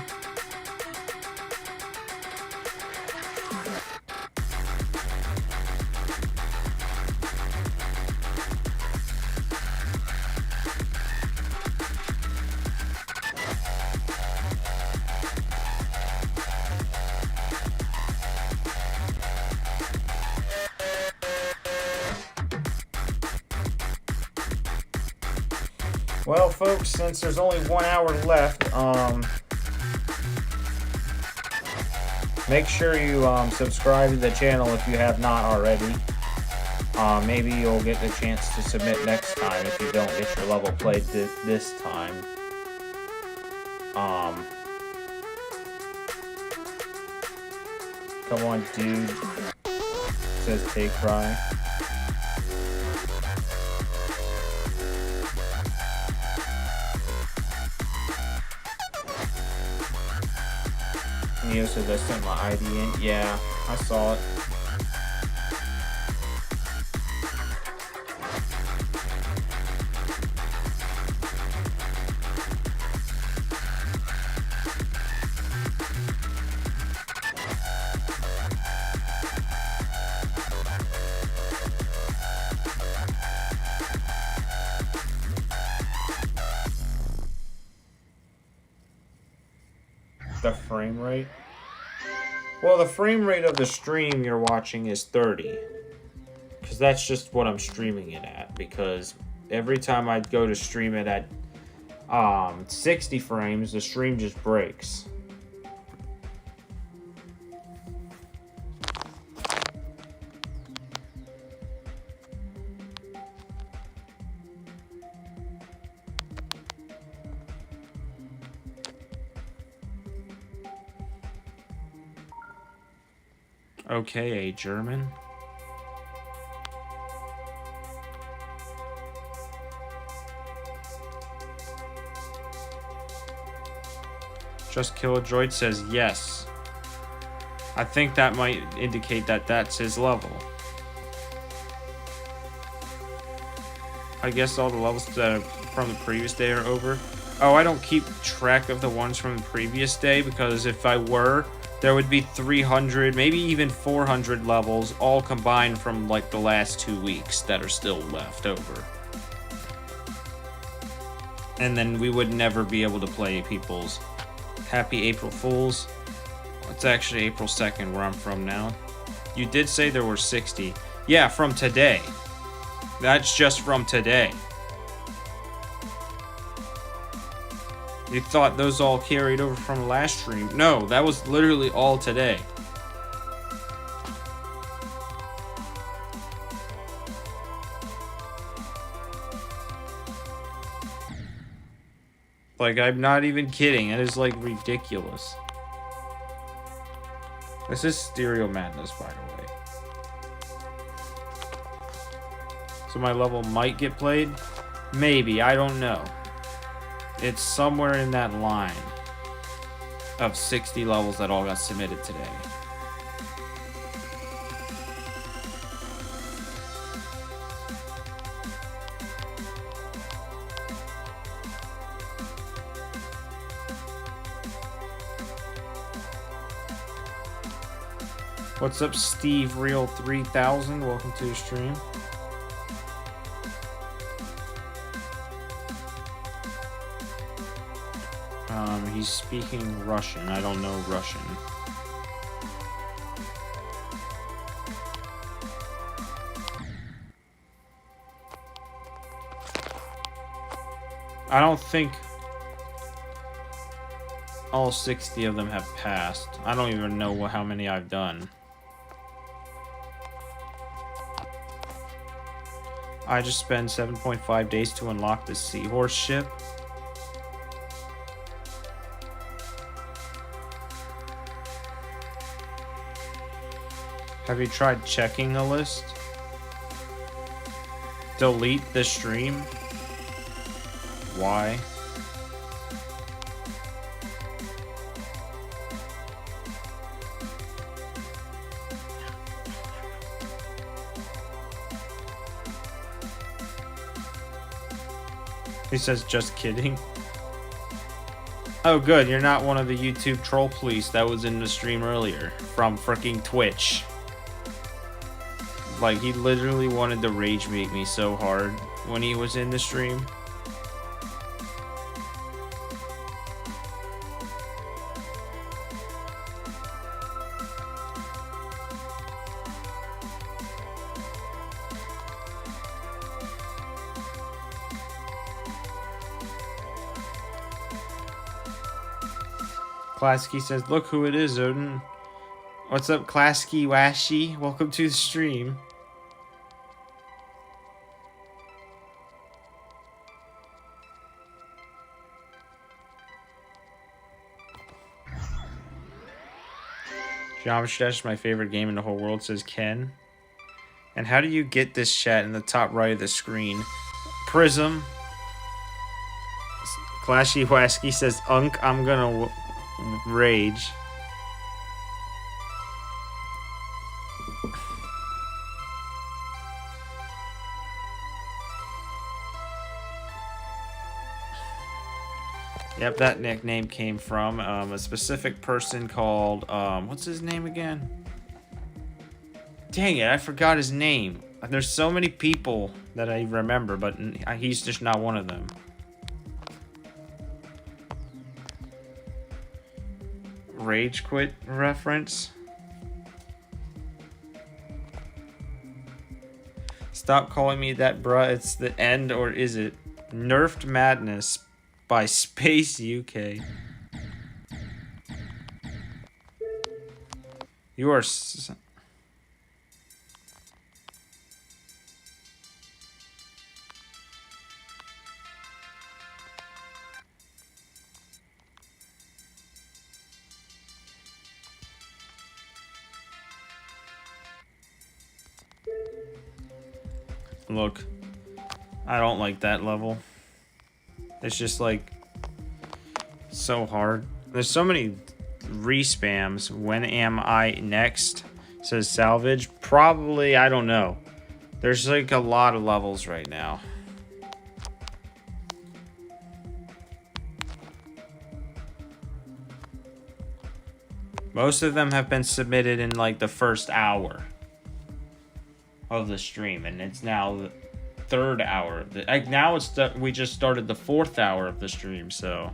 Well, folks, since there's only 1 hour left, make sure you subscribe to the channel if you have not already. Maybe you'll get the chance to submit next time if you don't get your level played this time. Come on, dude. Says Take Cry. Neo says I sent my ID in. Yeah, I saw it. The frame rate? Well, the frame rate of the stream you're watching is 30. Because that's just what I'm streaming it at. Because every time I go to stream it at 60 frames, the stream just breaks. Okay, a German. Just Killdroid says yes. I think that might indicate that that's his level. I guess all the levels that are from the previous day are over. Oh, I don't keep track of the ones from the previous day because if I were, there would be 300, maybe even 400 levels all combined from like the last 2 weeks that are still left over. And then we would never be able to play people's Happy April Fools. It's actually April 2nd where I'm from now. You did say there were 60. Yeah, from today. That's just from today. You thought those all carried over from the last stream. No, that was literally all today. Like, I'm not even kidding. It is, like, ridiculous. This is Stereo Madness, by the way. So my level might get played? Maybe, I don't know. It's somewhere in that line of 60 levels that all got submitted today. What's up, Steve Real 3000? Welcome to the stream. He's speaking Russian. I don't know Russian. I don't think all 60 of them have passed. I don't even know how many I've done. I just spent 7.5 days to unlock the Seahorse ship. Have you tried checking the list? Delete the stream? Why? He says, just kidding. Oh, good. You're not one of the YouTube troll police that was in the stream earlier from freaking Twitch. Like, he literally wanted to rage bait me so hard when he was in the stream. Klasky says, look who it is, Odin. What's up, Klasky Washi? Welcome to the stream. Geometry Dash is my favorite game in the whole world, says Ken. And how do you get this chat in the top right of the screen? Prism. Clashy Wasky says, Unk, I'm gonna rage. Yep, that nickname came from a specific person called, what's his name again? Dang it, I forgot his name. There's so many people that I remember, but he's just not one of them. Rage Quit reference? Stop calling me that, bruh. It's the end, or is it? Nerfed Madness by Space UK. You are. Look, I don't like that level. It's just like so hard. There's so many respams. When am I next? Says salvage. Probably, I don't know. There's like a lot of levels right now. Most of them have been submitted in like the first hour of the stream, and it's now the third hour of the, like, now it's we just started the fourth hour of the stream, so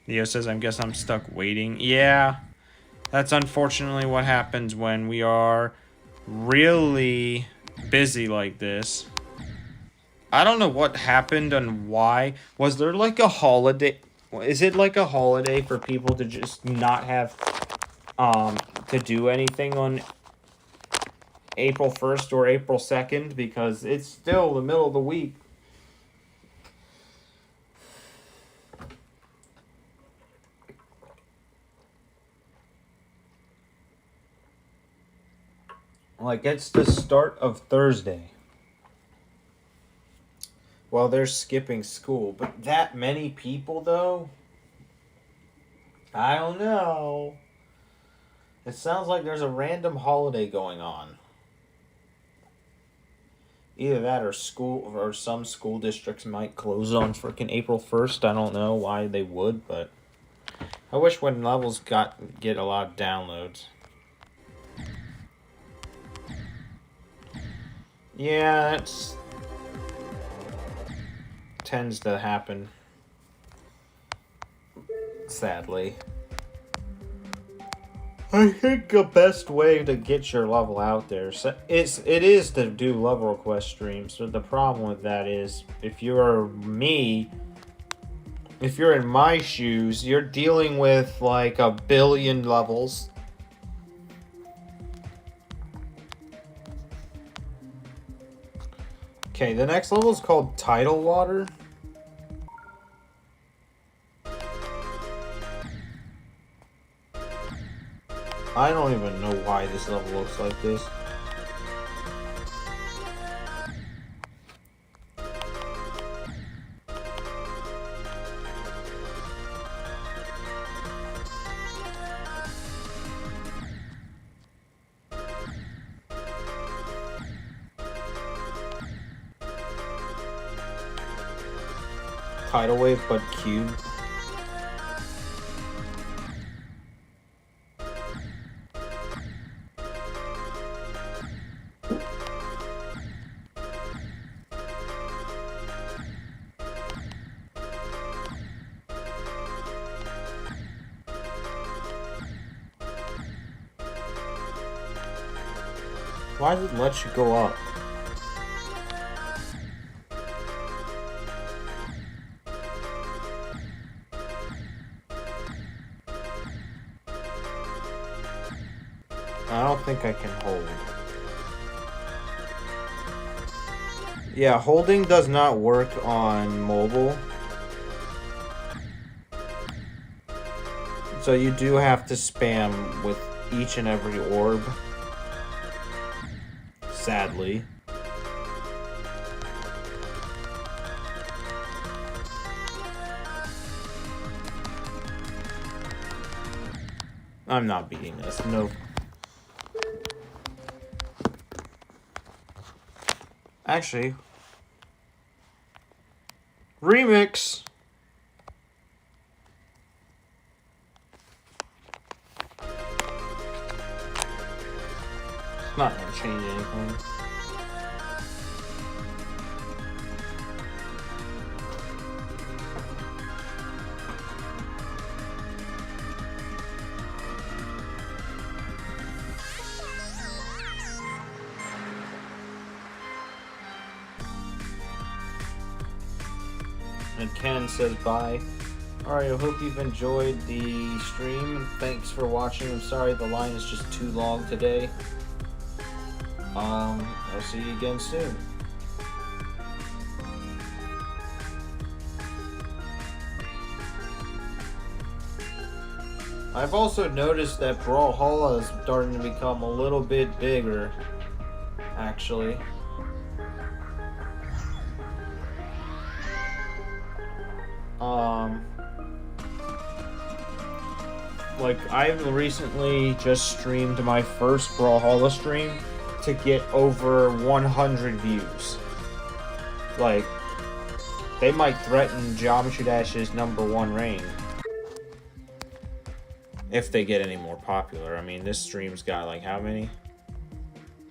Leo says, I guess I'm stuck waiting. Yeah, that's unfortunately what happens when we are really busy like this. I don't know what happened and why. Was there like a holiday? Is it like a holiday for people to just not have to do anything on April 1st or April 2nd? Because it's still the middle of the week. Like, it's the start of Thursday. Well, they're skipping school, but that many people, though? I don't know. It sounds like there's a random holiday going on. Either that or school, or some school districts might close on freaking April 1st. I don't know why they would, but I wish when levels get a lot of downloads. Yeah, that's tends to happen, sadly. I think the best way to get your level out there it is to do level request streams. So the problem with that is, if you're me, if you're in my shoes, you're dealing with like 1 billion levels. Okay, the next level is called Tidal Water. I don't even know why this level looks like this. Tidal wave, but cube. Why does it let you go up? I don't think I can hold. Yeah, holding does not work on mobile. So you do have to spam with each and every orb. Sadly. I'm not beating this. Nope. Actually, remix. Not gonna change anything. And Ken says bye. Alright, I hope you've enjoyed the stream. Thanks for watching. I'm sorry the line is just too long today. I'll see you again soon. I've also noticed that Brawlhalla is starting to become a little bit bigger, actually. Like, I've recently just streamed my first Brawlhalla stream to get over 100 views. Like, they might threaten Geometry Dash's #1 reign if they get any more popular. I mean, this stream's got, like, how many?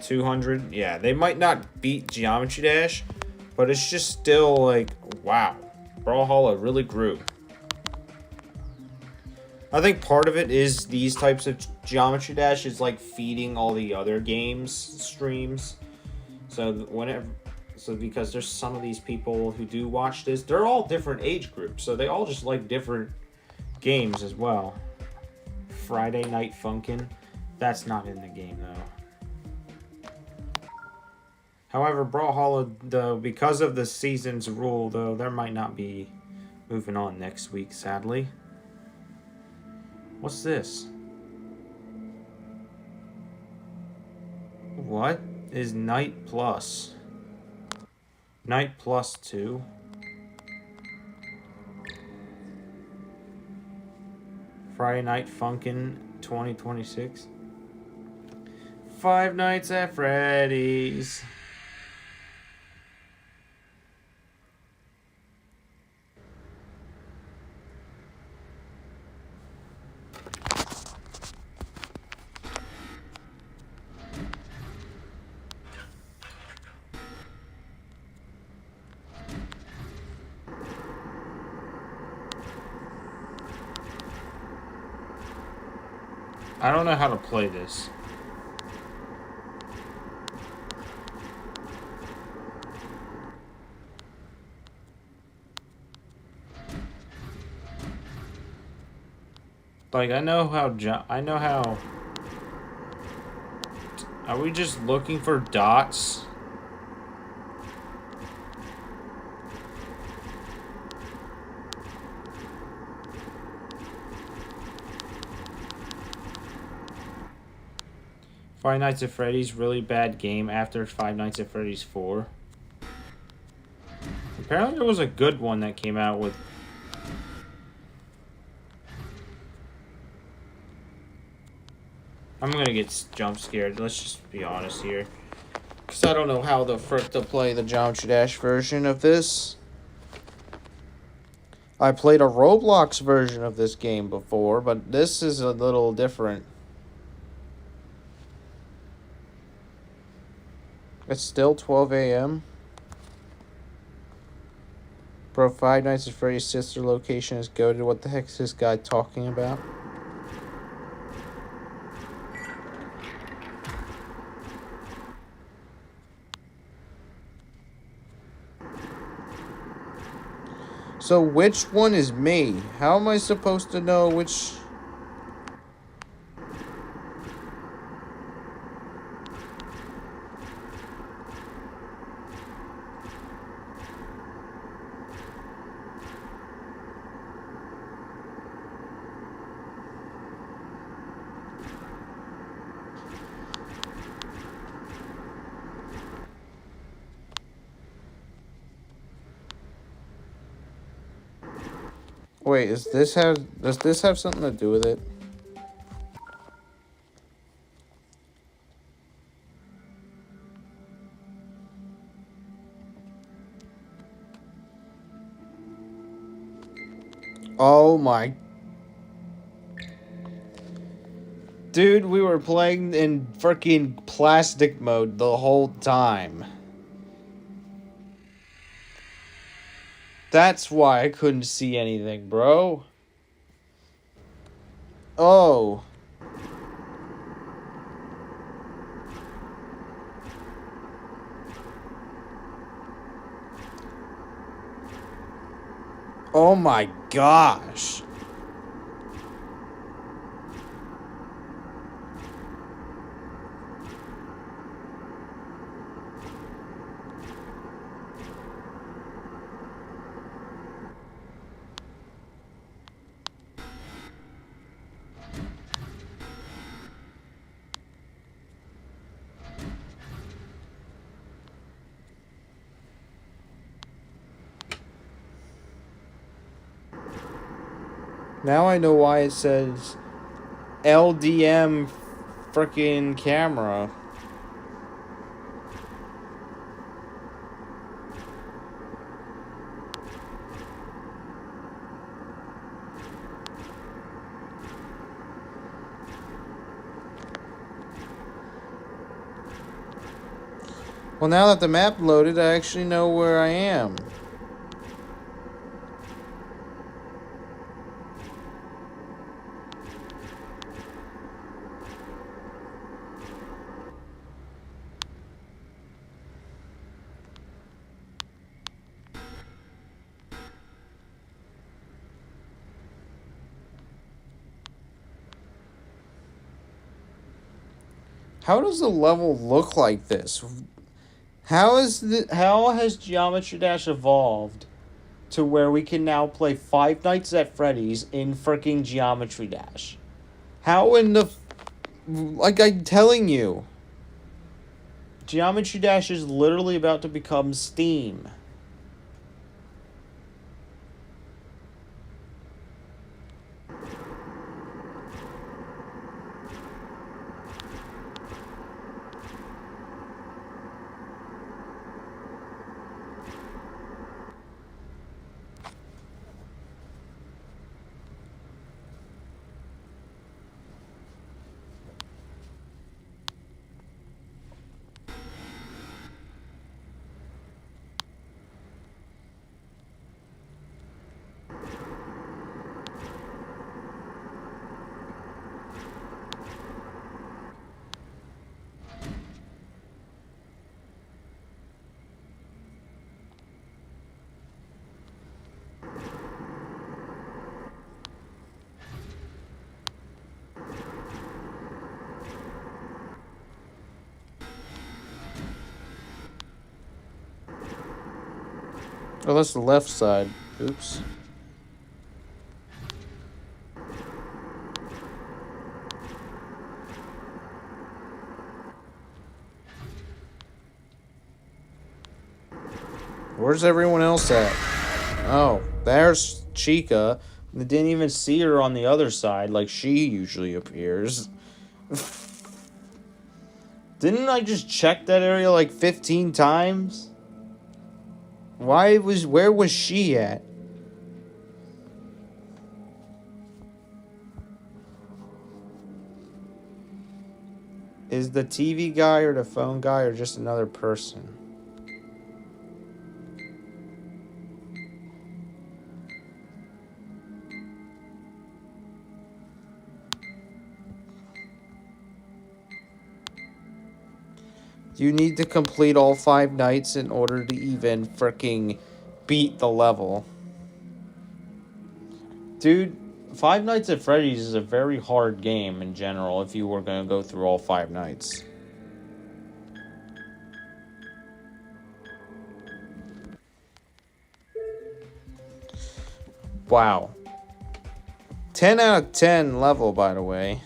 200? Yeah, they might not beat Geometry Dash, but it's just still, like, wow. Brawlhalla really grew. I think part of it is these types of Geometry Dash is like feeding all the other games streams. So because there's some of these people who do watch this, they're all different age groups, so they all just like different games as well. Friday Night Funkin', that's not in the game though. However, Brawlhalla, though, because of the season's rule, though, there might not be moving on next week, sadly. What's this? What is Night Plus? Night Plus 2? Friday Night Funkin' 2026? Five Nights at Freddy's. I don't know how to play this. Like, I know how... Are we just looking for dots? Five Nights at Freddy's, really bad game after Five Nights at Freddy's 4. Apparently there was a good one that came out with... I'm gonna get jump scared, let's just be honest here. Because I don't know how the frick to play the Geometry Dash version of this. I played a Roblox version of this game before, but this is a little different. It's still 12 a.m. Bro, Five Nights at Freddy's sister location is goated. What the heck is this guy talking about? So which one is me? How am I supposed to know which... Wait, does this have something to do with it? Oh my... Dude, we were playing in freaking plastic mode the whole time. That's why I couldn't see anything, bro. Oh. Oh my gosh. Now I know why it says LDM freaking camera. Well, now that the map loaded, I actually know where I am. How does the level look like this? How has Geometry Dash evolved to where we can now play Five Nights at Freddy's in freaking Geometry Dash? How in the like I'm telling you, Geometry Dash is literally about to become Steam. Oh, that's the left side. Oops. Where's everyone else at? Oh, there's Chica. I didn't even see her on the other side like she usually appears. Didn't I just check that area like 15 times? Where was she at? Is the TV guy or the phone guy or just another person? You need to complete all 5 nights in order to even freaking beat the level. Dude, Five Nights at Freddy's is a very hard game in general if you were going to go through all 5 nights. Wow. 10 out of 10 level, by the way.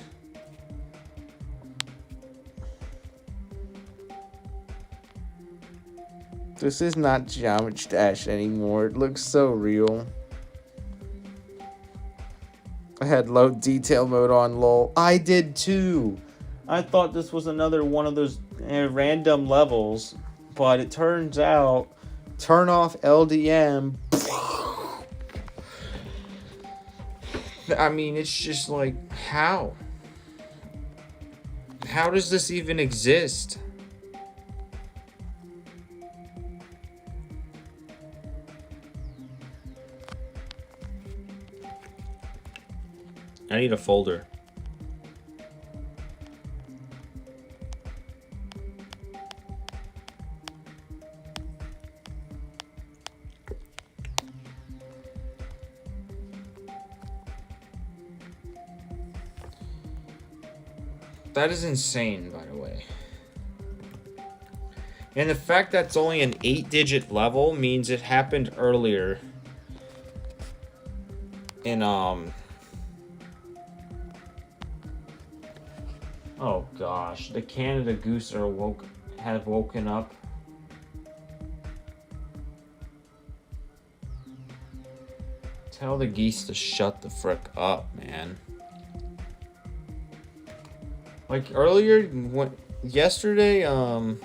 This is not Geometry Dash anymore. It looks so real. I had low detail mode on, lol. I did too. I thought this was another one of those random levels, but it turns out, turn off LDM. I mean, it's just like, how? How does this even exist? I need a folder. That is insane, by the way. And the fact that it's only an 8-digit level means it happened earlier in oh gosh, the Canada Goose have woken up. Tell the geese to shut the frick up, man. Like earlier, yesterday, in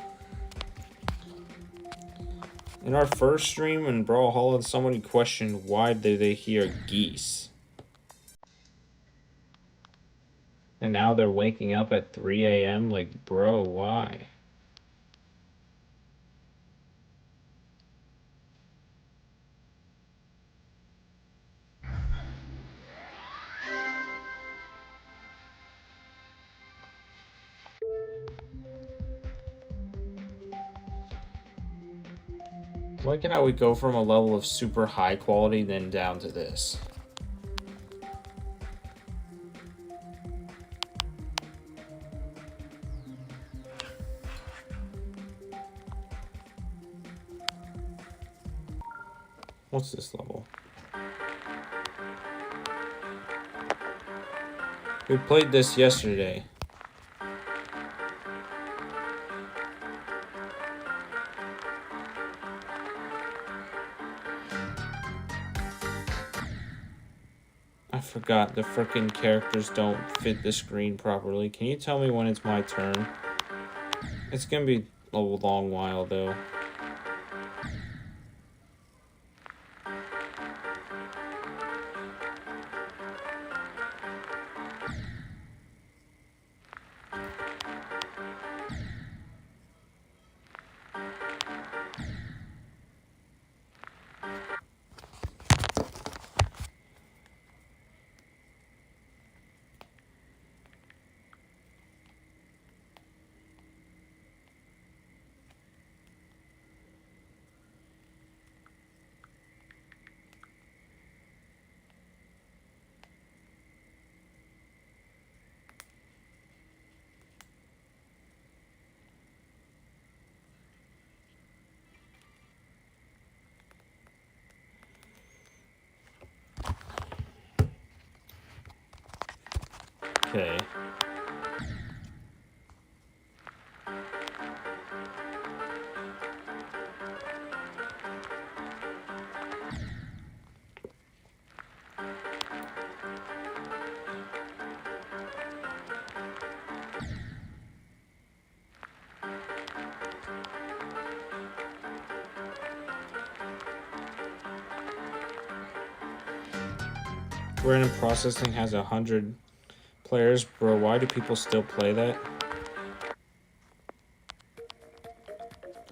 our first stream in Brawlhalla, somebody questioned why did they hear geese. And now they're waking up at 3 a.m. Like, bro, why? Why cannot we go from a level of super high quality then down to this? What's this level? We played this yesterday. I forgot the frickin' characters don't fit the screen properly. Can you tell me when it's my turn? It's gonna be a long while though. Okay. Random processing has 100 players, bro. Why do people still play that?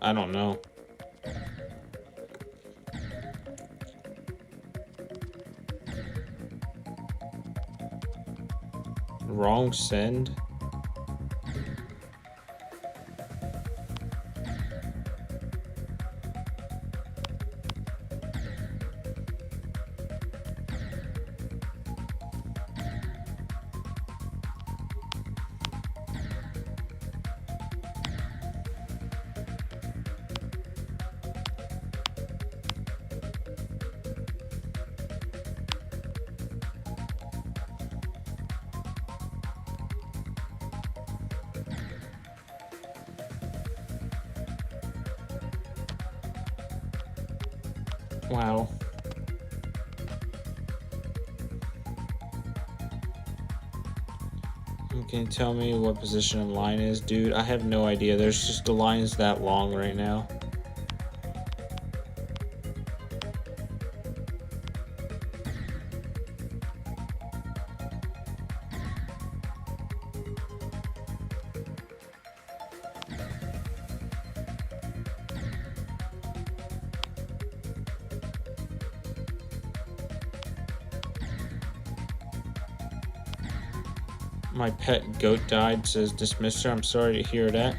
I don't know. Wrong send? Wow. Can you tell me what position in line is? Dude, I have no idea. There's just the line is that long right now. My pet goat died, says Dismisser. I'm sorry to hear that.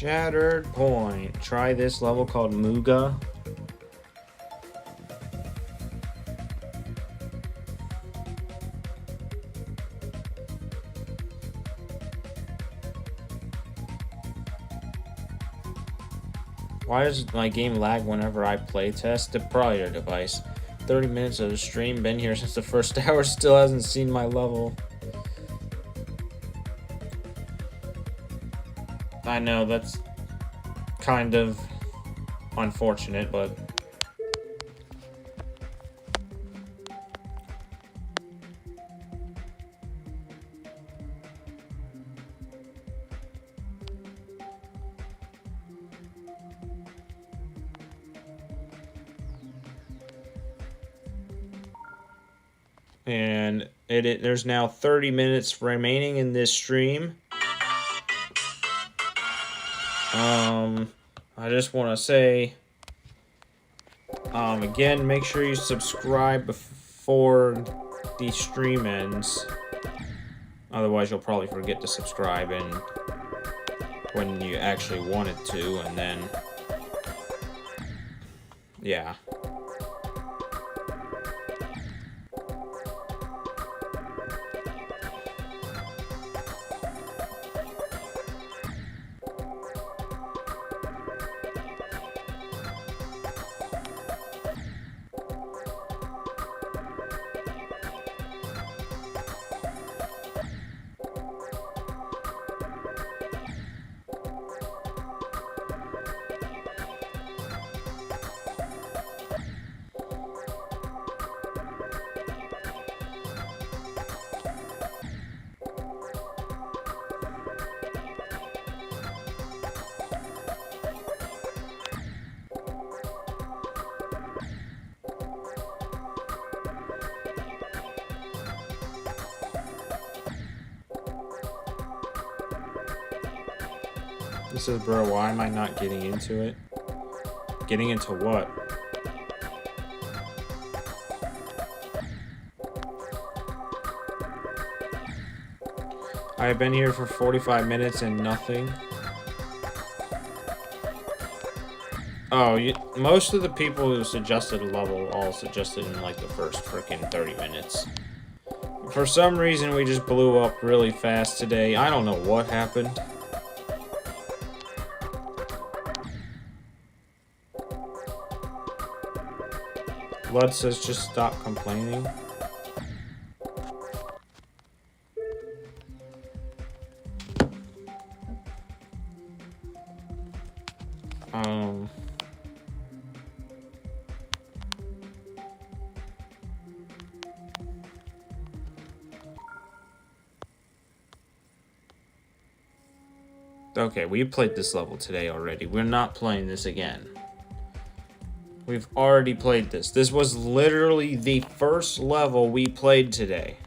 Shattered Point. Try this level called Muga. Why does my game lag whenever I play test? Probably your device. 30 minutes of the stream, been here since the first hour, still hasn't seen my level. I know, that's kind of unfortunate, but... And there's now 30 minutes remaining in this stream. I just want to say, again, make sure you subscribe before the stream ends. Otherwise, you'll probably forget to subscribe and when you actually wanted to, and then, yeah. This is, bro, why am I not getting into it? Getting into what? I've been here for 45 minutes and nothing. Oh, most of the people who suggested a level all suggested in like the first freaking 30 minutes. For some reason, we just blew up really fast today. I don't know what happened. Blood says just stop complaining. Okay, we played this level today already. We're not playing this again. We've already played this. This was literally the first level we played today.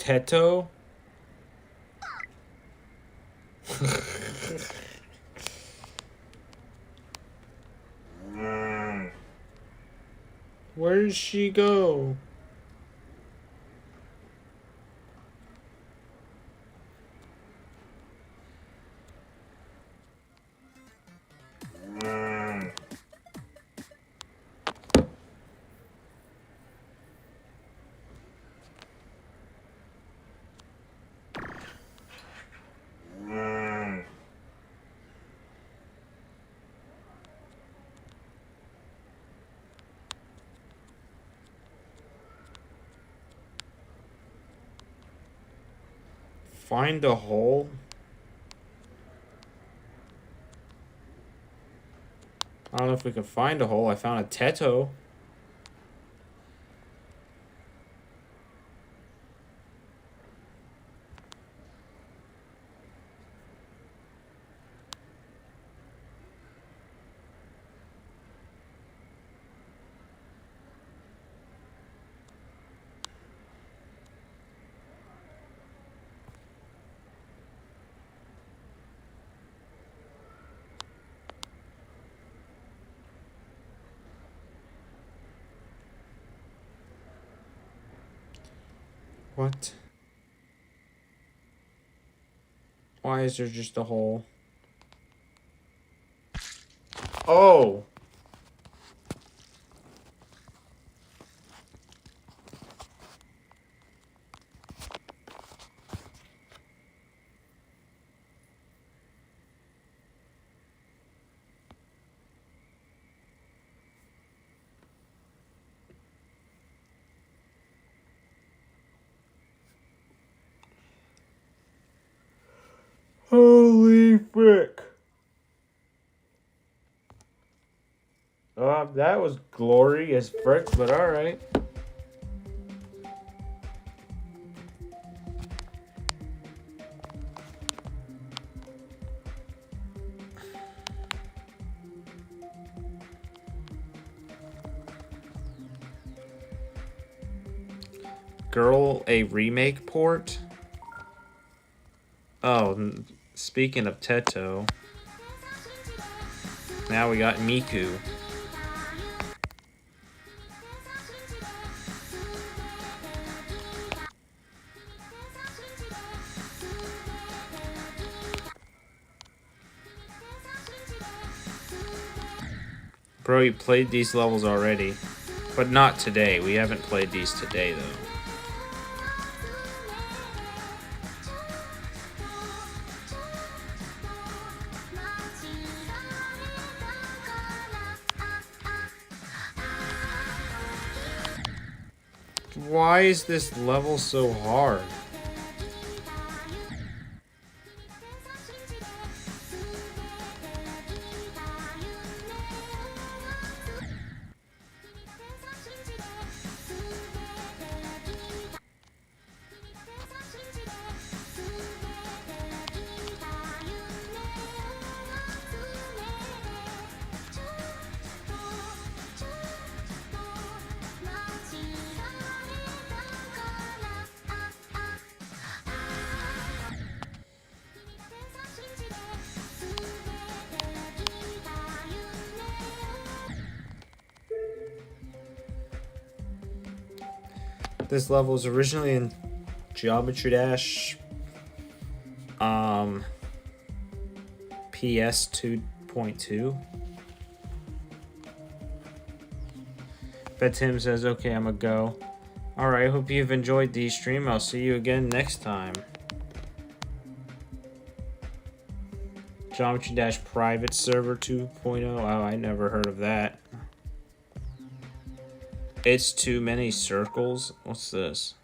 Teto? Where did she go? Find the hole? I don't know if we can find a hole. I found a Teto. What? Why is there just a hole? Oh! Holy frick. That was glory as frick, but alright. Girl, a remake port? Oh, speaking of Teto, now we got Miku. Bro, you played these levels already. But not today. We haven't played these today, though. Why is this level so hard? This level was originally in Geometry Dash PS 2.2. Bet Tim says, okay, I'm a go. Alright, hope you've enjoyed the stream. I'll see you again next time. Geometry Dash Private Server 2.0. Oh, I never heard of that. It's too many circles. What's this?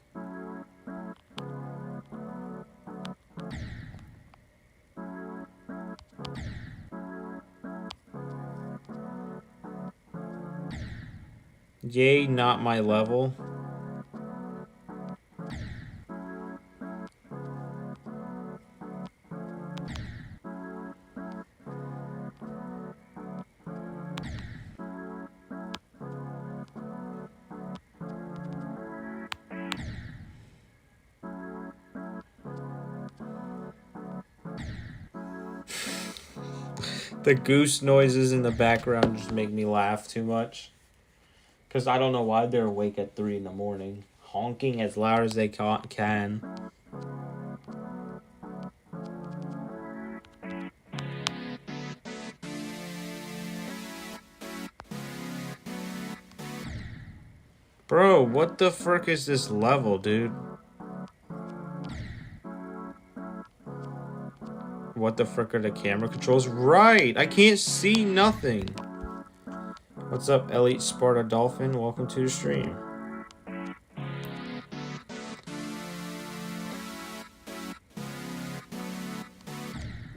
Yay, not my level. The goose noises in the background just make me laugh too much. Because I don't know why they're awake at 3 in the morning. Honking as loud as they can. Bro, what the frick is this level, dude? What the frick are the camera controls? Right! I can't see nothing! What's up, Elite Sparta Dolphin? Welcome to the stream.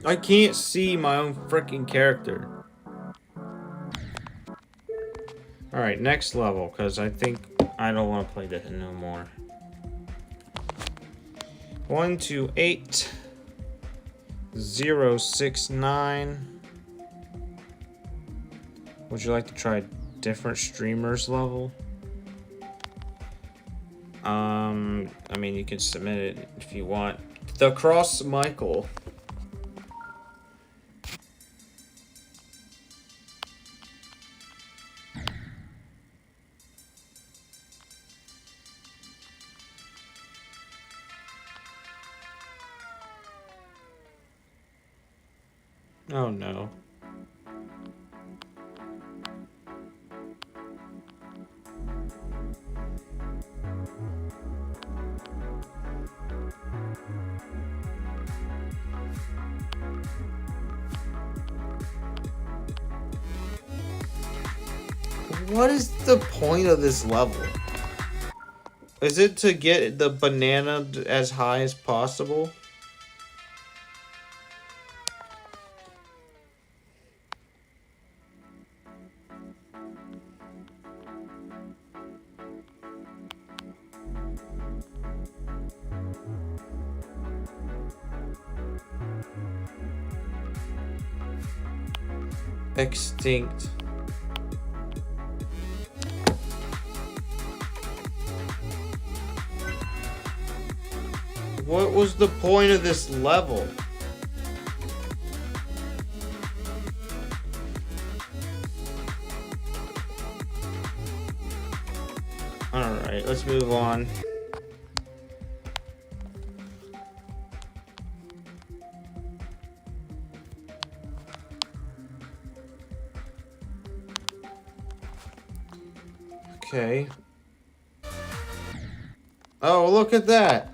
I can't see my own freaking character. Alright, next level, because I think I don't want to play that no more. 128069. Would you like to try different streamers level? I mean, you can submit it if you want. The Cross Michael. Oh no. What is the point of this level? Is it to get the banana as high as possible? Extinct. What was the point of this level? Alright, let's move on. Okay. Oh, look at that.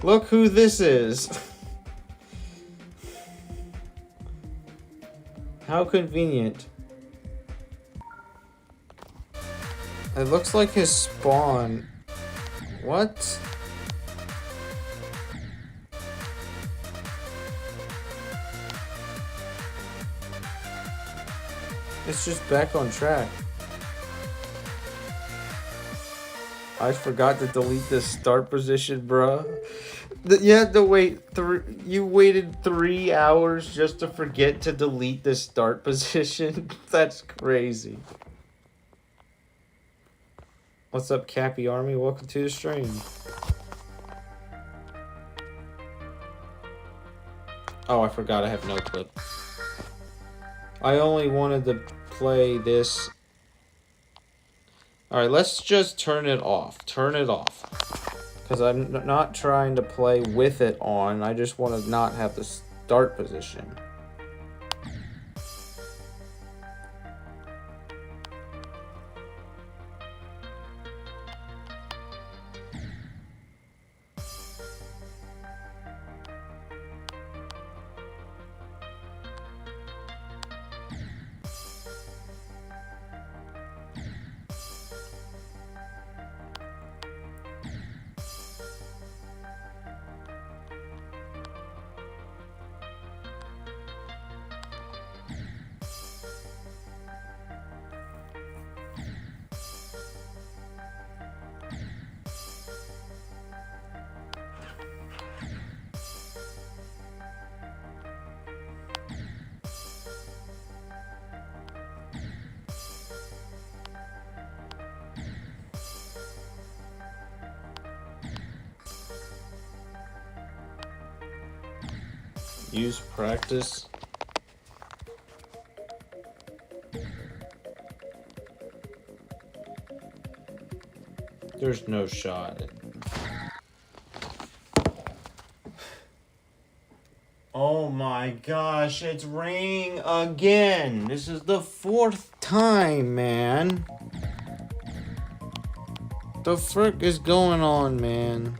Look who this is. How convenient. It looks like his spawn. What? It's just back on track. I forgot to delete this start position, bruh. You had to wait you waited 3 hours just to forget to delete this start position? That's crazy. What's up, Cappy Army? Welcome to the stream. Oh, I forgot I have no clip. I only wanted to play this. Alright, let's just turn it off. Turn it off. Because I'm not trying to play with it on. I just want to not have the start position. Use practice. There's no shot. Oh my gosh, it's raining again. This is the 4th time, man. The frick is going on, man?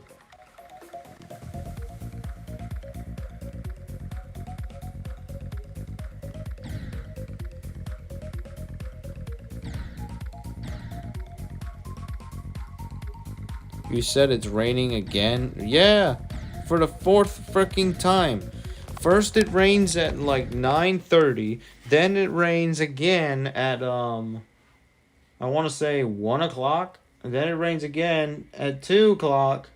You said it's raining again? Yeah, for the 4th freaking time. First it rains at like 9:30, then it rains again at I want to say 1 o'clock, and then it rains again at 2 o'clock,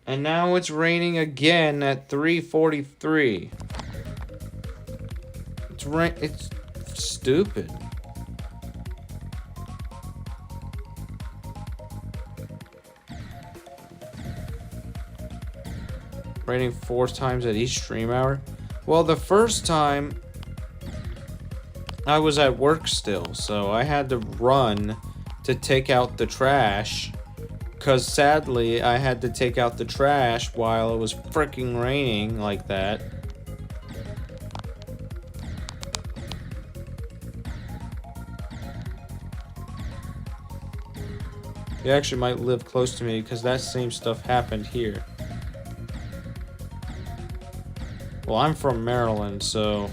and now it's raining again at 3:43. It's stupid. Raining 4 times at each stream hour. Well, the first time I was at work still, so I had to run to take out the trash. Because sadly, I had to take out the trash while it was freaking raining like that. You actually might live close to me because that same stuff happened here. Well, I'm from Maryland, so...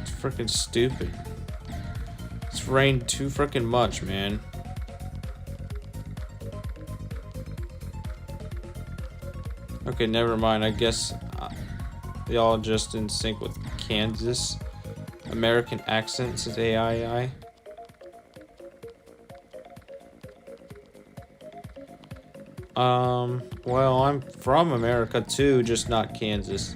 It's freaking stupid. It's rained too freaking much, man. Okay, never mind. I guess y'all just in sync with Kansas. American accent says AI. Well, I'm from America too, just not Kansas.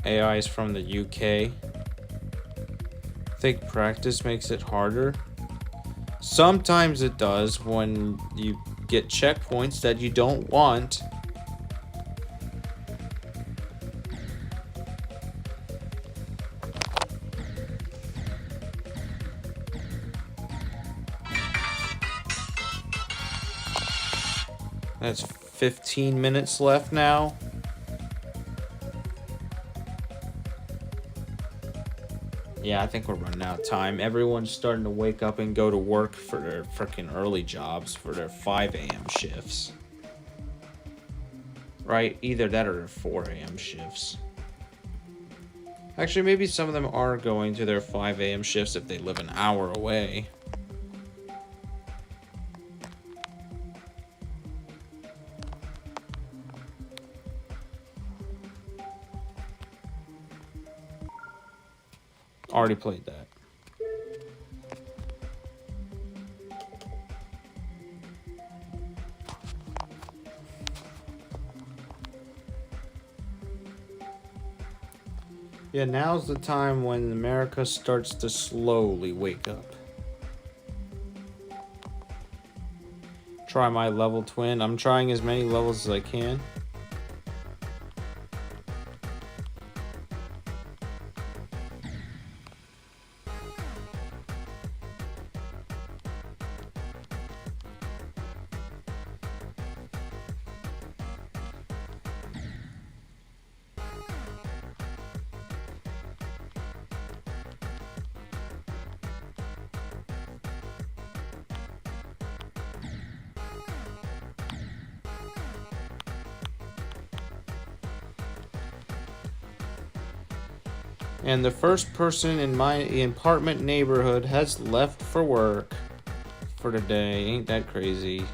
AI is from the UK. I think practice makes it harder. Sometimes it does when you get checkpoints that you don't want. That's 15 minutes left now. Yeah, I think we're running out of time. Everyone's starting to wake up and go to work for their freaking early jobs, for their 5 a.m. shifts. Right? Either that or their 4 a.m. shifts. Actually, maybe some of them are going to their 5 a.m. shifts if they live an hour away. Already played that. Yeah, now's the time when America starts to slowly wake up. Try my level twin. I'm trying as many levels as I can. And the first person in my apartment neighborhood has left for work for the day. Ain't that crazy?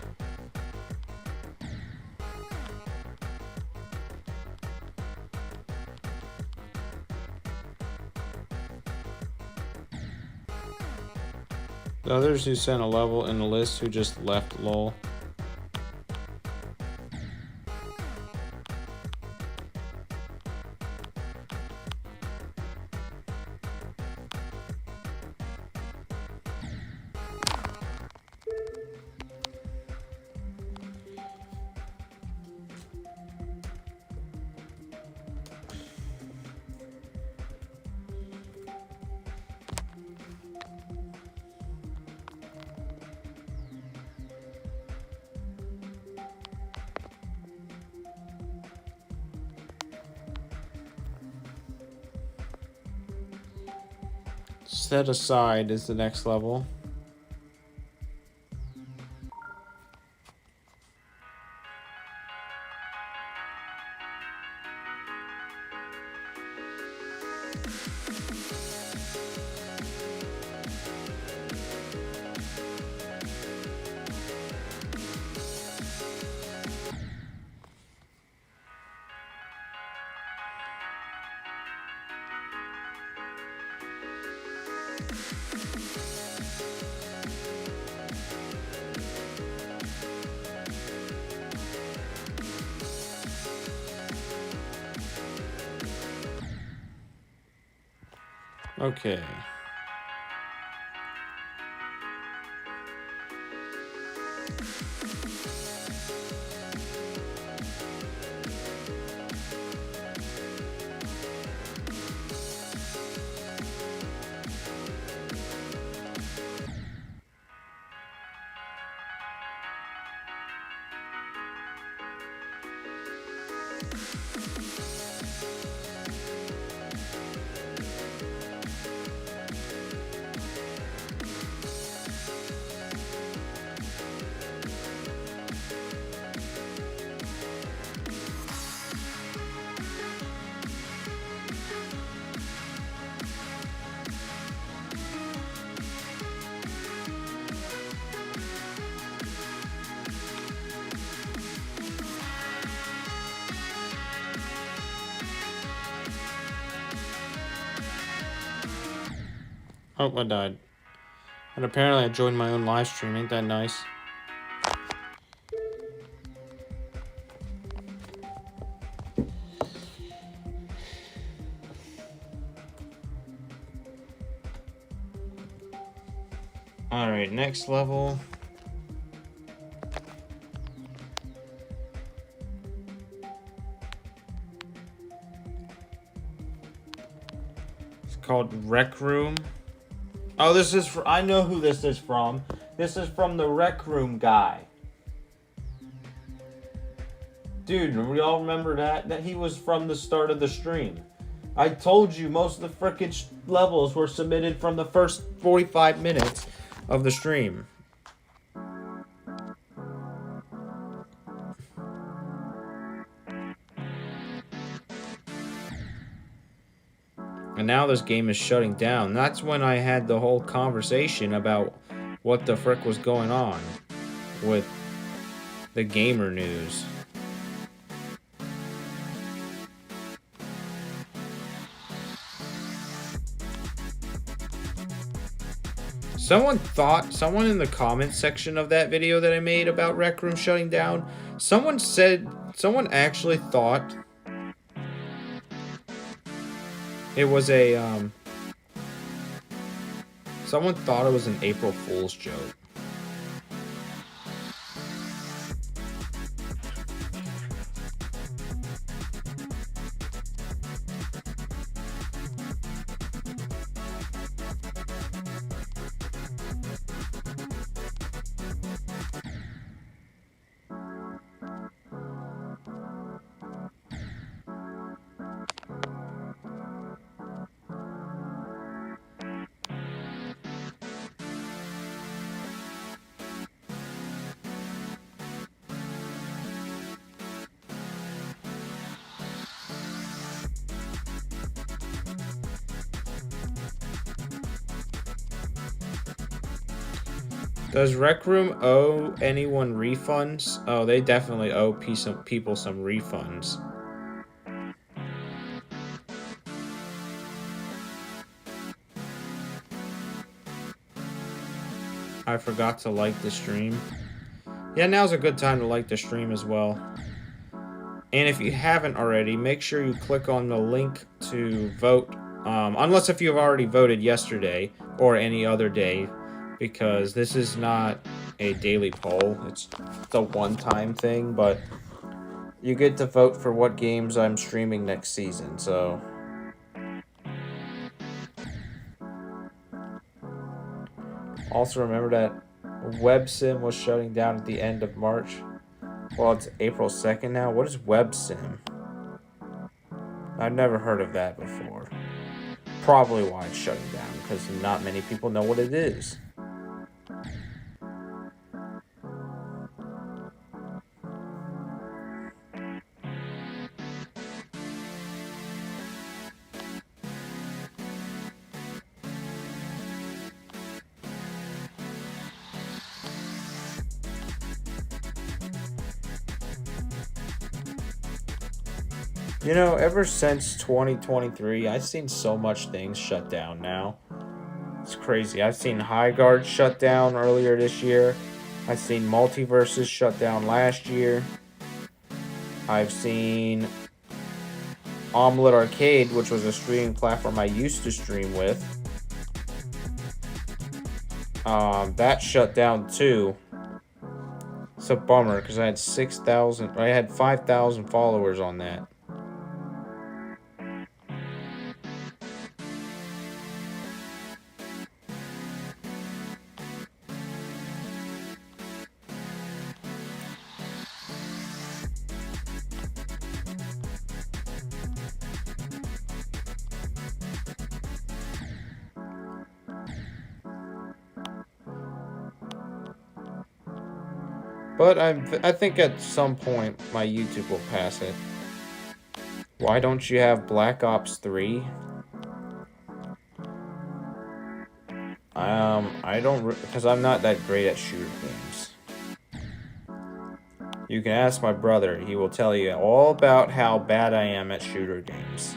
The others who sent a level in the list who just left, lol. Set aside is the next level. Okay. Oh, I died. And apparently I joined my own live stream. Ain't that nice? Alright, next level. It's called Rec Room. Oh, this is I know who this is from. This is from the Rec Room guy. Dude, we all remember that? That he was from the start of the stream. I told you most of the frickin' levels were submitted from the first 45 minutes of the stream. And now this game is shutting down. That's when I had the whole conversation about what the frick was going on with the gamer news. Someone in the comments section of that video that I made about Rec Room shutting down, someone actually thought it was someone thought it was an April Fool's joke. Does Rec Room owe anyone refunds? Oh, they definitely owe people some refunds. I forgot to like the stream. Yeah, now's a good time to like the stream as well. And if you haven't already, make sure you click on the link to vote. Unless if you've already voted yesterday or any other day, because this is not a daily poll. It's a one-time thing, but you get to vote for what games I'm streaming next season, so... Also remember that WebSim was shutting down at the end of March. Well, it's April 2nd now. What is WebSim? I've never heard of that before. probably why it's shutting down, because not many people know what it is. You know, ever since 2023, I've seen so much things shut down now. It's crazy. I've seen High Guard shut down earlier this year. I've seen Multiverses shut down last year. I've seen Omelet Arcade, which was a streaming platform I used to stream with. That shut down too. It's a bummer because I had 5,000 followers on that. But I think at some point my YouTube will pass it. Why don't you have Black Ops 3? I don't, because I'm not that great at shooter games. You can ask my brother. He will tell you all about how bad I am at shooter games.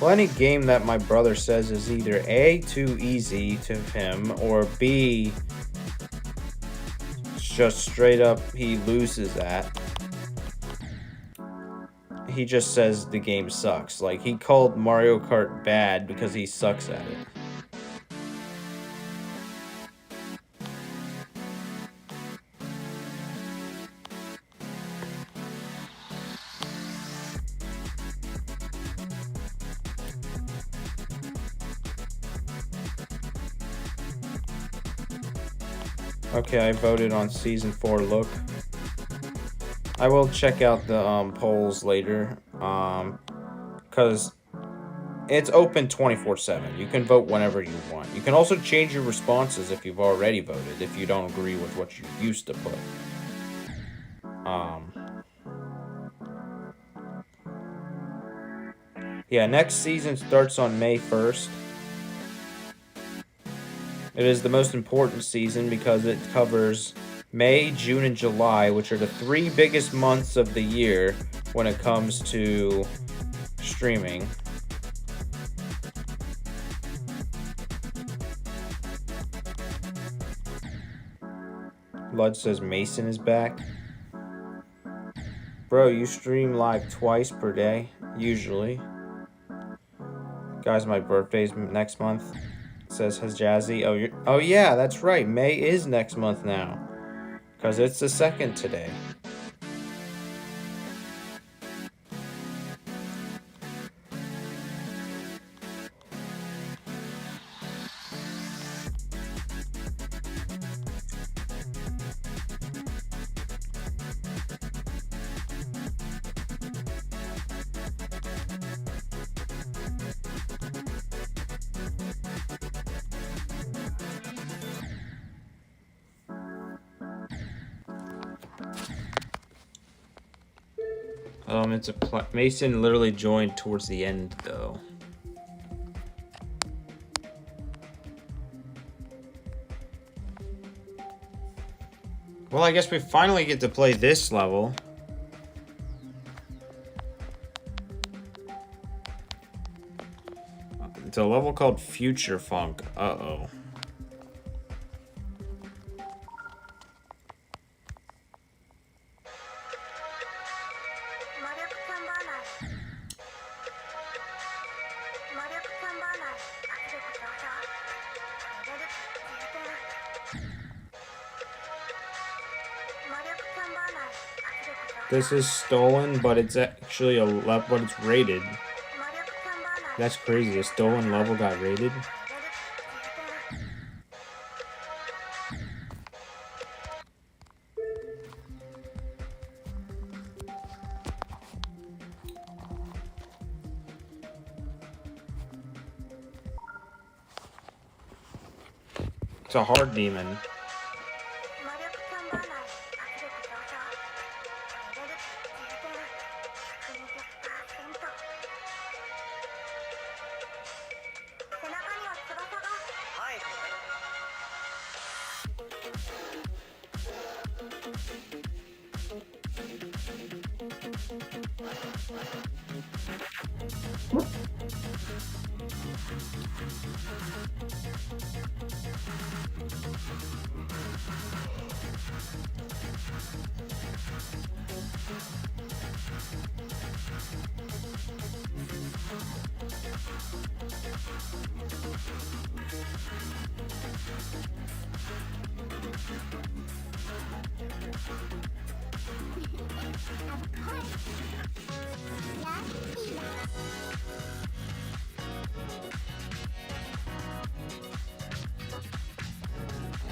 Well, any game that my brother says is either A, too easy to him, or B, just straight up he loses at, he just says the game sucks. Like, he called Mario Kart bad because he sucks at it. Okay, I voted on Season 4 look. I will check out the polls later, because it's open 24/7. You can vote whenever you want. You can also change your responses if you've already voted, if you don't agree with what you used to put. Yeah, next season starts on May 1st. It is the most important season because it covers May, June, and July, which are the 3 biggest months of the year when it comes to streaming. Lud says Mason is back. Bro, you stream live twice per day, usually. Guys, my birthday's next month. Says Jazzy. Oh yeah, that's right. May is next month now, because it's the 2nd today. Mason literally joined towards the end, though. Well, I guess we finally get to play this level. It's a level called Future Funk. Uh-oh. This is stolen, but it's actually a level, but it's rated. That's crazy. A stolen level got rated. It's a hard demon.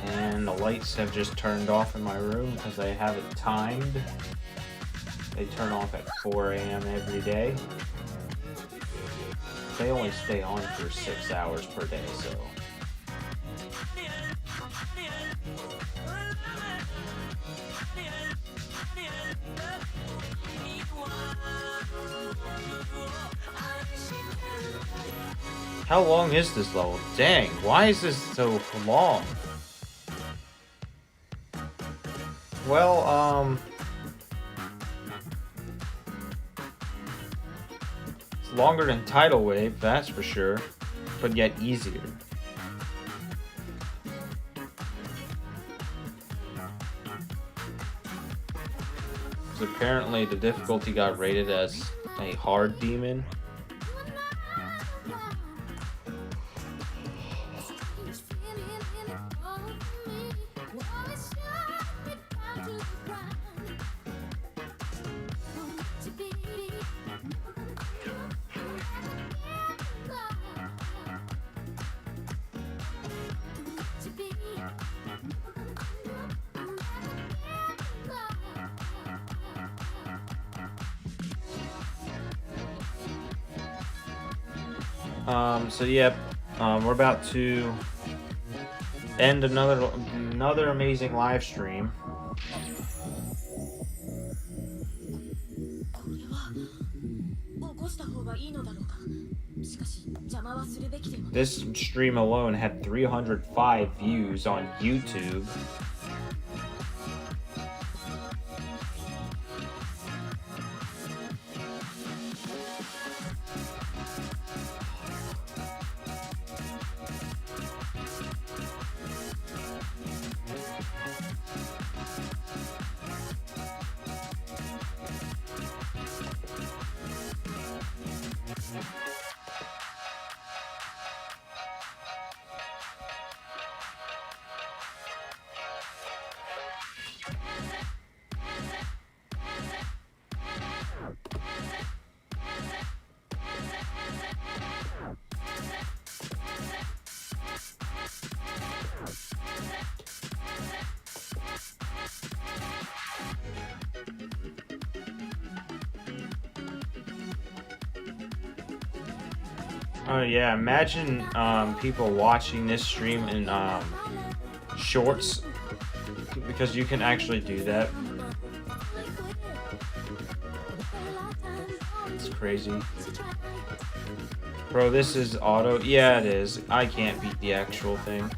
And the lights have just turned off in my room because I have it timed. They turn off at 4 a.m. every day. They only stay on for 6 hours per day, so. How long is this level? Dang, why is this so long? Well, it's longer than Tidal Wave, that's for sure, but yet easier. So apparently the difficulty got rated as a hard demon. So yep, we're about to end another amazing live stream. This stream alone had 305 views on YouTube. Oh yeah, imagine people watching this stream in shorts, because you can actually do that. It's crazy. Bro, this is auto. Yeah, it is. I can't beat the actual thing.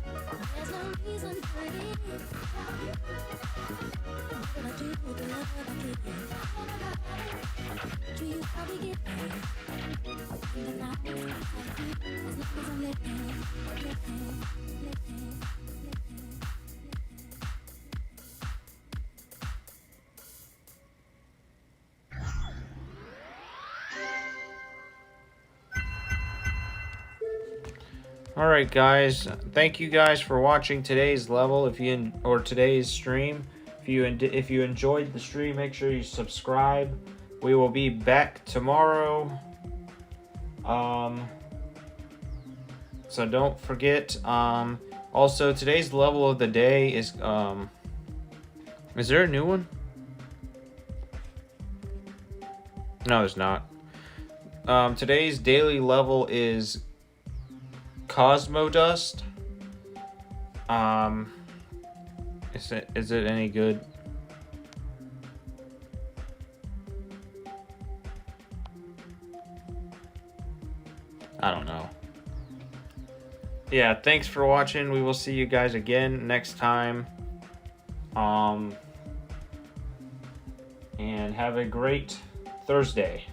Alright guys, thank you guys for watching today's level or today's stream. If you enjoyed the stream, make sure you subscribe. We will be back tomorrow. So don't forget. Also, today's level of the day is there a new one? No, there's not. Today's daily level is Cosmodust. Is it any good? I don't know. Yeah, thanks for watching. We will see you guys again next time. And have a great Thursday.